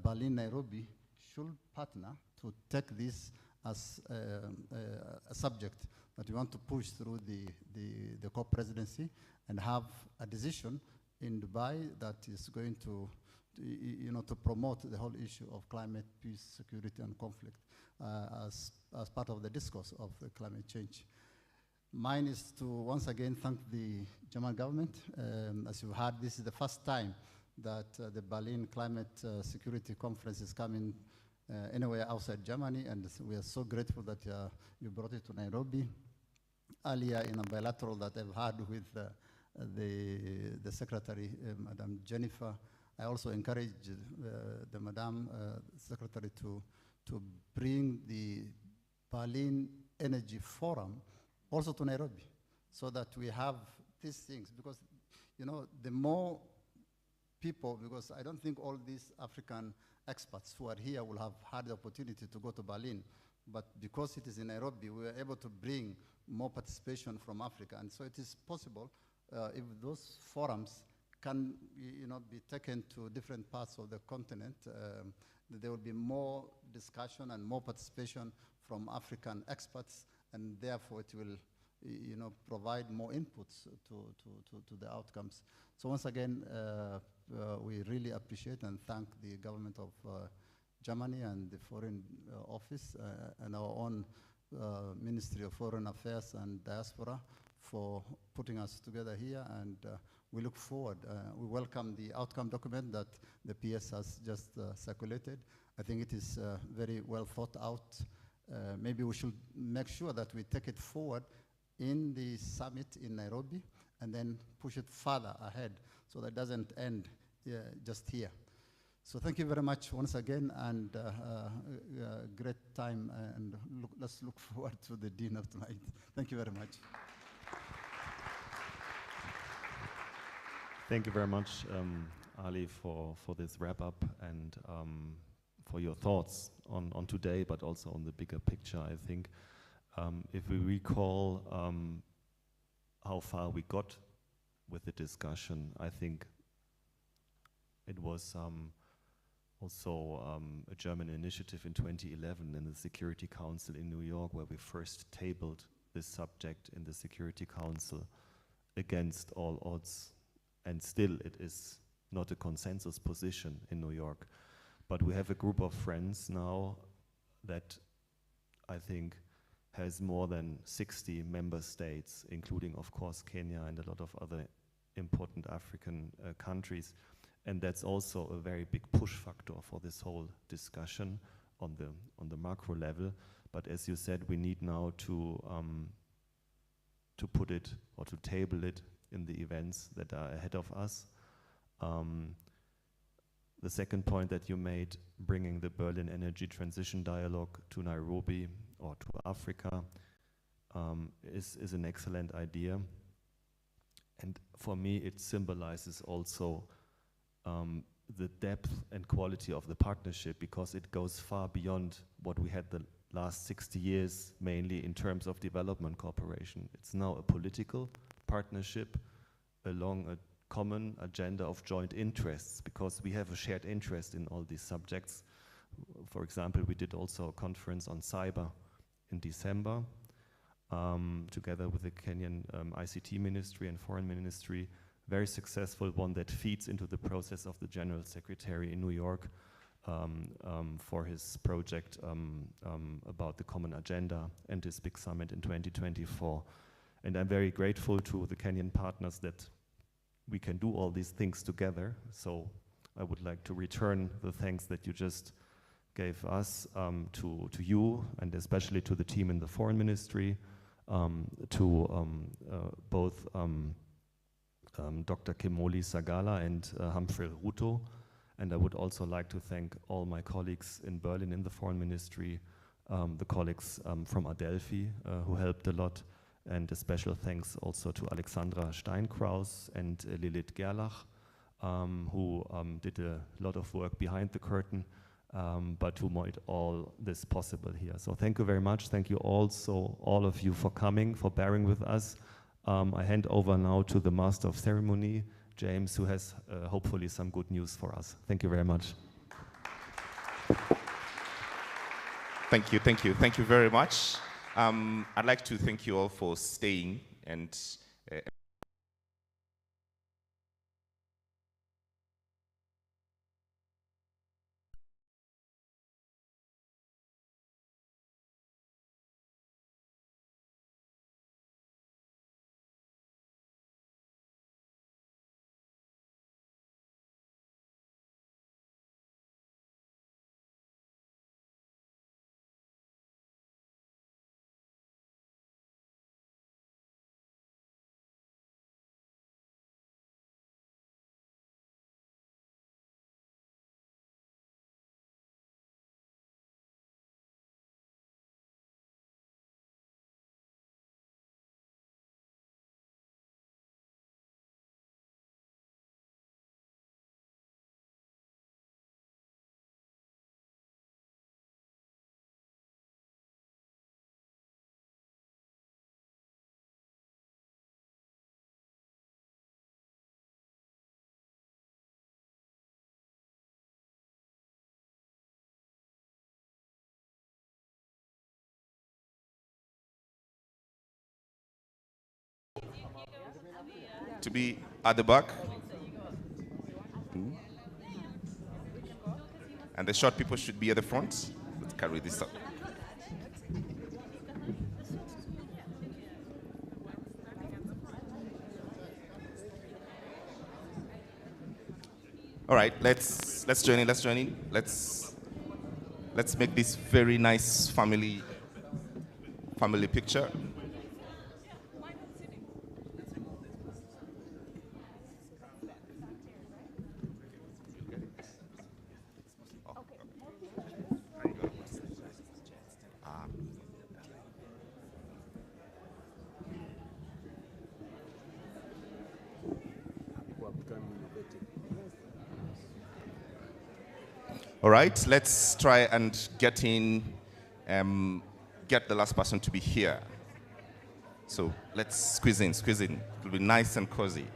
Berlin, Nairobi, should partner to take this as a subject but we want to push through the co-presidency and have a decision in Dubai that is going to promote the whole issue of climate, peace, security, and conflict as part of the discourse of the climate change. Mine is to once again thank the German government. As you heard, this is the first time that the Berlin Climate Security Conference is coming anywhere outside Germany, and we are so grateful that you brought it to Nairobi. Earlier in a bilateral that I've had with the Secretary, Madam Jennifer, I also encouraged the Madam Secretary to bring the Berlin Energy Forum also to Nairobi, so that we have these things, because the more people, because I don't think all these African experts who are here will have had the opportunity to go to Berlin, but because it is in Nairobi, we were able to bring more participation from Africa, and so it is possible if those forums can be taken to different parts of the continent, there will be more discussion and more participation from African experts, and therefore it will provide more inputs to the outcomes. So once again, we really appreciate and thank the government of Germany and the Foreign Office and our own Ministry of Foreign Affairs and Diaspora for putting us together here, and we look forward. We welcome the outcome document that the PS has just circulated. I think it is very well thought out. Maybe we should make sure that we take it forward in the summit in Nairobi and then push it further ahead so that it doesn't end just here. So thank you very much once again, and great time, and let's look forward to the dinner tonight. Thank you very much. Thank you very much, Ali, for this wrap-up and for your thoughts on today, but also on the bigger picture. I think if we recall how far we got with the discussion, I think it was also a German initiative in 2011 in the Security Council in New York, where we first tabled this subject in the Security Council against all odds. And still it is not a consensus position in New York. But we have a group of friends now that I think has more than 60 member states, including, of course, Kenya and a lot of other important African countries. And that's also a very big push factor for this whole discussion on the macro level. But as you said, we need now to put it or to table it in the events that are ahead of us. The second point that you made, bringing the Berlin Energy Transition Dialogue to Nairobi or to Africa, is an excellent idea. And for me, it symbolizes also the depth and quality of the partnership, because it goes far beyond what we had the last 60 years, mainly in terms of development cooperation. It's now a political partnership along a common agenda of joint interests, because we have a shared interest in all these subjects. For example, we did also a conference on cyber in December, together with the Kenyan ICT Ministry and Foreign Ministry, very successful one that feeds into the process of the General Secretary in New York for his project about the common agenda and his big summit in 2024. And I'm very grateful to the Kenyan partners that we can do all these things together. So I would like to return the thanks that you just gave us to you, and especially to the team in the Foreign Ministry, to both Dr. Kimoli Sagala and Humphrey Ruto. And I would also like to thank all my colleagues in Berlin in the Foreign Ministry, the colleagues from Adelphi who helped a lot, and a special thanks also to Alexandra Steinkraus and Lilith Gerlach, who did a lot of work behind the curtain, but who made all this possible here. So thank you very much. Thank you also, all of you, for coming, for bearing with us. I hand over now to the Master of Ceremony, James, who has hopefully some good news for us. Thank you very much. Thank you very much. I'd like to thank you all for staying and to be at the back. And the short people should be at the front. Let's carry this up. All right, let's join in. Let's join in. Let's make this very nice family picture. All right, let's try and get the last person to be here. So let's squeeze in. It'll be nice and cozy.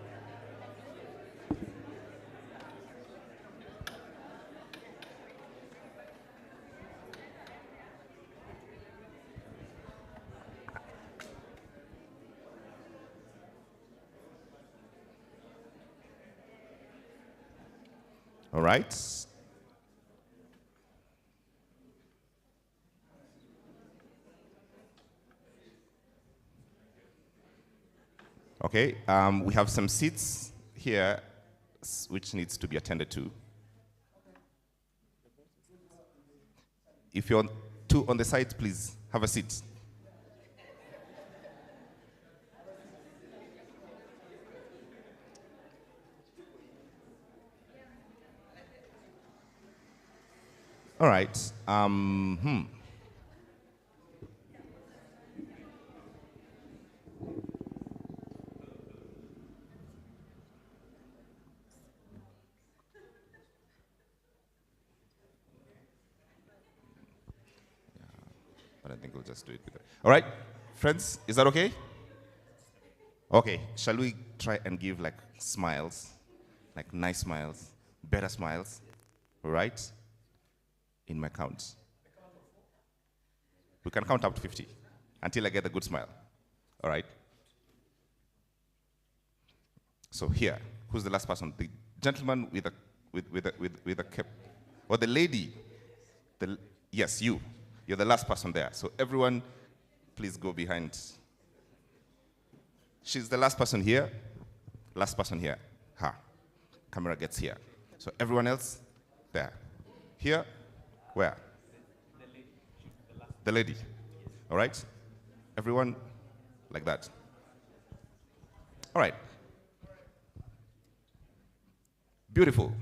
All right. Okay, we have some seats here which needs to be attended to. If you're two on the side, please have a seat. All right. But I think we'll just do it with that. All right, friends, is that okay? Okay, shall we try and give like smiles, like nice smiles, better smiles, all right? In my counts. We can count up to 50 until I get a good smile, all right? So here, who's the last person? The gentleman with a cap, or the lady? Yes, you. You're the last person there. So everyone, please go behind. She's the last person here. Last person here. Her. Camera gets here. So everyone else, there. Here, where? The lady. All right? Everyone, like that. All right. Beautiful.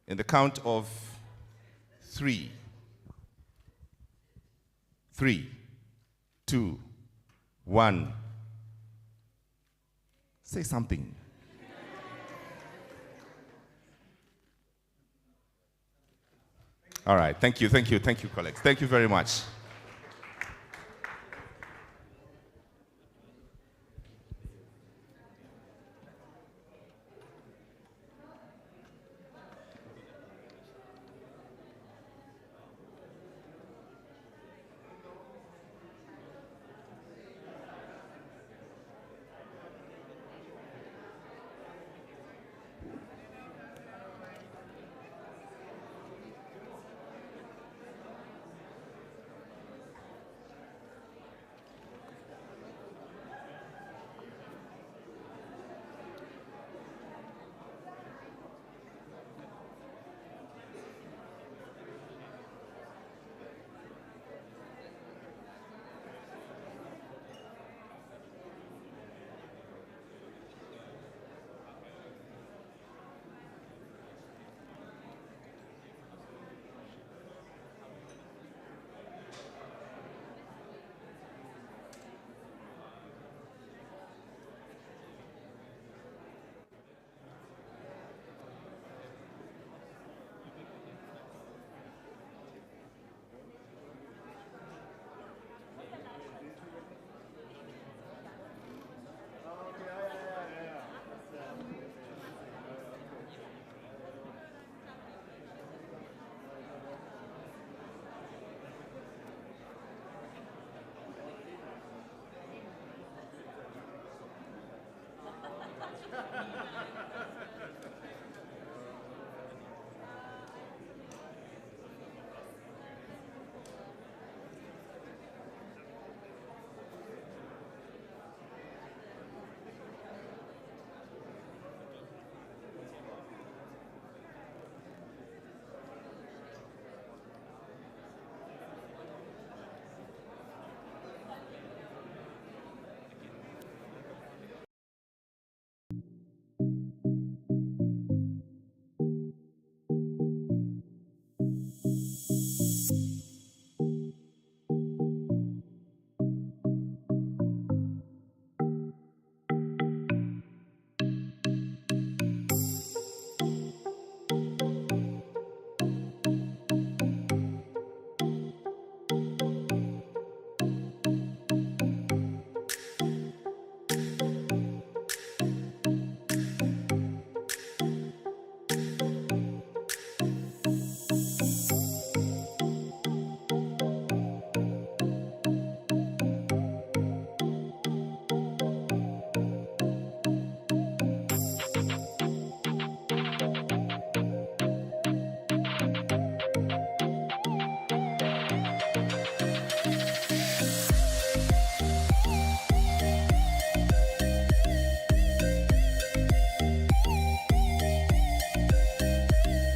In the count of 3. 3, 2, 1. Say something. All right, thank you, colleagues. Thank you very much.